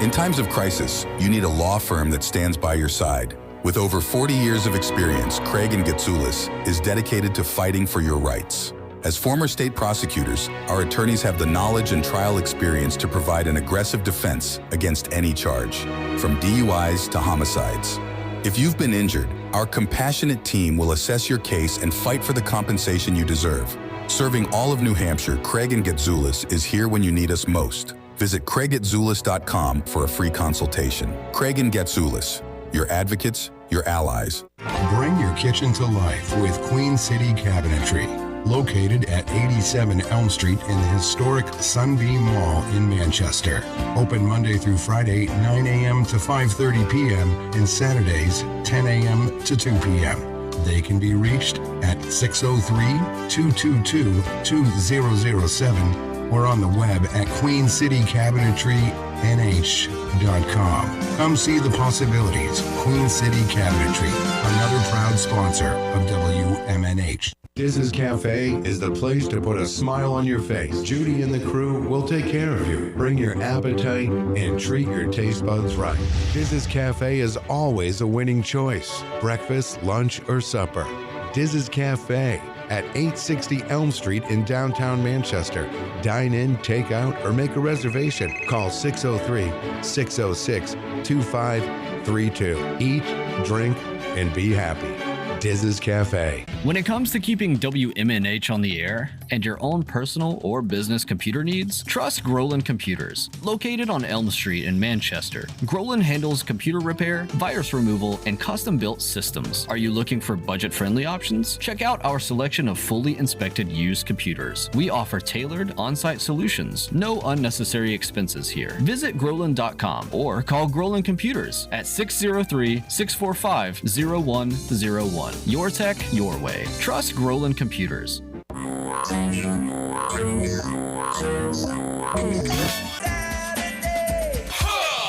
Q: In times of crisis, you need a law firm that stands by your side. With over 40 years of experience, Craig and Getsoulis is dedicated to fighting for your rights. As former state prosecutors, our attorneys have the knowledge and trial experience to provide an aggressive defense against any charge, from DUIs to homicides. If you've been injured, our compassionate team will assess your case and fight for the compensation you deserve. Serving all of New Hampshire, Craig and Getsoulis is here when you need us most. Visit CraigGetsoulis.com for a free consultation. Craig and Getsoulis, your advocates, your allies.
R: Bring your kitchen to life with Queen City Cabinetry. Located at 87 Elm Street in the historic Sunbeam Mall in Manchester. Open Monday through Friday, 9 a.m. to 5:30 p.m. and Saturdays, 10 a.m. to 2 p.m. They can be reached at 603-222-2007 or on the web at queencitycabinetrynh.com. Come see the possibilities. Queen City Cabinetry, another proud sponsor of WMNH. Diz's Cafe is the place to put a smile on your face. Judy and the crew will take care of you. Bring your appetite and treat your taste buds right. Diz's Cafe is always a winning choice. Breakfast, lunch, or supper. Diz's Cafe at 860 Elm Street in downtown Manchester. Dine in, take out, or make a reservation. Call 603-606-2532. Eat, drink, and be happy. Diz's Cafe.
S: When it comes to keeping WMNH on the air and your own personal or business computer needs, trust Groland Computers. Located on Elm Street in Manchester, Groland handles computer repair, virus removal, and custom-built systems. Are you looking for budget-friendly options? Check out our selection of fully inspected used computers. We offer tailored on-site solutions. No unnecessary expenses here. Visit Groland.com or call Groland Computers at 603-645-0101. Your tech, your way. Trust Groland Computers.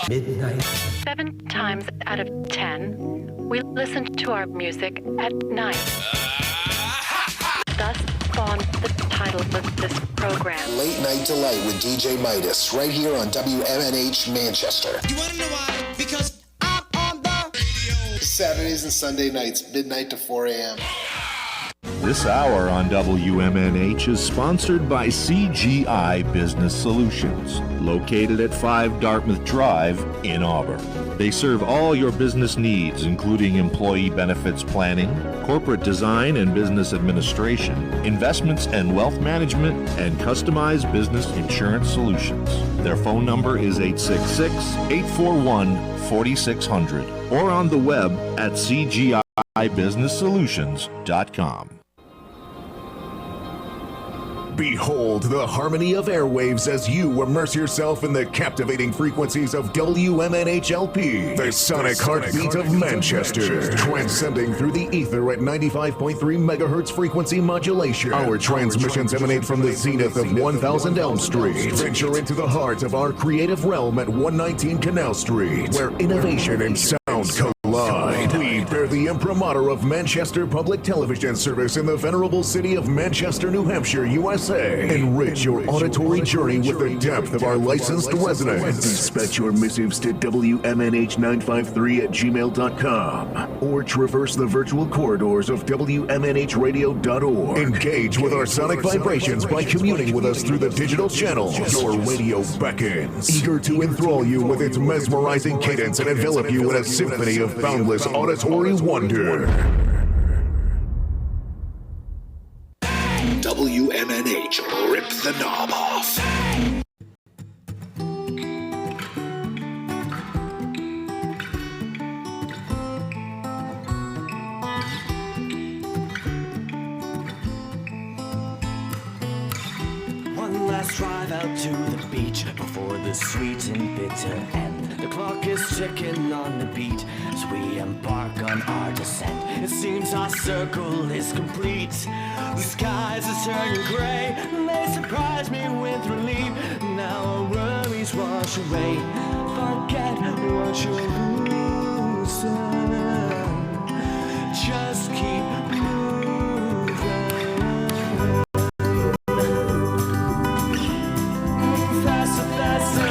L: Midnight.
T: 7 times out of 10, we listen to our music at night. Thus spawned the title of this program.
U: Late Night Delight with DJ Midas, right here on WMNH Manchester.
V: You wanna know why? Because I'm on the radio.
U: Saturdays and Sunday nights, midnight to 4 a.m.
W: This hour on WMNH is sponsored by CGI Business Solutions, located at 5 Dartmouth Drive in Auburn. They serve all your business needs, including employee benefits planning, corporate design and business administration, investments and wealth management, and customized business insurance solutions. Their phone number is 866-841-4600 or on the web at cgibusinesssolutions.com.
M: Behold the harmony of airwaves as you immerse yourself in the captivating frequencies of WMNHLP, the sonic heartbeat of Manchester, transcending through the ether at 95.3 megahertz frequency modulation. Our transmissions emanate from the zenith of 1000 Elm Street. Venture into the heart of our creative realm at 119 Canal Street, where innovation and sound collide. We bear the imprimatur of Manchester Public Television Service in the venerable city of Manchester, New Hampshire, USA. Enrich your auditory journey with the depth of our licensed residents. Dispatch your missives to WMNH953@gmail.com or traverse the virtual corridors of WMNHradio.org. Engage with our sonic vibrations by communing with us through the digital channels. Your radio beckons, eager to enthrall you with its mesmerizing cadence and envelop you in a symphony of boundless auditory wonder.
U: WMNH, rip the knob off.
C: One last drive out to the beach before the sweet and bitter end. The clock is ticking on the beat as we embark on our descent. It seems our circle is complete. The skies are turning gray, and they surprise me with relief. Now our worries wash away. Forget what you're losing. Just keep moving. Faster, faster.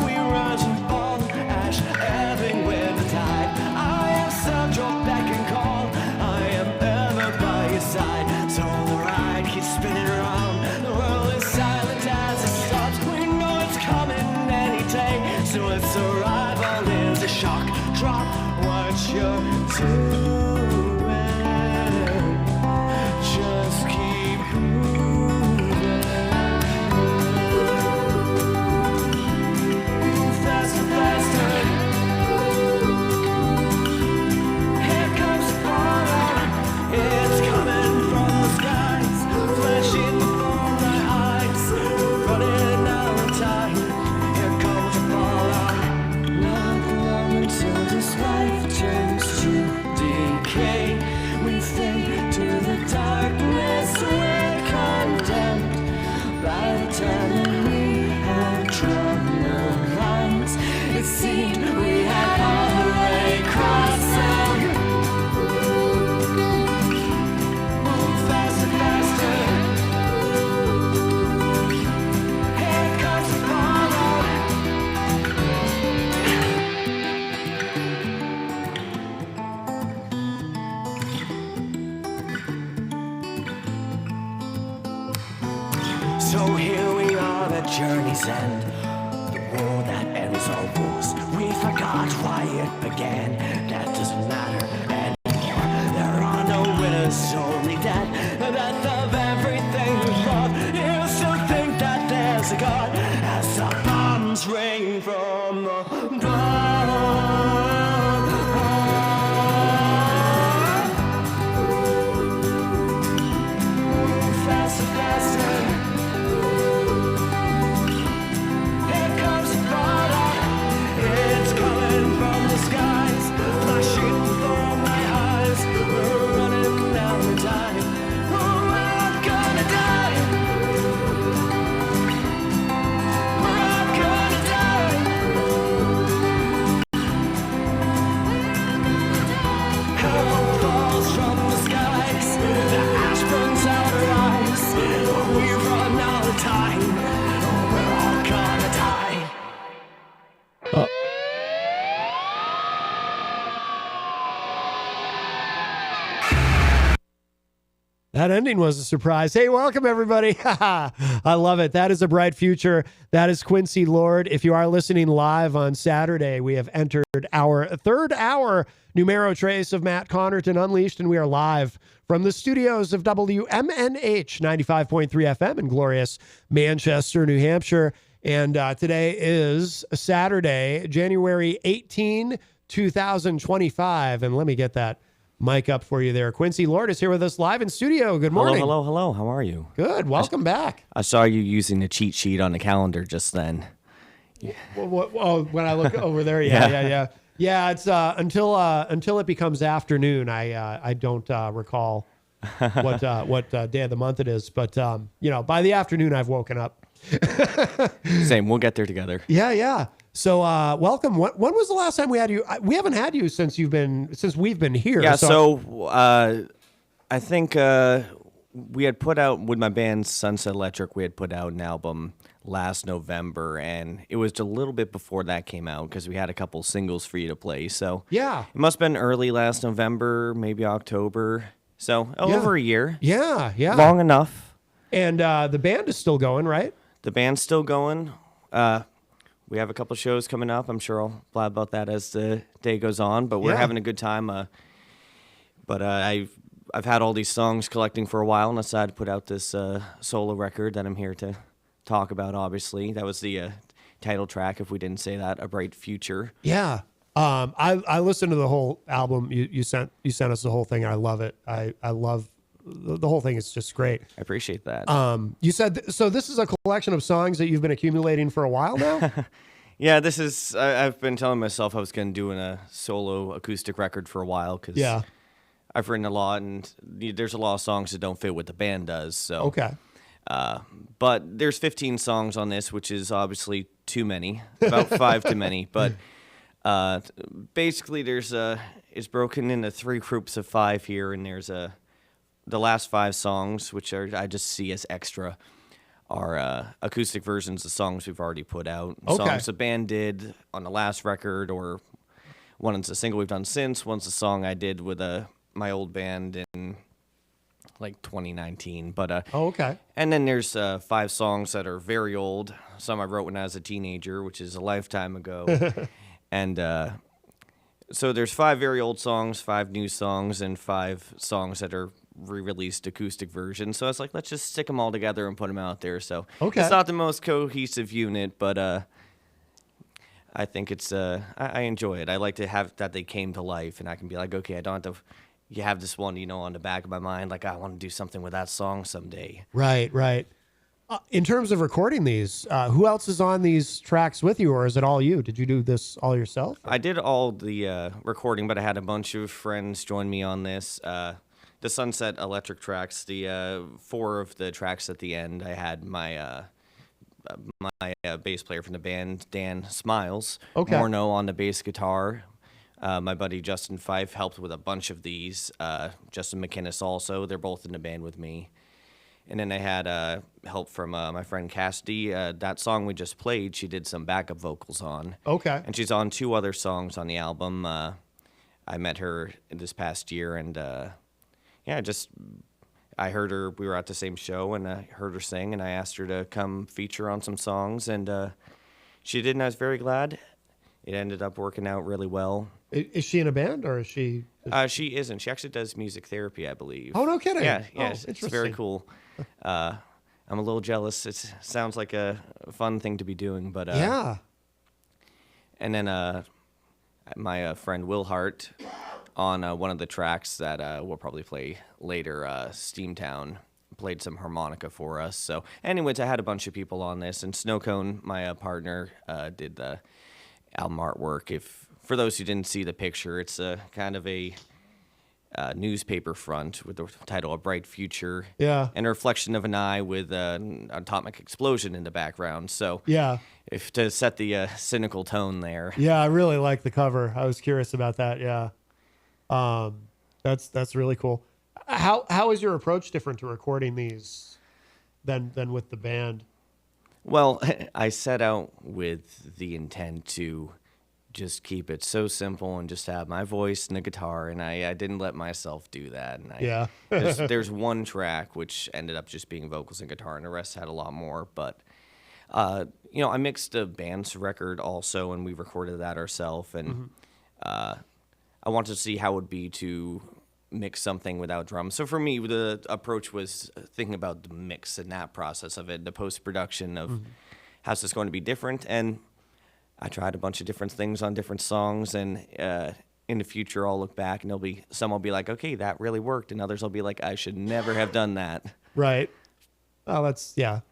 C: we rise and fall, ash ebbing with the tide. I accept your beck and call, I am ever by your side. So the ride keeps spinning around, the world is silent as it stops. We know it's coming any day, so its arrival is a shock. Drop what you're doing, just keep moving. Faster, faster. Here comes the fallout. It's coming from the skies, flashing before my eyes, running out of time. Here comes the fallout. Not long until this life turns to decay. We fade to the darkness, we're condemned. By the time that we had drawn the lines, it seemed we had already crossed them. Move faster, faster. Here comes the fallout. So here we are at journey's end, the war that ends our wars. We forgot why it began, that doesn't matter anymore. There are no winners, only dead, the death of everything we love. You still think that there's a God, as the bombs rain from the faster, faster. Here comes the fallout. It's coming from the skies, flashing before my eyes. We're running out of time. We're all gonna die. We're all gonna die. Hell falls from the skies, the ash burns out our eyes. We run out of time. We're all gonna die.
E: That ending was a surprise. Hey, welcome everybody. I love it. That is A Bright Future. That is Quincy Lord. If you are listening live on Saturday, we have entered our third hour numero trace of Matt Connarton Unleashed, and we are live from the studios of WMNH 95.3 FM in glorious Manchester, New Hampshire. And today is Saturday, January 18, 2025. And let me get that mic up for you there. Quincy Lord is here with us live in studio. Good morning.
D: Hello, hello, hello. How are you?
E: Good. Welcome back.
D: I saw you using the cheat sheet on the calendar just then.
E: When I look over there, yeah. It's until it becomes afternoon. I don't recall what day of the month it is, but by the afternoon I've woken up.
D: Same. We'll get there together.
E: Yeah. So welcome. When was the last time we had you? We haven't had you since we've been here.
D: Yeah. So I think we had put out with my band Sunset Electric. We had put out an album last November, and it was a little bit before that came out because we had a couple singles for you to play. So
E: yeah,
D: it must have been early last November, maybe October. So over a year.
E: Yeah.
D: Long enough.
E: And the band is still going, right?
D: The band's still going. We have a couple shows coming up. I'm sure I'll blab about that as the day goes on. But we're having a good time. But I've had all these songs collecting for a while, and I decided to put out this solo record that I'm here to talk about. Obviously, that was the title track. If we didn't say that, A Bright Future.
E: Yeah. I listened to the whole album. You sent us the whole thing. I love it. I love the whole thing. Is just great.
D: I appreciate that.
E: You said so. This is a collection of songs that you've been accumulating for a while now.
D: Yeah, this is. I've been telling myself I was going to do a solo acoustic record for a while because I've written a lot, and there's a lot of songs that don't fit what the band does. So
E: okay.
D: But there's 15 songs on this, which is obviously too many. About 5 too many, but. Basically, it's broken into 3 groups of 5 here, and there's the last 5 songs, which I just see as extra, are acoustic versions of songs we've already put out.
E: Okay.
D: Songs the band did on the last record, or one's a single we've done since. One's a song I did with my old band in like 2019. But
E: okay.
D: And then there's 5 songs that are very old. Some I wrote when I was a teenager, which is a lifetime ago. And so there's 5 very old songs, 5 new songs, and 5 songs that are re-released acoustic versions. So I was like, let's just stick them all together and put them out there. So it's not the most cohesive unit, but I think it's I enjoy it. I like to have that they came to life, and I can be like, okay, I don't have to. You have this one, on the back of my mind, like I want to do something with that song someday.
E: Right. In terms of recording these, who else is on these tracks with you, or is it all you? Did you do this all yourself?
D: I did all the recording, but I had a bunch of friends join me on this. The Sunset Electric tracks, the 4 of the tracks at the end, I had my bass player from the band, Dan Smiles, Morno on the bass guitar. My buddy Justin Fife helped with a bunch of these. Justin McInnes also. They're both in the band with me. And then I had help from my friend Cassidy. That song we just played, she did some backup vocals on.
E: Okay.
D: And she's on 2 other songs on the album. I met her this past year, and I heard her. We were at the same show, and I heard her sing, and I asked her to come feature on some songs, and she did, and I was very glad. It ended up working out really well.
E: Is she in a band, or is she?
D: She isn't. She actually does music therapy, I believe.
E: Oh, no kidding.
D: Yeah,
E: Oh,
D: it's very cool. I'm a little jealous. It sounds like a fun thing to be doing, but
E: yeah.
D: And then my friend Will Hart on one of the tracks that we'll probably play later, Steamtown, played some harmonica for us. So, anyways, I had a bunch of people on this, and Snowcone, my partner, did the album artwork. For those who didn't see the picture, it's kind of a newspaper front with the title "A Bright Future," and a reflection of an eye with an atomic explosion in the background. So, if to set the cynical tone there.
E: Yeah, I really like the cover. I was curious about that. Yeah, that's really cool. How is your approach different to recording these than with the band?
D: Well, I set out with the intent to just keep it so simple and just have my voice and a guitar, and I didn't let myself do that. And there's one track which ended up just being vocals and guitar, and the rest had a lot more. But I mixed a band's record also, and we recorded that ourselves. And I wanted to see how it would be to mix something without drums. So for me, the approach was thinking about the mix and that process of it, the post-production of how's this going to be different. And I tried a bunch of different things on different songs, and in the future I'll look back and some will be like, okay, that really worked, and others will be like, I should never have done that.
E: Right. Oh, that's the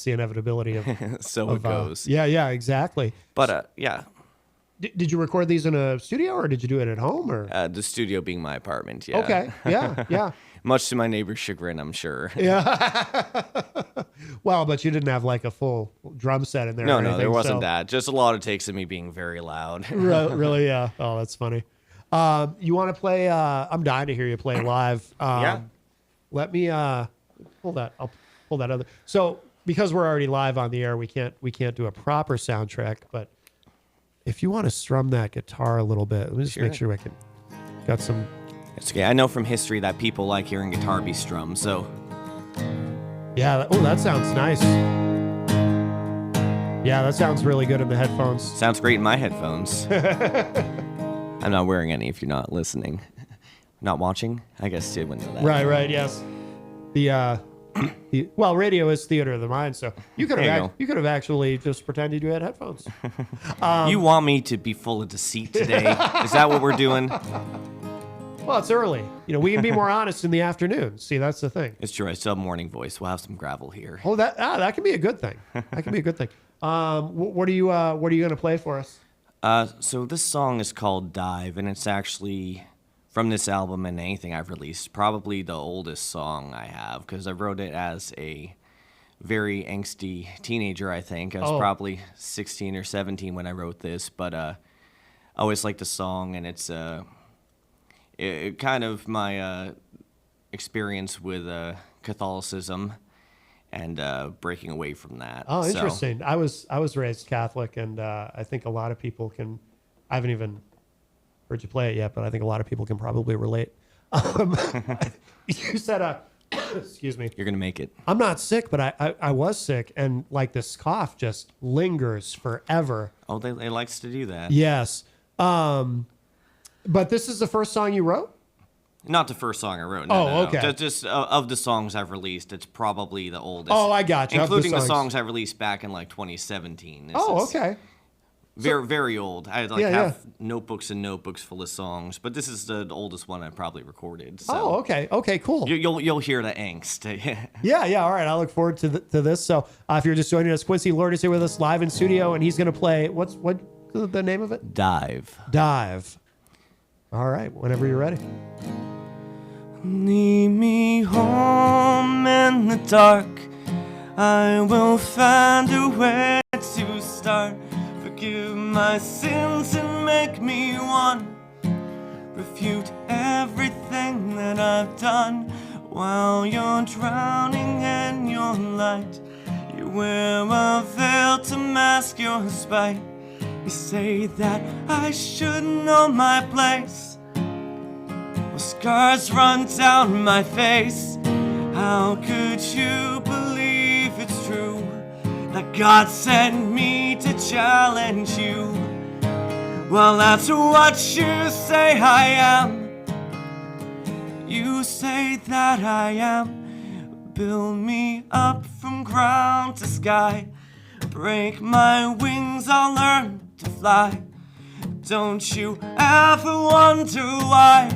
E: inevitability of
D: it goes.
E: Yeah, exactly.
D: But yeah.
E: Did you record these in a studio, or did you do it at home, or
D: the studio being my apartment? Yeah.
E: Okay. Yeah.
D: Much to my neighbor's chagrin, I'm sure.
E: Yeah. Well, but you didn't have like a full drum set in there.
D: No, there wasn't that. Just a lot of takes of me being very loud.
E: Really? Yeah. Oh, that's funny. You want to play? I'm dying to hear you play live.
D: Yeah.
E: Let me pull that. I'll pull that other. So because we're already live on the air, we can't do a proper soundtrack. But if you want to strum that guitar a little bit, let me just make sure I can. Got some.
D: It's okay. I know from history that people like hearing guitar be strummed. So.
E: Yeah. That sounds nice. Yeah, that sounds really good in the headphones.
D: Sounds great in my headphones. I'm not wearing any if you're not listening. Not watching? I guess you wouldn't know that.
E: Right, yes. Well, radio is theater of the mind, so you could have actually just pretended you had headphones.
D: You want me to be full of deceit today? Is that what we're doing?
E: Well, it's early. We can be more honest in the afternoon. See, that's the thing.
D: It's true. I still have morning voice. We'll have some gravel here.
E: Oh, that can be a good thing. That can be a good thing. What are you going to play for us?
D: So this song is called Dive, and it's actually from this album and anything I've released, probably the oldest song I have, because I wrote it as a very angsty teenager, I think. I was probably 16 or 17 when I wrote this, but I always liked the song, and it's it kind of my experience with Catholicism, and breaking away from that.
E: Oh,
D: So-
E: interesting. I was raised Catholic, and I think a lot of people can. I haven't even heard you play it yet, but I think a lot of people can probably relate. You said, excuse me.
D: You're gonna make it.
E: I'm not sick, but I was sick, and like this cough just lingers forever.
D: Oh, they likes to do that.
E: Yes. But this is the first song you wrote?
D: Not the first song I wrote.
E: Oh,
D: No.
E: okay.
D: Just of the songs I've released, it's probably the oldest.
E: Oh, I got you. Of the
D: Including the
E: songs.
D: songs I released back in like 2017. This
E: Oh,
D: is
E: okay.
D: Very old. I like
E: Yeah,
D: have notebooks and notebooks full of songs, but this is the oldest one I probably recorded. So
E: Oh, okay. Okay, cool.
D: You'll hear the angst.
E: Yeah. All right. I look forward to this. So if you're just joining us, Quincy Lord is here with us live in studio, and he's going to play, what's the name of it?
D: Dive.
E: All right. Whenever you're ready.
C: Lead me home in the dark. I will find a way to start. Forgive my sins and make me one. Refute everything that I've done. While you're drowning in your light, you wear a veil to mask your spite. You say that I should know my place. Well, scars run down my face. How could you believe it's true that God sent me to challenge you? Well, that's what you say I am. You say that I am. Build me up from ground to sky. Break my wings, I'll learn to fly. Don't you ever wonder why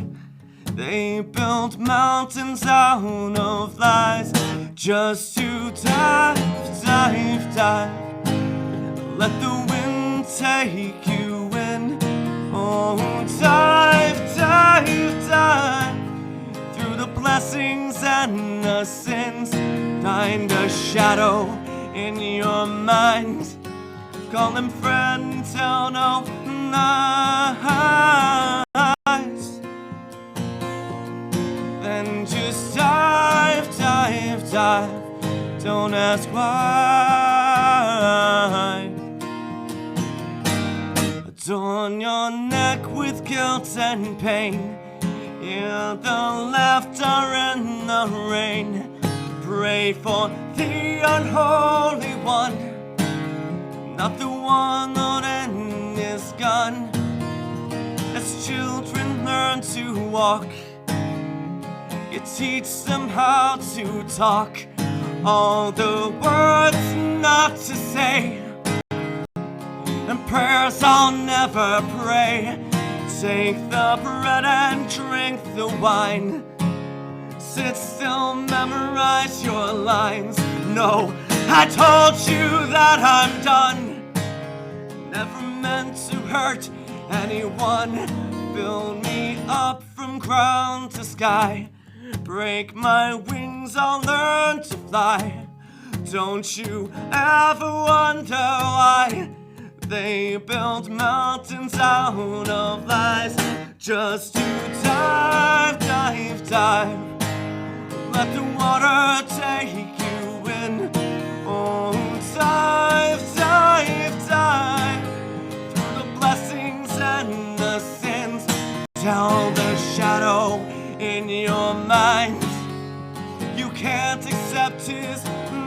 C: they built mountains out of lies, just to dive. Let the wind take you in. Oh, dive. Through the blessings and the sins. Find a shadow in your mind. Call him friend, tell no lies. Then just dive. Don't ask why. Adorn your neck with guilt and pain. Hear the laughter and the rain. Pray for the unholy one, not the one that end is gone. As children learn to walk, you teach them how to talk. All the words not to say, and prayers I'll never pray. Take the bread and drink the wine. Sit still, memorize your lines. No, I told you that I'm done. Never meant to hurt anyone. Build me up from ground to sky. Break my wings, I'll learn to fly. Don't you ever wonder why they built mountains out of lies, just to dive. Let the water take you in. Oh, dive. Through the blessings and the sins. Tell the shadow in your mind you can't accept his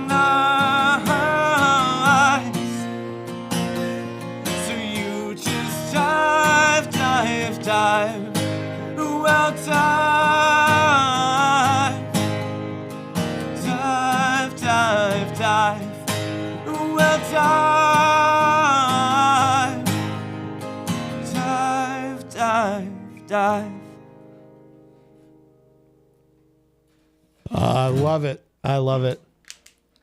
C: lies. So you just dive. Well, dive. Well, dive.
E: I love it.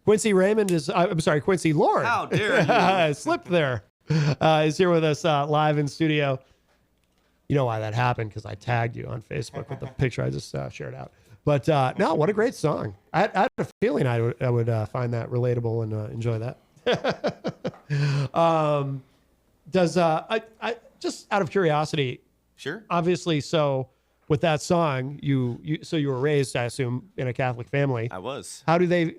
E: Quincy Raymond is, I'm sorry, Quincy Lord.
D: How dare you?
E: Slipped there. Is here with us live in studio. You know why that happened, because I tagged you on Facebook with the picture I just shared out. But no, what a great song. I had a feeling I would find that relatable and enjoy that. Does I just out of curiosity,
D: sure.
E: Obviously, so with that song. So you were raised, I assume, in a Catholic family.
D: I was.
E: How do they?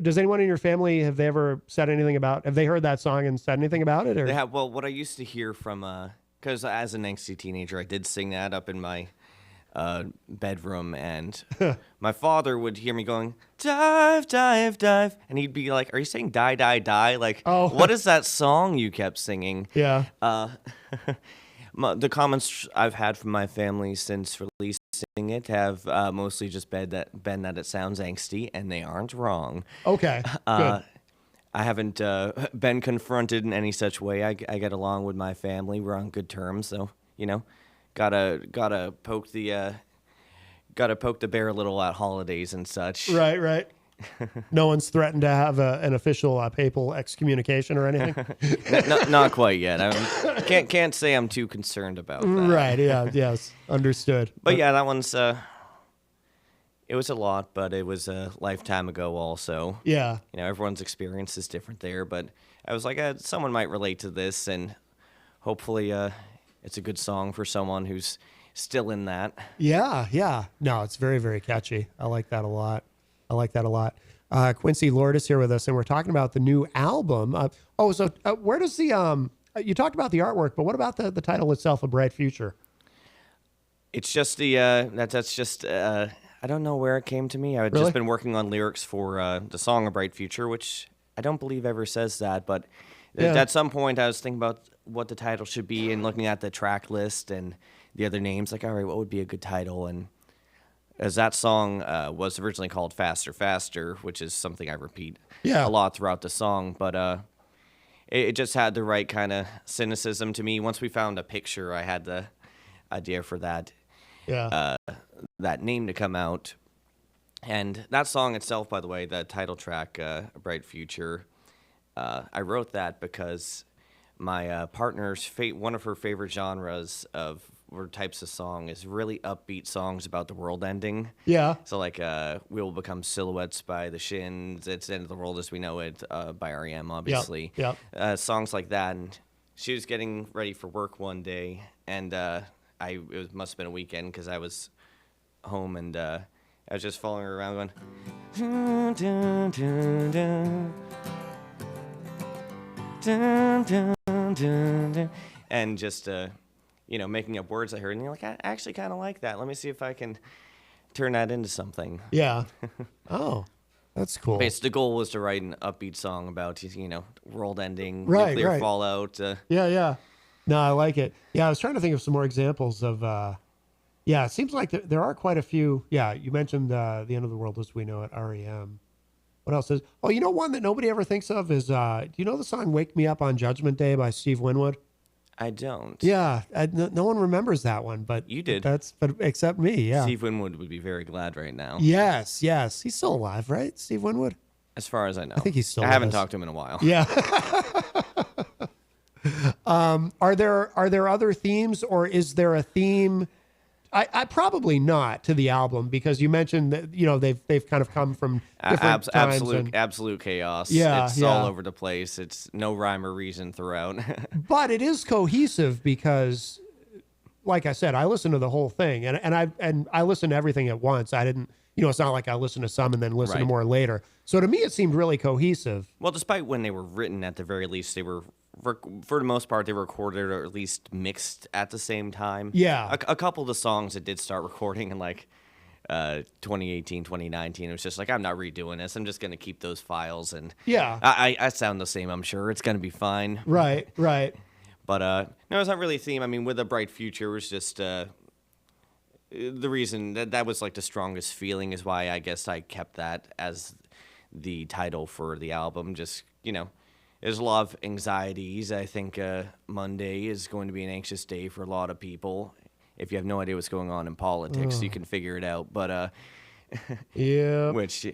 E: Does anyone in your family have they ever said anything about? Have they heard that song and said anything about it? Or
D: They have. Well, what I used to hear from, because as an angsty teenager, I did sing that up in my bedroom, and my father would hear me going, "Dive, dive, dive," and he'd be like, "Are you saying die, die, die? Like, what is that song you kept singing?"
E: Yeah.
D: The comments I've had from my family since releasing it have mostly just been that it sounds angsty, and they aren't wrong.
E: Okay, good.
D: I haven't been confronted in any such way. I get along with my family. We're on good terms, so gotta poke the bear a little at holidays and such.
E: Right. No one's threatened to have an official papal excommunication or anything.
D: Not quite yet. I can't say I'm too concerned about that.
E: Right. Yeah. Yes. Understood.
D: But yeah, that one's it was a lot, but it was a lifetime ago also.
E: Yeah.
D: Everyone's experience is different there, but I was like, someone might relate to this, and hopefully it's a good song for someone who's still in that.
E: Yeah. No, it's very, very catchy. I like that a lot. Quincy Lord is here with us, and we're talking about the new album. Where does the you talked about the artwork, but what about the title itself, A Bright Future?
D: It's just that's just I don't know where it came to me. I had just been working on lyrics for the song A Bright Future, which I don't believe ever says that, but at some point I was thinking about what the title should be and looking at the track list and the other names, like, all right, what would be a good title? And as that song was originally called Faster, Faster, which is something I repeat a lot throughout the song, but it just had the right kind of cynicism to me. Once we found a picture, I had the idea for that name to come out. And that song itself, by the way, the title track, A Bright Future, I wrote that because my partner's one of her favorite genres or types of song is really upbeat songs about the world ending.
E: Yeah.
D: So like We Will Become Silhouettes by the Shins, It's the End of the World as We Know It by R.E.M., obviously.
E: Yep.
D: Songs like that. And she was getting ready for work one day, and it must have been a weekend because I was home, and I was just following her around going, dun, dun, dun, dun. Dun, dun, dun, dun. And just making up words I heard, and you're like, I actually kind of like that. Let me see if I can turn that into something.
E: Yeah. Oh, that's cool.
D: The goal was to write an upbeat song about world ending, nuclear fallout.
E: Yeah. No, I like it. Yeah, I was trying to think of some more examples of. It seems like there are quite a few. Yeah, you mentioned The End of the World as We Know It, R.E.M. What else is? Oh, one that nobody ever thinks of is, do you know the song Wake Me Up on Judgment Day by Steve Winwood?
D: I don't.
E: Yeah, no one remembers that one, but
D: you did.
E: But except me, yeah.
D: Steve Winwood would be very glad right now.
E: Yes. He's still alive, right? Steve Winwood?
D: As far as I know.
E: I think he's still
D: I haven't talked to him in a while.
E: Yeah. Are there other themes, or is there a theme? I probably not to the album, because you mentioned that they've kind of come from different times.
D: Absolute chaos.
E: Yeah,
D: it's all over the place. It's no rhyme or reason throughout.
E: But it is cohesive because, like I said, I listened to the whole thing, and I listened to everything at once. I didn't, it's not like I listened to some and then listened to more later. So to me, it seemed really cohesive.
D: Well, despite when they were written, at the very least, they were. For the most part, they were recorded or at least mixed at the same time.
E: Yeah.
D: A couple of the songs that did start recording in 2018, 2019, it was just like, I'm not redoing this. I'm just going to keep those files. And
E: yeah,
D: I sound the same, I'm sure. It's going to be fine.
E: Right.
D: But no, it's not really a theme. I mean, with A Bright Future, it was just the reason that was like the strongest feeling is why I guess I kept that as the title for the album. Just, there's a lot of anxieties. I think Monday is going to be an anxious day for a lot of people. If you have no idea what's going on in politics, you can figure it out. But
E: yeah,
D: which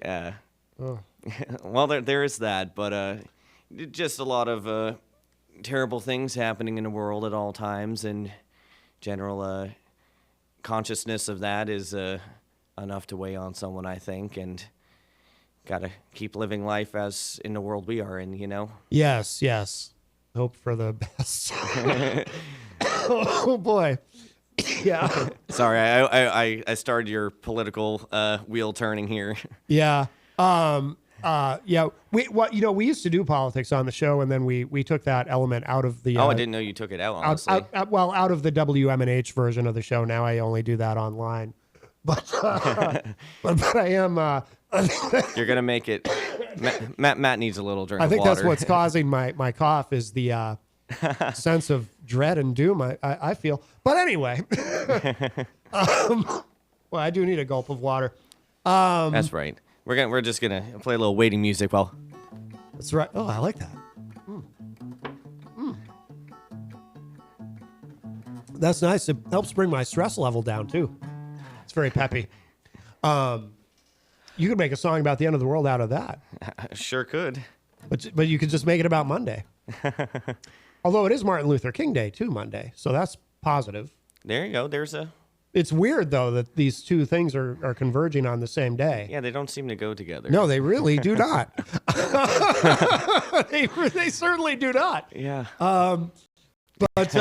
D: well, there is that. But just a lot of terrible things happening in the world at all times, and general consciousness of that is enough to weigh on someone, I think, and. Gotta keep living life as in the world we are in,
E: Yes. Hope for the best. Oh boy. Yeah.
D: Sorry, I started your political wheel turning here.
E: Yeah. Yeah. We used to do politics on the show, and then we took that element out of the.
D: I didn't know you took it out. Honestly,
E: out of the WMNH version of the show. Now I only do that online. But but I am.
D: You're gonna make it. Matt needs a little drink.
E: I think
D: of water.
E: that's what's causing my cough is the sense of dread and doom I feel. But anyway, well, I do need a gulp of water.
D: That's right. We're just gonna play a little waiting music while.
E: That's right. Oh, I like that. That's nice. It helps bring my stress level down too. It's very peppy. You could make a song about the end of the world out of that.
D: Sure could.
E: But you could just make it about Monday. Although it is Martin Luther King Day too, Monday, so that's positive.
D: There you go.
E: It's weird though that these two things are converging on the same day.
D: Yeah, they don't seem to go together.
E: No, they really do not. they certainly do not.
D: Yeah.
E: But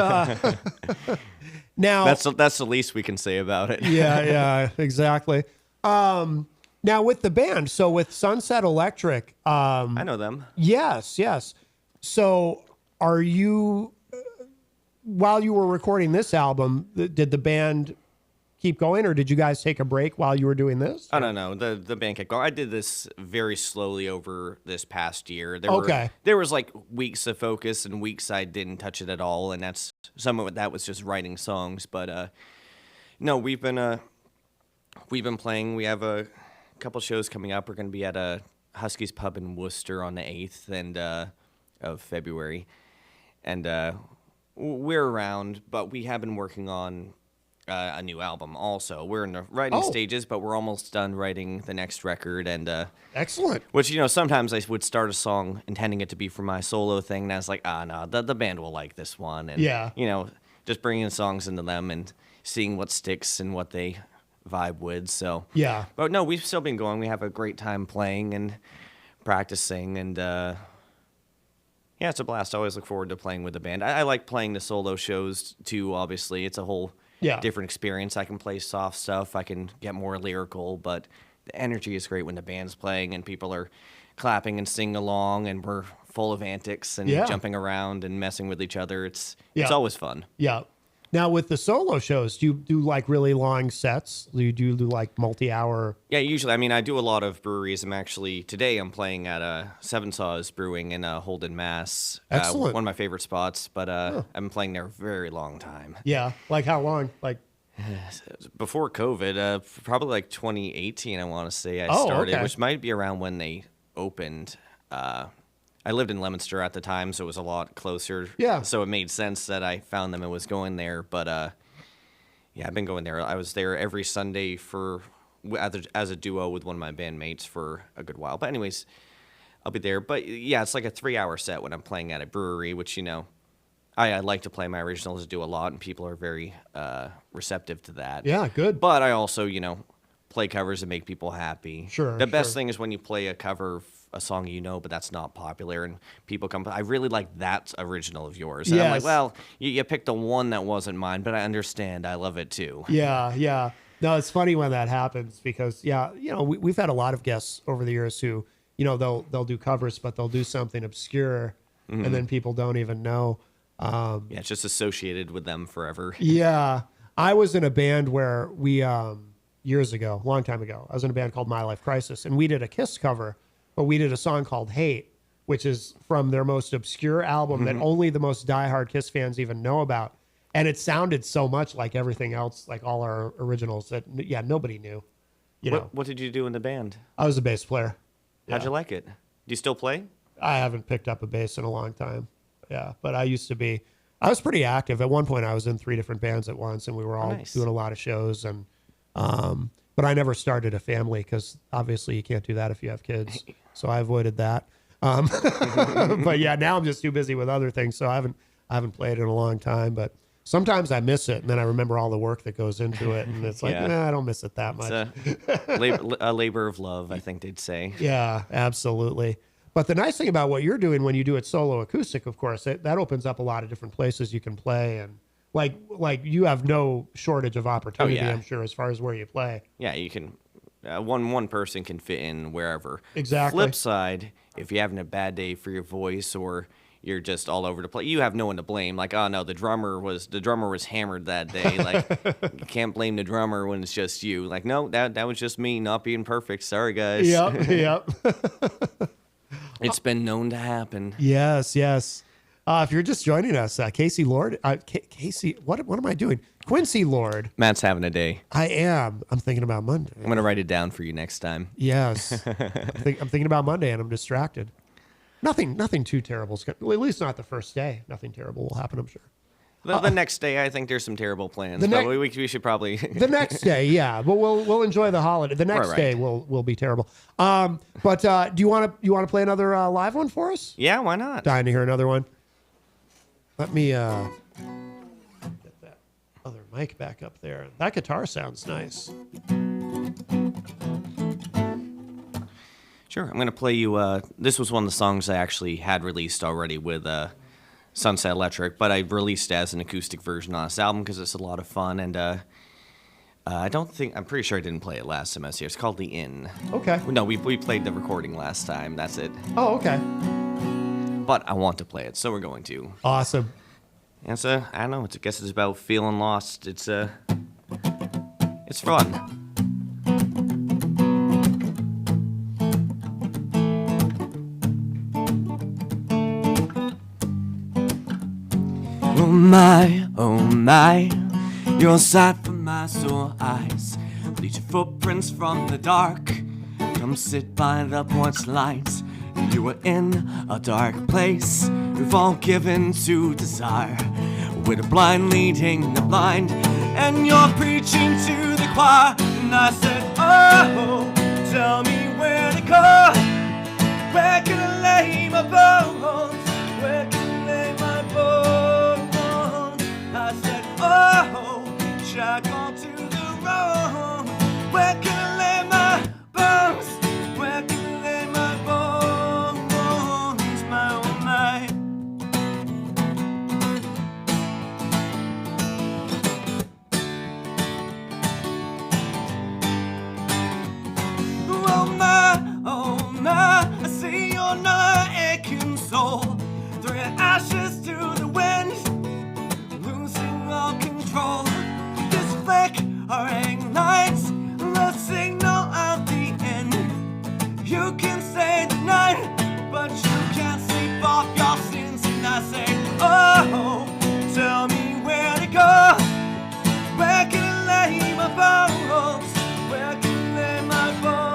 E: now
D: that's the least we can say about it.
E: yeah, exactly. Now with the band, so with Sunset Electric,
D: I know them.
E: Yes. So are you, while you were recording this album, did the band keep going, or did you guys take a break while you were doing this?
D: I don't know. The band kept going. I did this very slowly over this past year.
E: Okay.
D: There was like weeks of focus and weeks I didn't touch it at all, and that's some of that was just writing songs. But no, we've been playing. We have a couple shows coming up. We're going to be at a Huskies Pub in Worcester on the 8th of February, and we're around. But we have been working on a new album also. We're in the writing stages, but we're almost done writing the next record. And
E: excellent.
D: Which, sometimes I would start a song intending it to be for my solo thing, and I was like, no, the band will like this one. And,
E: yeah.
D: Just bringing songs into them and seeing what sticks and what they vibe with. So
E: yeah.
D: But no, we've still been going. We have a great time playing and practicing, and yeah, it's a blast. I always look forward to playing with the band. I like playing the solo shows too. Obviously, it's a whole different experience. I can play soft stuff. I can get more lyrical, but the energy is great when the band's playing and people are clapping and singing along, and we're full of antics and jumping around and messing with each other. It's always fun.
E: Yeah. Now with the solo shows, do you do like really long sets? Do you do like multi-hour?
D: Yeah, usually. I mean, I do a lot of breweries. Today I'm playing at Seven Saws Brewing in Holden, Mass.
E: Excellent.
D: One of my favorite spots, but I've been playing there a very long time.
E: Yeah, like how long? Like
D: before COVID, probably like 2018, I want to say I started, which might be around when they opened. I lived in Leominster at the time, so it was a lot closer.
E: Yeah.
D: So it made sense that I found them and was going there. But I've been going there. I was there every Sunday as a duo with one of my bandmates for a good while. But anyways, I'll be there. But yeah, it's like a 3-hour set when I'm playing at a brewery, which I like to play my originals, do a lot, and people are very receptive to that.
E: Yeah, good.
D: But I also play covers and make people happy.
E: Sure.
D: The best thing is when you play a cover of a song but that's not popular, and people come, I really like that original of yours. And I'm like, well, you picked the one that wasn't mine, but I understand. I love it too.
E: Yeah. No, it's funny when that happens because, we've had a lot of guests over the years who, they'll do covers, but they'll do something obscure, and then people don't even know.
D: It's just associated with them forever.
E: Yeah. I was in a band where we, years ago, a long time ago, I was in a band called My Life Crisis, and we did a Kiss cover, but we did a song called Hate, which is from their most obscure album that only the most diehard Kiss fans even know about. And it sounded so much like everything else, like all our originals, that, nobody knew.
D: What did you do in the band?
E: I was a bass player.
D: How'd you like it? Do you still play?
E: I haven't picked up a bass in a long time. Yeah, but I used to be. I was pretty active. At one point, I was in 3 different bands at once, and we were all doing a lot of shows. And but I never started a family because obviously you can't do that if you have kids. So I avoided that. But yeah, now I'm just too busy with other things, so I haven't played in a long time. But sometimes I miss it, and then I remember all the work that goes into it, and it's like, I don't miss it that much.
D: It's a labor of love, I think they'd say.
E: Yeah, absolutely. But the nice thing about what you're doing when you do it solo acoustic, of course, that opens up a lot of different places you can play. And like you have no shortage of opportunity,
D: yeah.
E: I'm sure, as far as where you play.
D: Yeah, you can. One person can fit in wherever.
E: Exactly.
D: Flip side, if you're having a bad day for your voice or you're just all over the place, you have no one to blame. Like, oh no, the drummer was hammered that day. Like, you can't blame the drummer when it's just you. Like, no, that was just me not being perfect. Sorry, guys.
E: Yep.
D: It's been known to happen.
E: Yes. If you're just joining us, Casey Lord, Casey, what am I doing? Quincy Lord.
D: Matt's having a day.
E: I am. I'm thinking about Monday.
D: I'm gonna write it down for you next time.
E: Yes. I'm thinking about Monday and I'm distracted. Nothing too terrible. Well, at least not the first day. Nothing terrible will happen, I'm sure.
D: The next day, I think there's some terrible plans.
E: The
D: But we should probably.
E: The next day, yeah. But we'll enjoy the holiday. The next
D: Right.
E: day will be terrible. But do you want to play another live one for us?
D: Yeah, why not?
E: Dying to hear another one. Let me get that other mic back up there. That guitar sounds nice.
D: Sure, I'm going to play you, this was one of the songs I actually had released already with Sunset Electric, but I released it as an acoustic version on this album because it's a lot of fun, and I'm pretty sure I didn't play it last time I was here. It's called The Inn.
E: Okay.
D: No, we played the recording last time, that's it.
E: Oh, okay.
D: But I want to play it, so we're going to.
E: Awesome.
D: And I don't know, I guess it's about feeling lost. It's fun. Oh my, you're a sight for my sore eyes. Lead your footprints from the dark. Come sit by the porch lights. You were in a dark place. We've all given to desire. With a blind leading the blind. And you're preaching to the choir. And I said, oh, tell me where to go. Where can I lay my bones? Where can I lay my bones? I said, oh, should I go to the road? Where can I lay my bones? Where can I lay my bones? My own night. Oh my, I see you're not aching soul. Throwing ashes to the wind, losing all control. This flickering lights, the signal at the end. You can stay the night, but you can't sleep off your sins. And I say, oh, tell me where to go. Where can I lay my bones? Where can I lay my bones?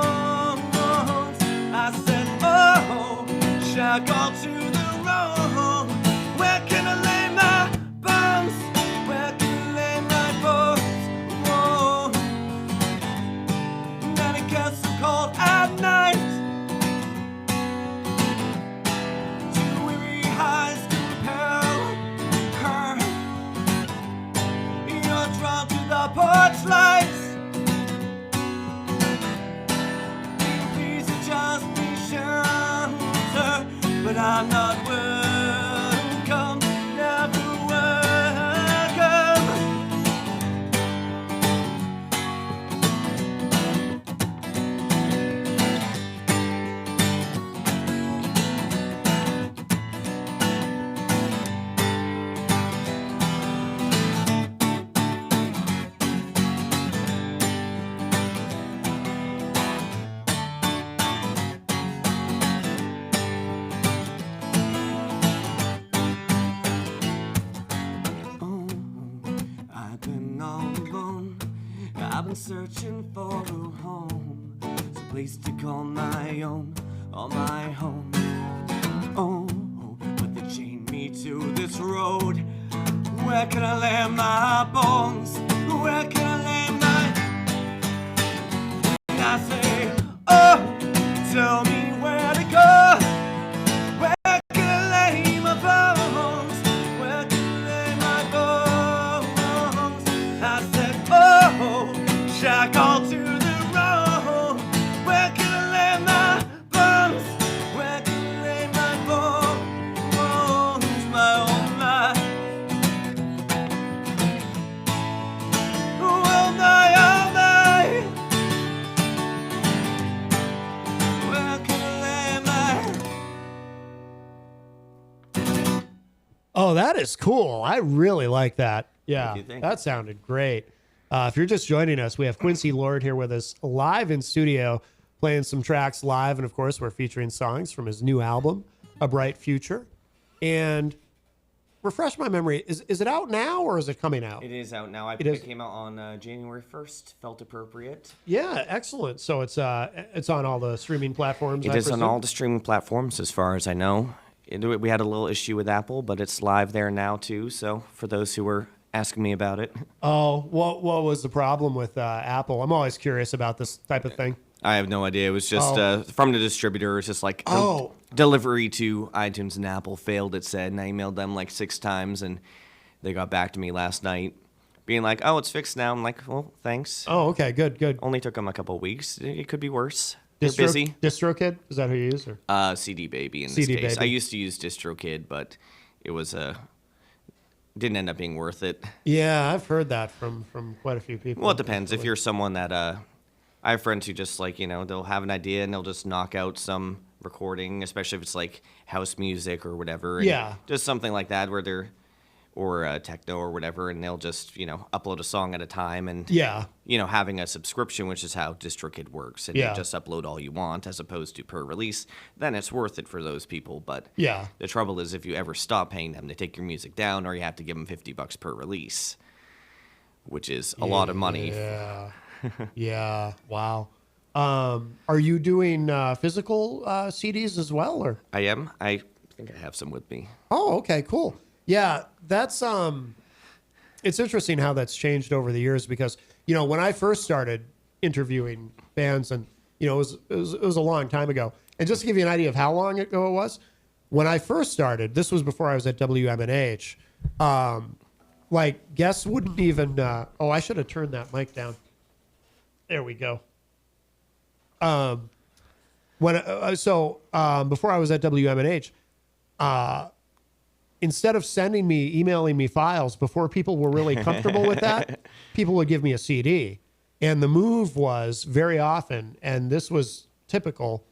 D: I said, oh, should I go to the road? Where can I lay my bones? Where can I lay my bones? Whoa. And then it gets so cold at night. Two weary eyes compel her. You're drawn to the porch lights. Please just be shelter, but I'm not welcome, never welcome. I've been all alone. I've been searching for a home, some place to call my own, or my home. Oh, but they chained me to this road. Where can I lay my bones? Where can I lay my? And I say, oh, tell me where to go. Where can I lay my bones? Where can I lay my bones? I said, oh, should I go to the road? Where can I lay my bones? Where can I lay my bones? My own life.
E: Oh, that is cool. I really like that. Yeah,
D: Thank you.
E: that sounded great. If you're just joining us, we have Quincy Lord here with us live in studio, playing some tracks live. And of course, we're featuring songs from his new album, A Bright Future. And refresh my memory, is it out now or is it coming out?
D: It is out now.
E: It
D: came out on January 1st. Felt appropriate.
E: Yeah, excellent. So it's on all the streaming platforms.
D: It is on all the streaming platforms, as far as I know. We had a little issue with Apple, but it's live there now too. So for those who were asking me about it,
E: Oh, what was the problem with Apple? I'm always curious about this type of thing.
D: I have no idea. It was just from the distributor. It's just like
E: Oh.
D: delivery to iTunes and Apple failed. It said, and I emailed them like 6 times, and they got back to me last night, being like, "Oh, it's fixed now." I'm like, "Well, thanks."
E: Oh, okay, good.
D: Only took them a couple of weeks. It could be worse. They're busy.
E: DistroKid, is that who you use? Or?
D: CD Baby in this
E: CD
D: case.
E: Baby.
D: I used to use DistroKid, but it was didn't end up being worth it.
E: Yeah, I've heard that from quite a few people.
D: Well, it depends. If you're someone that I have friends who just like, they'll have an idea and they'll just knock out some recording, especially if it's like house music or whatever. And
E: Yeah.
D: just something like that where they're or techno or whatever, and they'll just upload a song at a time, and
E: Yeah.
D: having a subscription, which is how DistroKid works, and
E: Yeah.
D: you just upload all you want as opposed to per release, then it's worth it for those people. But
E: Yeah.
D: the trouble is if you ever stop paying them, they take your music down, or you have to give them $50 per release, which is a lot of money.
E: Yeah. Yeah. Wow. Are you doing physical CDs as well, or?
D: I am. I think I have some with me.
E: Oh, okay, cool. Yeah, that's it's interesting how that's changed over the years because when I first started interviewing bands, and it was a long time ago. And just to give you an idea of how long ago it was, when I first started, this was before I was at WMNH. Like guests wouldn't even. I should have turned that mic down. There we go. Before I was at WMNH, instead of emailing me files before people were really comfortable with that, people would give me a CD. And the move was very often, and this was typical,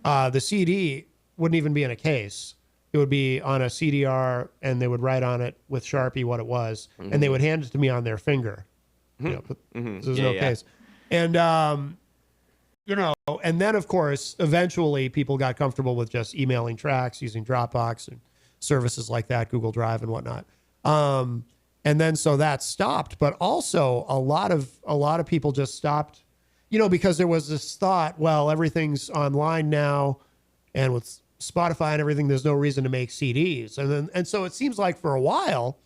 E: the CD wouldn't even be in a case. It would be on a CDR, and they would write on it with Sharpie what it was, and they would hand it to me on their finger. There's no case. And, and then, of course, eventually people got comfortable with just emailing tracks using Dropbox and services like that, Google Drive and whatnot. And then so that stopped, but also a lot of people just stopped, because there was this thought, well, everything's online now, and with Spotify and everything, there's no reason to make CDs. And so it seems like for a while,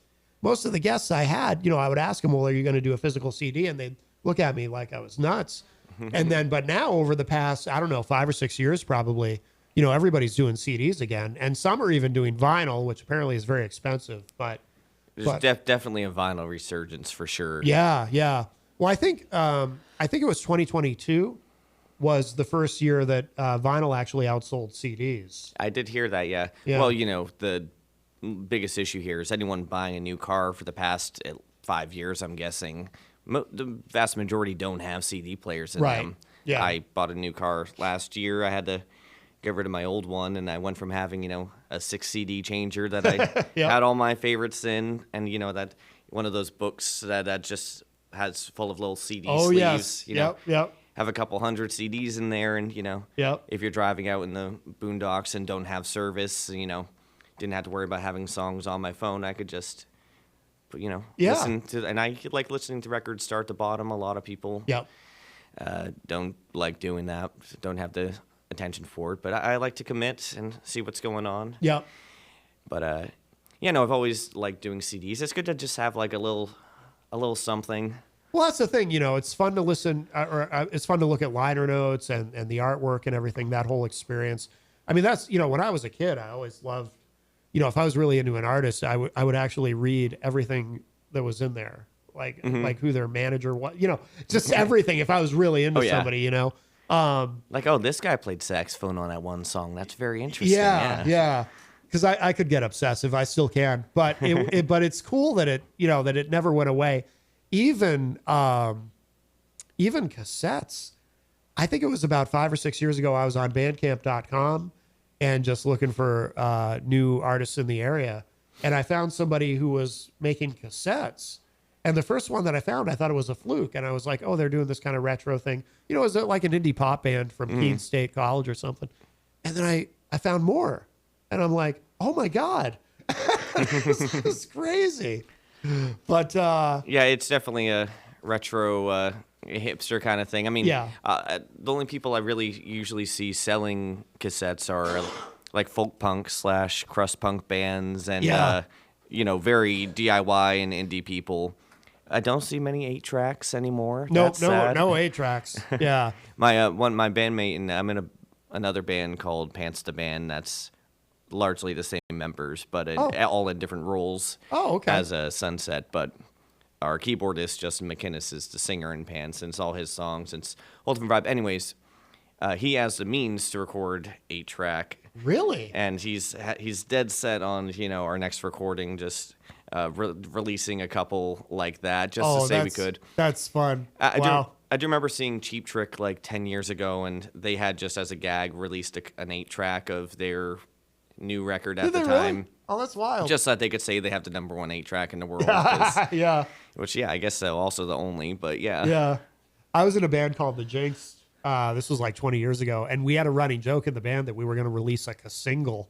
E: most of the guests I had, I would ask them, well, are you going to do a physical CD? And they'd look at me like I was nuts. But now over the past, 5 or 6 years, probably, everybody's doing CDs again, and some are even doing vinyl, which apparently is very expensive. But
D: there's definitely a vinyl resurgence for sure.
E: Yeah. Well, I think it was 2022 was the first year that vinyl actually outsold CDs.
D: I did hear that. Yeah. Well, the biggest issue here is anyone buying a new car for the past 5 years. I'm guessing the vast majority don't have CD players in them.
E: Yeah.
D: I bought a new car last year. I had to get rid of my old one, and I went from having a 6 CD changer that I had all my favorites in, and that one of those books that just has full of little CD sleeves.
E: Yes.
D: Have a couple hundred CDs in there, and if you're driving out in the boondocks and don't have service, didn't have to worry about having songs on my phone. I could just listen to, and I like listening to records start to bottom. A lot of people don't like doing that, don't have the attention for it, but I like to commit and see what's going on. But I've always liked doing CDs. It's good to just have like a little something.
E: Well, that's the thing, it's fun to listen, or it's fun to look at liner notes and the artwork and everything, that whole experience. I mean, that's, when I was a kid, I always loved, if I was really into an artist, I would actually read everything that was in there, like who their manager was, just everything. If I was really into somebody,
D: this guy played saxophone on that one song. That's very interesting.
E: Yeah. Because I could get obsessive. I still can, but but it's cool that it never went away. Even cassettes. I think it was about 5 or 6 years ago. I was on Bandcamp.com and just looking for new artists in the area, and I found somebody who was making cassettes. And the first one that I found, I thought it was a fluke. And I was like, oh, they're doing this kind of retro thing. You know, is it like an indie pop band from Keene State College or something? And then I found more. And I'm like, oh my God. This is crazy. But
D: yeah, it's definitely a retro hipster kind of thing. I mean,
E: Yeah.
D: The only people I really usually see selling cassettes are like folk punk / crust punk bands and,
E: Yeah.
D: you know, very DIY and indie people. I don't see many 8-tracks anymore.
E: no
D: That's sad.
E: 8-tracks. Yeah.
D: My my bandmate, and I'm in another band called Pants the Band. That's largely the same members, but all in different roles.
E: Oh, okay.
D: As a Sunset, but our keyboardist Justin McInnes is the singer in Pants, and it's all his songs. It's whole different vibe. Anyways, he has the means to record 8-track.
E: Really?
D: And he's dead set on, you know, our next recording just releasing a couple like that just to say we could.
E: That's fun.
D: I do remember seeing Cheap Trick like 10 years ago, and they had just as a gag released an 8-track of their new record at
E: Did
D: the
E: they
D: time.
E: really? Oh, that's wild.
D: Just so that they could say they have the number 1 8-track in the world. 'Cause-
E: Yeah.
D: Which, yeah, I guess so. Also the only, but yeah.
E: Yeah. I was in a band called The Jinx. This was like 20 years ago, and we had a running joke in the band that we were going to release like a single.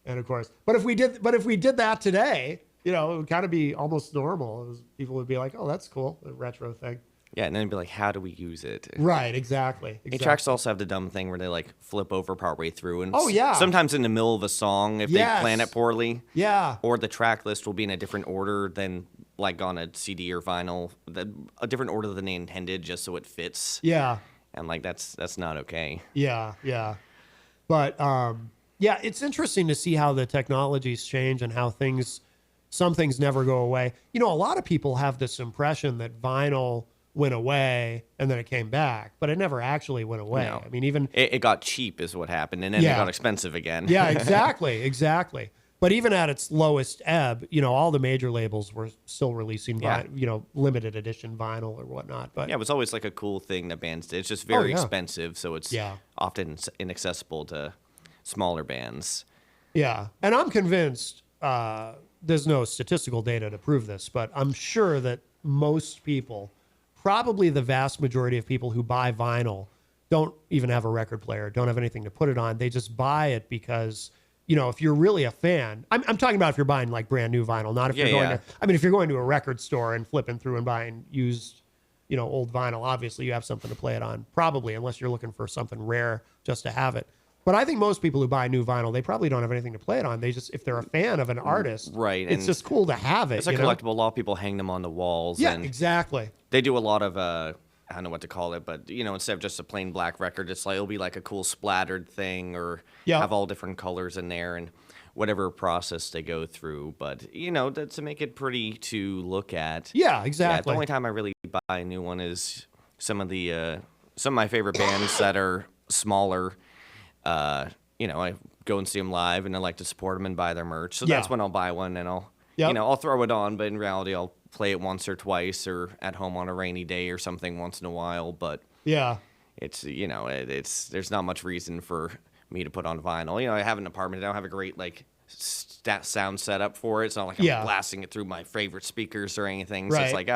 E: And of course, but if we did that today, you know, it would kind of be almost normal. People would be like, "Oh, that's cool, a retro thing."
D: Yeah, and then it'd be like, how do we use it?
E: Right, exactly.
D: 8-tracks also have the dumb thing where they like flip over partway through, and
E: Oh, yeah.
D: sometimes in the middle of a song if
E: Yes.
D: they plan it poorly.
E: Yeah.
D: Or the track list will be in a different order than like on a CD or vinyl, a different order than they intended, just so it fits.
E: Yeah.
D: And like that's not okay.
E: Yeah, yeah. But yeah, it's interesting to see how the technologies change and how some things never go away. You know, a lot of people have this impression that vinyl went away and then it came back, but it never actually went away.
D: No.
E: I mean, even
D: it got cheap is what happened, and then it got expensive again.
E: Yeah, exactly. But even at its lowest ebb, you know, all the major labels were still releasing, you know, limited edition vinyl or whatnot. But
D: yeah, it was always like a cool thing that bands did. It's just very expensive, so it's
E: Yeah.
D: often inaccessible to smaller bands.
E: Yeah, and I'm convinced there's no statistical data to prove this, but I'm sure that most people, probably the vast majority of people who buy vinyl, don't even have a record player, don't have anything to put it on. They just buy it because, you know, if you're really a fan, I'm talking about if you're buying like brand new vinyl, not if you're going to, I mean, if you're going to a record store and flipping through and buying used, you know, old vinyl, obviously you have something to play it on, probably, unless you're looking for something rare just to have it. But I think most people who buy new vinyl, they probably don't have anything to play it on. They just, if they're a fan of an artist,
D: right?
E: It's just cool to have it.
D: It's a collectible. A lot of people hang them on the walls.
E: Yeah,
D: and
E: exactly.
D: They do a lot of I don't know what to call it, but you know, instead of just a plain black record, it's like it'll be like a cool splattered thing, or have all different colors in there, and whatever process they go through. But you know, to make it pretty to look at.
E: Yeah, exactly.
D: The only time I really buy a new one is some of my favorite bands that are smaller. You know, I go and see them live, and I like to support them and buy their merch. So that's when I'll buy one, and I'll throw it on. But in reality, I'll play it once or twice, or at home on a rainy day or something once in a while. But it's there's not much reason for me to put on vinyl. You know, I have an apartment. I don't have a great like sound setup for it. It's not like I'm blasting it through my favorite speakers or anything. So it's like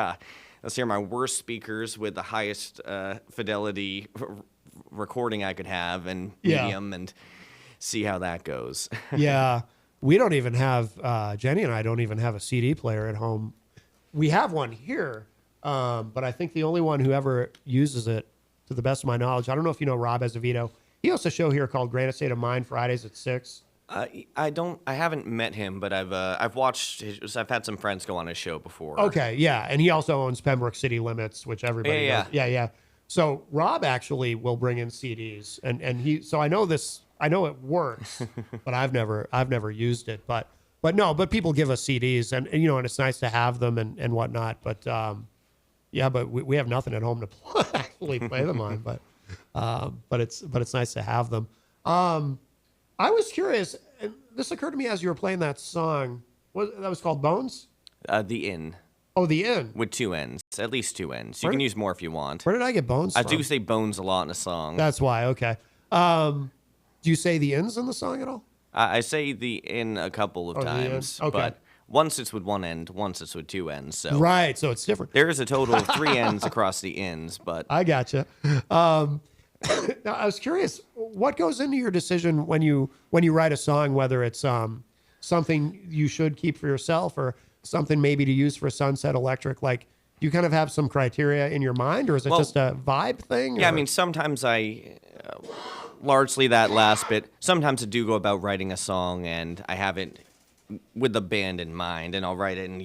D: let's hear my worst speakers with the highest fidelity recording I could have, and medium, and see how that goes.
E: Yeah, we don't even have Jenny and I don't even have a CD player at home. We have one here, but I think the only one who ever uses it, to the best of my knowledge, I don't know if you know Rob Azevedo. He hosts a show here called Granite State of Mind, Fridays at 6.
D: I haven't met him, but I've watched I've had some friends go on his show before.
E: Okay, yeah, and he also owns Pembroke City Limits, which everybody knows. Yeah. So Rob actually will bring in CDs, and he. So I know this. I know it works, but I've never used it. But people give us CDs, and you know, and it's nice to have them and whatnot. But but we have nothing at home to actually play them on. But it's nice to have them. I was curious. And this occurred to me as you were playing that song. That was called Bones?
D: The Inn.
E: Oh, The Inn.
D: With 2 N's. At least 2 N's. You can use more if you want.
E: Where did I get Bones
D: I
E: from?
D: do say Bones a lot in a song.
E: That's why. Okay. Do you say the Inns in the song at all?
D: I say the N a couple of
E: Oh, the N?
D: times,
E: Okay.
D: but once it's with one end, once it's with two ends. So
E: Right, so it's different.
D: There is a total of 3 ends across the ends, but
E: I gotcha. Now, I was curious, what goes into your decision when you write a song, whether it's something you should keep for yourself or something maybe to use for Sunset Electric? Like, do you kind of have some criteria in your mind, or is it just a vibe thing?
D: Yeah, I
E: or-
D: mean, sometimes largely that last bit, sometimes I do go about writing a song and I have it with the band in mind, and I'll write it and,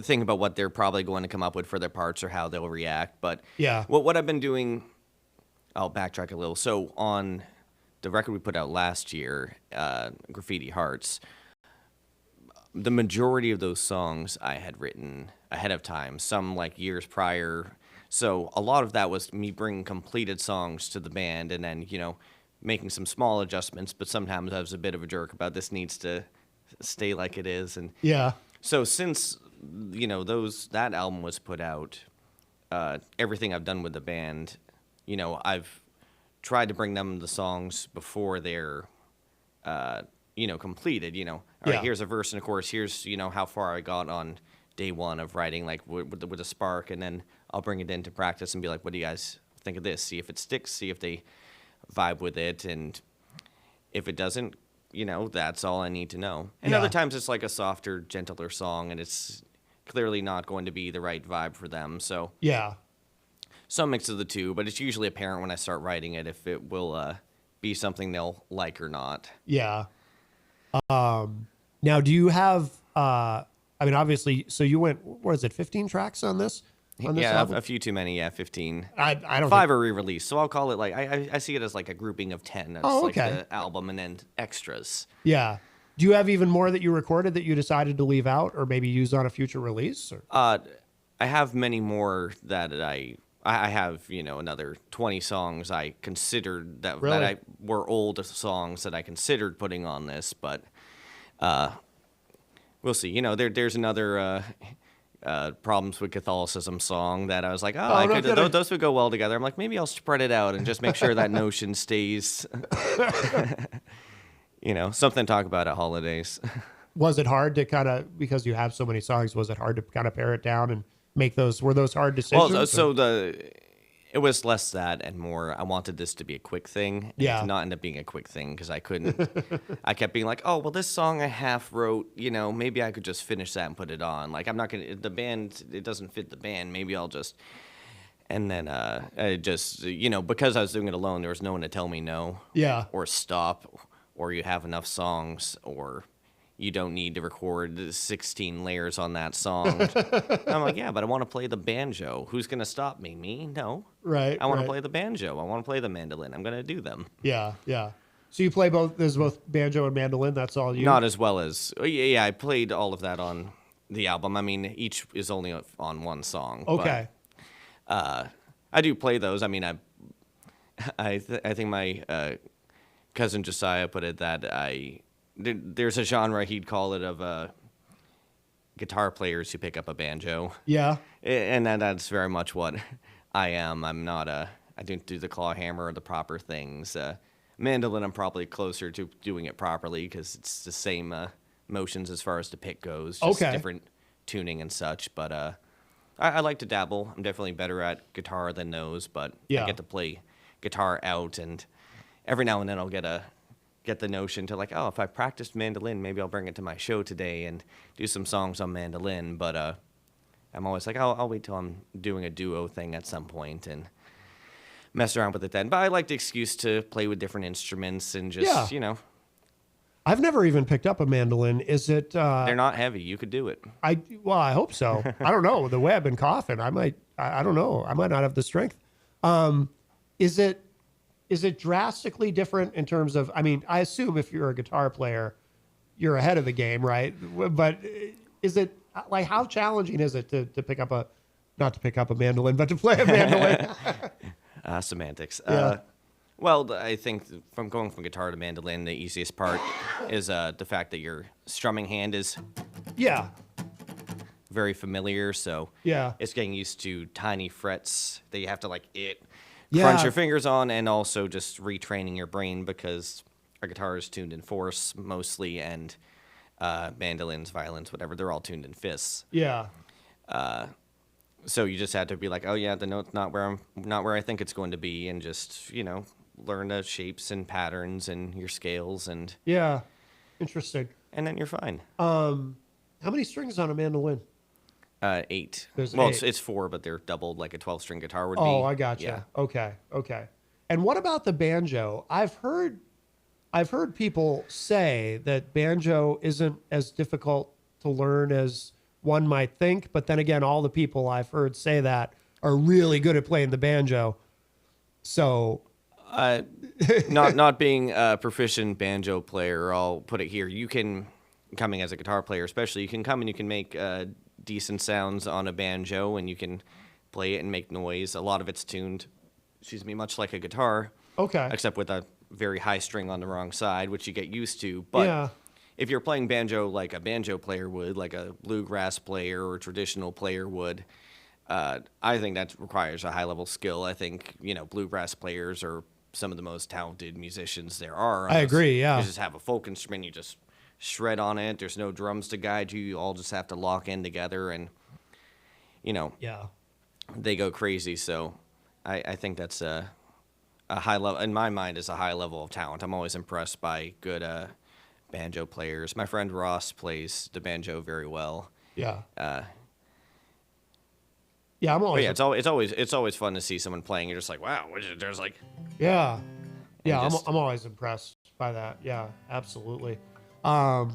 D: think about what they're probably going to come up with for their parts or how they'll react. But
E: Yeah.
D: what I've been doing, I'll backtrack a little. So on the record we put out last year, Graffiti Hearts, the majority of those songs I had written ahead of time, some like years prior. So a lot of that was me bringing completed songs to the band and then, making some small adjustments, but sometimes I was a bit of a jerk about this needs to stay like it is. And
E: Yeah.
D: so since, that album was put out, everything I've done with the band, I've tried to bring them the songs before they're, completed, all right,
E: Yeah.
D: here's a verse and a chorus, here's, how far I got on day one of writing, like with a spark, and then I'll bring it into practice and be like, what do you guys think of this? See if it sticks, see if they vibe with it, and if it doesn't, that's all I need to know. And
E: Yeah.
D: other times it's like a softer, gentler song, and it's clearly not going to be the right vibe for them, so
E: Yeah.
D: some mix of the two, but it's usually apparent when I start writing it if it will be something they'll like or not.
E: Yeah. Now, do you have? Obviously, so you went. What is it? 15 tracks on this?
D: Yeah,
E: album?
D: a few too many. Yeah, 15.
E: I don't.
D: 5 are re-released, so I'll call it like I see it as like a grouping of 10. That's
E: Oh,
D: like
E: okay.
D: the album and then extras.
E: Yeah. Do you have even more that you recorded that you decided to leave out or maybe use on a future release? Or?
D: I have many more that I have, another 20 songs I considered that
E: Really?
D: that were old songs that I considered putting on this, but we'll see. There's another Problems with Catholicism song that I was like,
E: Oh, no kidding.
D: those would go well together. I'm like, maybe I'll spread it out and just make sure that notion stays, something to talk about at holidays.
E: Was it hard to kind of, because you have so many songs, was it hard to kind of pare it down and make those, were those hard decisions?
D: Well, so
E: or-
D: it was less that and more, I wanted this to be a quick thing. And
E: Yeah.
D: It did not end up being a quick thing because I couldn't. I kept being like, oh, well, this song I half wrote, maybe I could just finish that and put it on. Like, I'm not going to, the band, it doesn't fit the band. Maybe I'll just, and then I just, because I was doing it alone, there was no one to tell me no.
E: Yeah.
D: Or stop, or you have enough songs, or you don't need to record 16 layers on that song. I'm like, yeah, but I want to play the banjo. Who's going to stop me? Me? No.
E: Right.
D: I want
E: right.
D: to play the banjo. I want to play the mandolin. I'm going to do them.
E: Yeah. Yeah. So you play both, there's both banjo and mandolin. That's all you?
D: Not as well as, yeah, I played all of that on the album. I mean, each is only on one song.
E: Okay.
D: But, I do play those. I mean, I think my cousin Josiah put it that there's a genre he'd call it of guitar players who pick up a banjo.
E: Yeah.
D: And that's very much what I am. I'm not I don't do the claw hammer or the proper things. Mandolin, I'm probably closer to doing it properly because it's the same motions as far as the pick goes. Just
E: Okay.
D: different tuning and such. But I like to dabble. I'm definitely better at guitar than those, but
E: Yeah.
D: I get to play guitar out, and every now and then I'll get the notion to like, oh, if I practiced mandolin, maybe I'll bring it to my show today and do some songs on mandolin. But I'm always like, I'll wait till I'm doing a duo thing at some point and mess around with it then. But I like the excuse to play with different instruments and just,
E: Yeah. I've never even picked up a mandolin. Is it?
D: They're not heavy. You could do it.
E: I hope so. I don't know. The way I've been coughing, I don't know. I might not have the strength. Is it drastically different in terms of, I mean, I assume if you're a guitar player, you're ahead of the game, right? But is it like, how challenging is it to pick up not to pick up a mandolin, but to play a mandolin?
D: Semantics.
E: Yeah.
D: Well, I think from going from guitar to mandolin, the easiest part is the fact that your strumming hand is
E: Yeah.
D: very familiar. So
E: Yeah.
D: it's getting used to tiny frets that you have to like
E: Yeah.
D: crunch your fingers on, and also just retraining your brain because our guitar is tuned in fourths mostly, and mandolins, violins, whatever, they're all tuned in fifths.
E: Yeah.
D: So you just had to be like, oh yeah, the note's not where I think it's going to be, and just learn the shapes and patterns and your scales, and
E: Yeah. Interesting.
D: and then you're fine.
E: How many strings on a mandolin?
D: 8.
E: There's
D: Well,
E: 8.
D: It's 4, but they're doubled like a 12-string guitar would be.
E: Oh, I gotcha.
D: Yeah.
E: Okay. And what about the banjo? I've heard people say that banjo isn't as difficult to learn as one might think, but then again, all the people I've heard say that are really good at playing the banjo. So,
D: not being a proficient banjo player, I'll put it here. You can, coming as a guitar player especially, you can come and you can make decent sounds on a banjo, and you can play it and make noise. A lot of it's tuned, much like a guitar.
E: Okay.
D: Except with a very high string on the wrong side, which you get used to. But if you're playing banjo like a banjo player would, like a bluegrass player or traditional player would, I think that requires a high-level skill. I think, bluegrass players are some of the most talented musicians there are.
E: I agree, yeah.
D: You just have a folk instrument, you just shred on it. There's no drums to guide you. You all just have to lock in together, and,
E: Yeah.
D: they go crazy. So I think that's a high level, in my mind, is a high level of talent. I'm always impressed by good banjo players. My friend Ross plays the banjo very well.
E: Yeah.
D: Yeah,
E: I'm always.
D: Yeah, it's always fun to see someone playing. You're just like, wow, there's like.
E: Yeah. Yeah,
D: just-
E: I'm always impressed by that. Yeah, absolutely. Or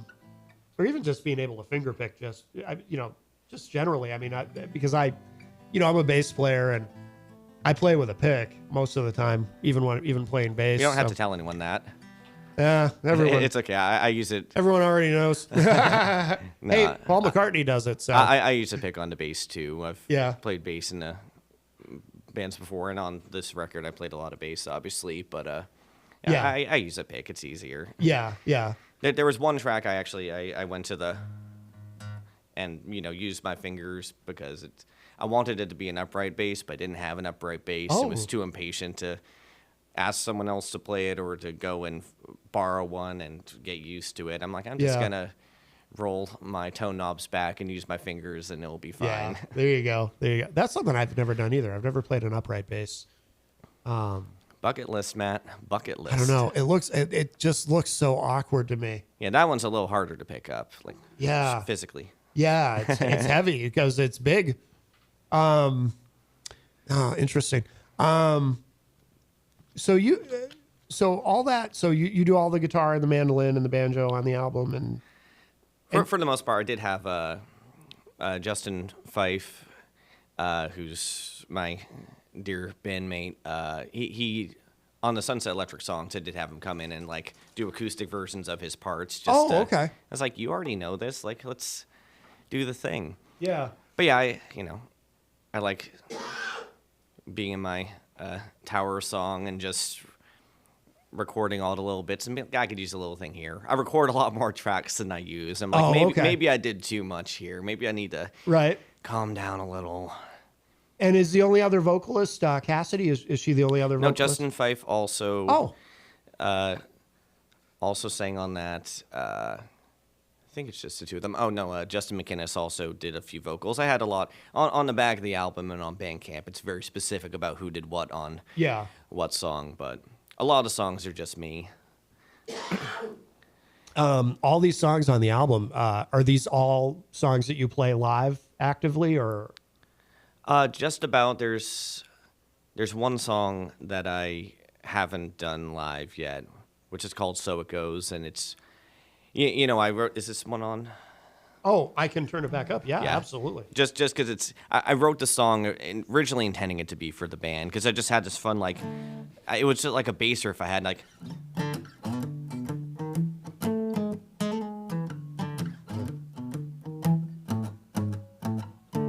E: even just being able to finger pick, just generally. I mean, because I'm a bass player and I play with a pick most of the time, even playing bass.
D: You don't have to tell anyone that.
E: Yeah, everyone.
D: It's okay. I use it.
E: Everyone already knows. Hey, Paul McCartney does it. So
D: I use a pick on the bass too. I've played bass in the bands before, and on this record, I played a lot of bass, obviously. But I use a pick. It's easier.
E: Yeah.
D: There was one track I went to and used my fingers because I wanted it to be an upright bass, but I didn't have an upright bass.
E: Oh.
D: I was too impatient to ask someone else to play it or to go and borrow one and get used to it. I'm like, I'm just gonna roll my tone knobs back and use my fingers, and it'll be fine.
E: Yeah, there you go. That's something I've never done either. I've never played an upright bass.
D: Bucket list, Matt. Bucket list.
E: I don't know. It just looks so awkward to me.
D: Yeah, that one's a little harder to pick up, just physically.
E: Yeah, it's heavy because it's big. Interesting. So you do all the guitar and the mandolin and the banjo on the album, and
D: for the most part, I did have Justin Fife, who's my dear bandmate. He on the Sunset Electric songs, I did have him come in and do acoustic versions of his parts.
E: Okay.
D: I was like, you already know this. Let's do the thing.
E: Yeah.
D: But yeah, I like being in my tower song and just recording all the little bits, and I could use a little thing here. I record a lot more tracks than I use. I'm like, maybe I did too much here. Maybe I need to calm down a little.
E: And is the only other vocalist Cassidy? Is she the only other vocalist?
D: No, Justin Fife also. Also sang on that. I think it's just the two of them. Oh no, Justin McInnes also did a few vocals. I had a lot on the back of the album and on Bandcamp. It's very specific about who did what on what song, but a lot of songs are just me.
E: All these songs on the album, are these all songs that you play live actively, or?
D: Just about. There's one song that I haven't done live yet, which is called "So It Goes," and it's, I wrote. Is this one on?
E: Oh, I can turn it back up. Yeah. Absolutely.
D: Just because I wrote the song originally intending it to be for the band, because I just had this fun it was just like a bass riff I had I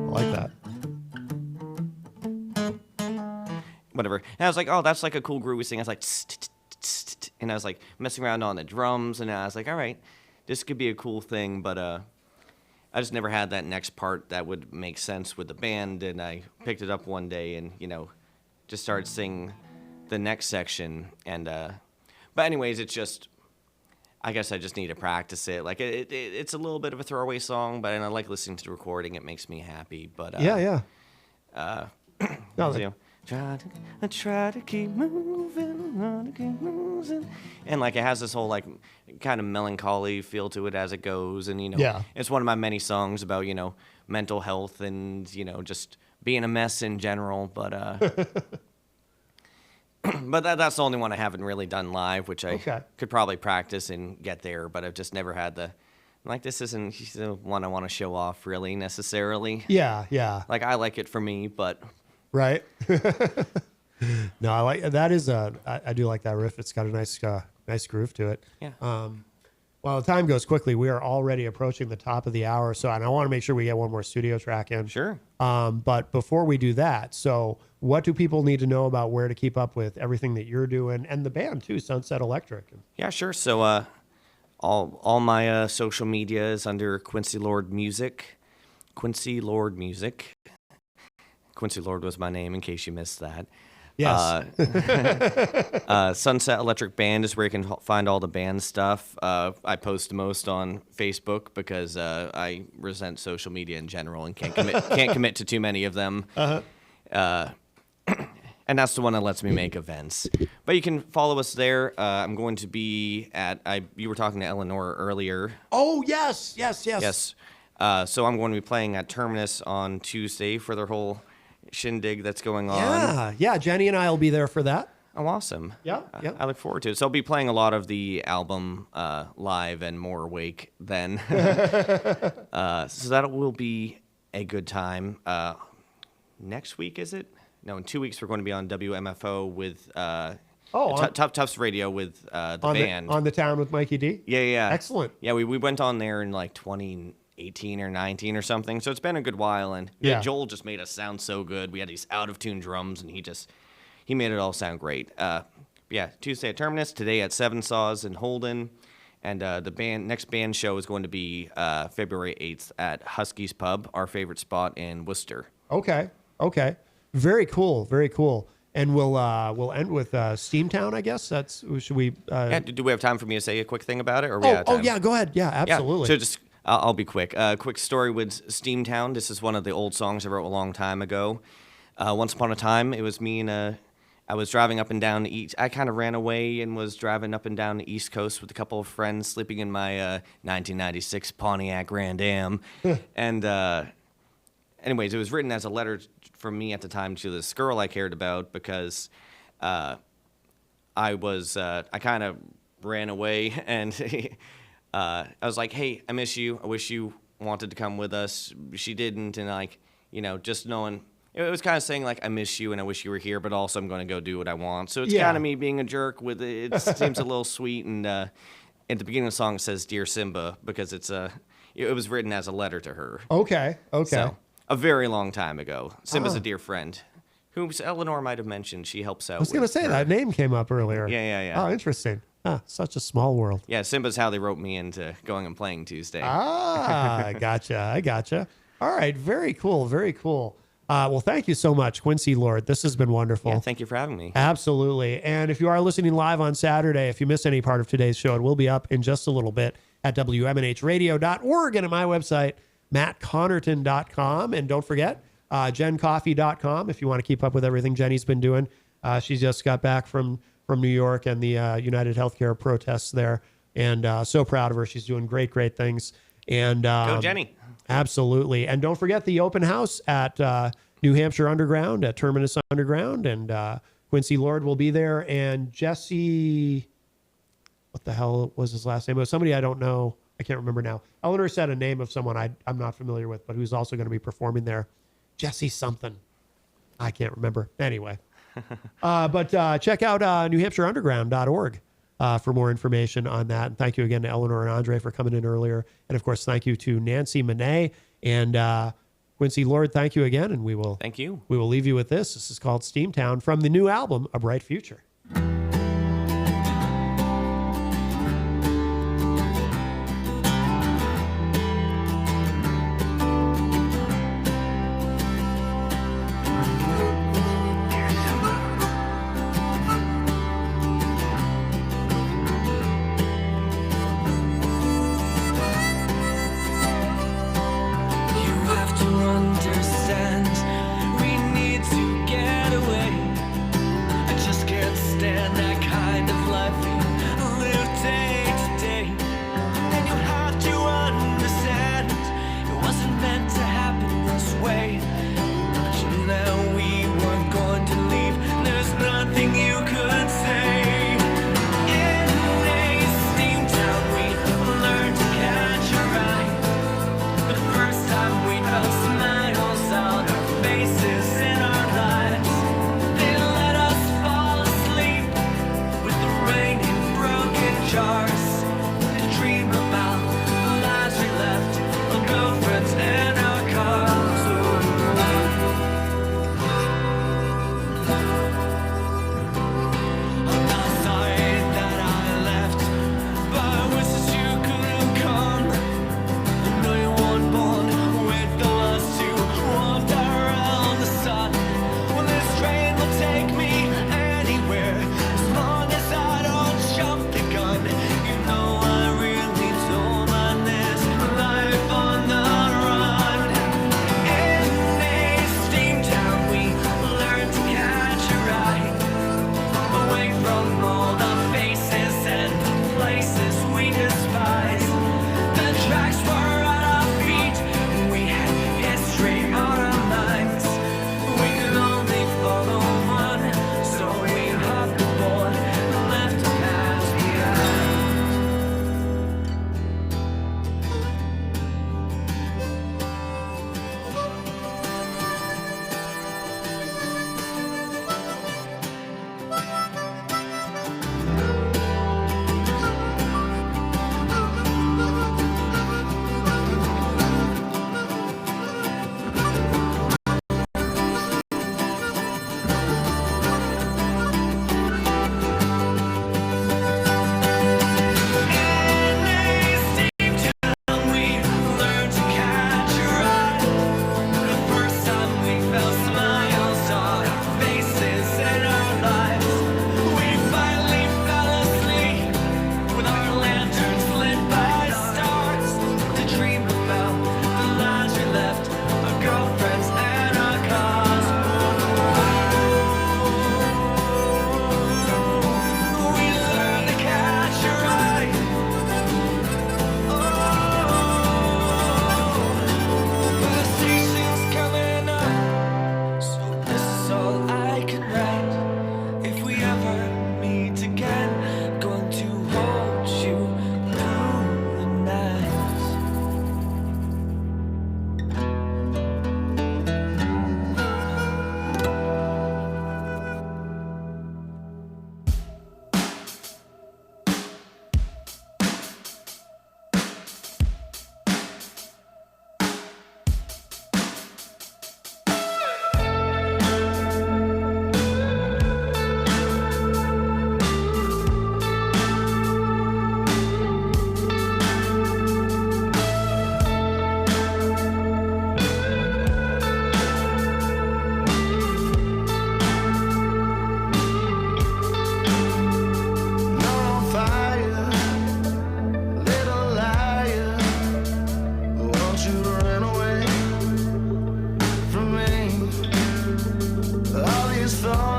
E: like that.
D: Whatever. And I was like, oh, that's like a cool groovy thing. I was like, and I was like messing around on the drums, and I was like, all right, this could be a cool thing, but I just never had that next part that would make sense with the band, and I picked it up one day and, just started singing the next section, and but anyways, it's just I guess I just need to practice it. Like it's a little bit of a throwaway song, but and I like listening to the recording. It makes me happy. But
E: yeah.
D: No, you know, try to keep moving, and like it has this whole like kind of melancholy feel to it as it goes, and you know,
E: Yeah.
D: it's one of my many songs about mental health and just being a mess in general. But but that's the only one I haven't really done live, which I could probably practice and get there, but I've just never had this isn't the one I want to show off really necessarily.
E: Yeah.
D: Like I like it for me, but.
E: Right. No, I like that I do like that riff. It's got a nice groove to it.
D: Yeah.
E: Well, the time goes quickly. We are already approaching the top of the hour, and I want to make sure we get one more studio track in.
D: Sure. But
E: before we do that, so what do people need to know about where to keep up with everything that you're doing and the band too, Sunset Electric?
D: Yeah, sure. So all my social media is under Quincy Lord Music. Quincy Lord Music. Quincy Lord was my name, in case you missed that.
E: Yes.
D: Sunset Electric Band is where you can find all the band stuff. I post the most on Facebook because I resent social media in general and can't commit to too many of them. And that's the one that lets me make events. But you can follow us there. I'm going to be you were talking to Eleanor earlier.
E: Oh, yes.
D: Yes. So I'm going to be playing at Terminus on Tuesday for their whole shindig that's going on.
E: Yeah. Jenny and I will be there for that.
D: Oh, awesome.
E: Yeah.
D: I look forward to it. So I'll be playing a lot of the album live and more awake then. So that will be a good time. Next week, is it? No, in 2 weeks we're going to be on WMFO with Tufts Radio with the band.
E: On the Town with Mikey D?
D: Yeah.
E: Excellent.
D: Yeah, we went on there in like 2018 or 19 or something, so it's been a good while, and Joel just made us sound so good. We had these out-of-tune drums, and he made it all sound great. Tuesday at Terminus, today at Seven Saws in Holden, and the next band show is going to be February 8th at Husky's Pub, our favorite spot in Worcester.
E: Okay. Very cool. And we'll end with Steamtown, I guess. Should we?
D: Do we have time for me to say a quick thing about it? Or
E: yeah, go ahead. Yeah, absolutely.
D: Yeah, so I'll be quick. Quick story with Steamtown. This is one of the old songs I wrote a long time ago. Once upon a time, it was me and I was driving up and down the East. I kind of ran away and was driving up and down the East Coast with a couple of friends, sleeping in my 1996 Pontiac Grand Am. And anyways, it was written as a letter from me at the time to this girl I cared about because I kind of ran away and I was like, hey, I miss you. I wish you wanted to come with us. She didn't. And just knowing, it was kind of saying like, I miss you and I wish you were here, but also I'm going to go do what I want. So it's kind of me being a jerk with it. It seems a little sweet. And at the beginning of the song, it says, Dear Simba, because it was written as a letter to her.
E: Okay.
D: So, a very long time ago. Simba's a dear friend, whom Eleanor might have mentioned. She helps out.
E: I was going to say that name came up earlier.
D: Yeah.
E: Oh, interesting. Such a small world.
D: Yeah, Simba's how they wrote me into going and playing Tuesday.
E: I gotcha. All right, very cool. Well, thank you so much, Quincy Lord. This has been wonderful.
D: Yeah, thank you for having me.
E: Absolutely. And if you are listening live on Saturday, if you miss any part of today's show, it will be up in just a little bit at WMNHradio.org and at my website, mattconnerton.com. And don't forget, jencoffee.com if you want to keep up with everything Jenny's been doing. She just got back from New York and the United Healthcare protests there. And so proud of her. She's doing great things. And
D: go Jenny.
E: Absolutely. And don't forget the open house at New Hampshire Underground, at Terminus Underground. And Quincy Lord will be there. And Jesse, what the hell was his last name? It was somebody I don't know. I can't remember now. Eleanor said a name of someone I'm not familiar with, but who's also going to be performing there. Jesse something. I can't remember. Anyway. But check out NewHampshireUnderground.org for more information on that. And thank you again to Eleanor and Andre for coming in earlier. And of course, thank you to Nancy Manet and Quincy Lord. Thank you again. And
D: thank you.
E: We will leave you with this. This is called Steamtown from the new album, A Bright Future.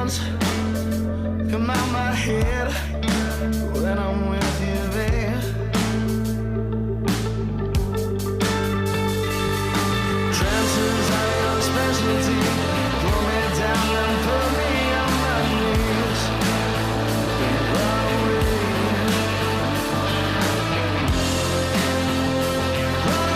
C: sounds come out my head when I'm with you, babe. Trances are your specialty. Pull me down and put me on my knees. Run away. Run away,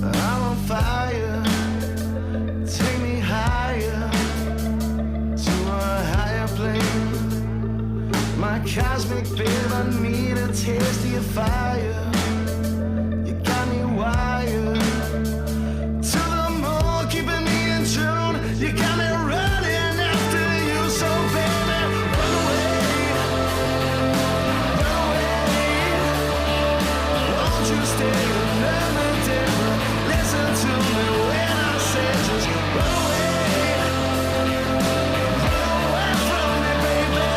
C: I'm on fire. Take me higher to a higher plane. My cosmic babe, I need a taste of your fire. You got me wired to the moon, keeping me in tune. You got me running after you, so baby, run away, run away. Won't you stay another day? Listen to me when I say just run away. Run away from me, baby.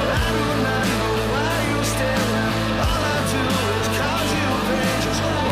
C: I do not know why you stay there. All I do is cause you pain. Just run away.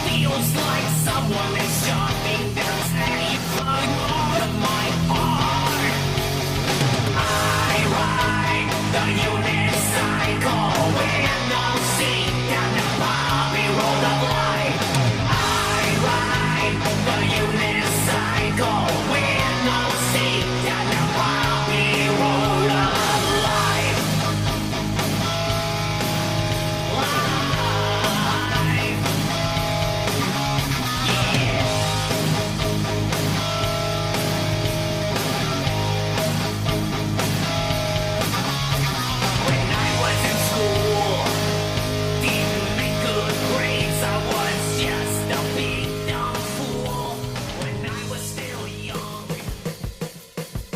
C: Feels like someone is shoving their teeth out of my heart. I ride the unicycle with no seat and the bobby roll of life. I ride the unicycle with no seat and the bobby roll of life.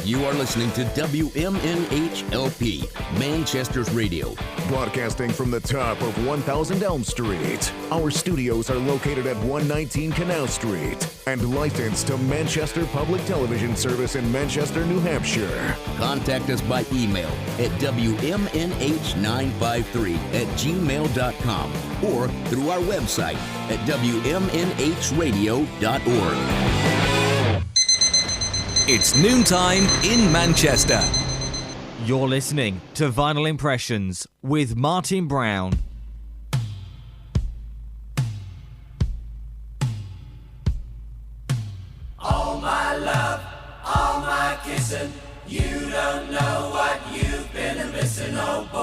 G: You are listening to WMNH-LP, Manchester's radio.
M: Broadcasting from the top of 1000 Elm Street. Our studios are located at 119 Canal Street and licensed to Manchester Public Television Service in Manchester, New Hampshire.
G: Contact us by email at WMNH953@gmail.com or through our website at WMNHradio.org.
H: It's noontime in Manchester.
I: You're listening to Vinyl Impressions with Martin Brown.
O: All my love, all my kissing, you don't know what you've been missing, oh boy.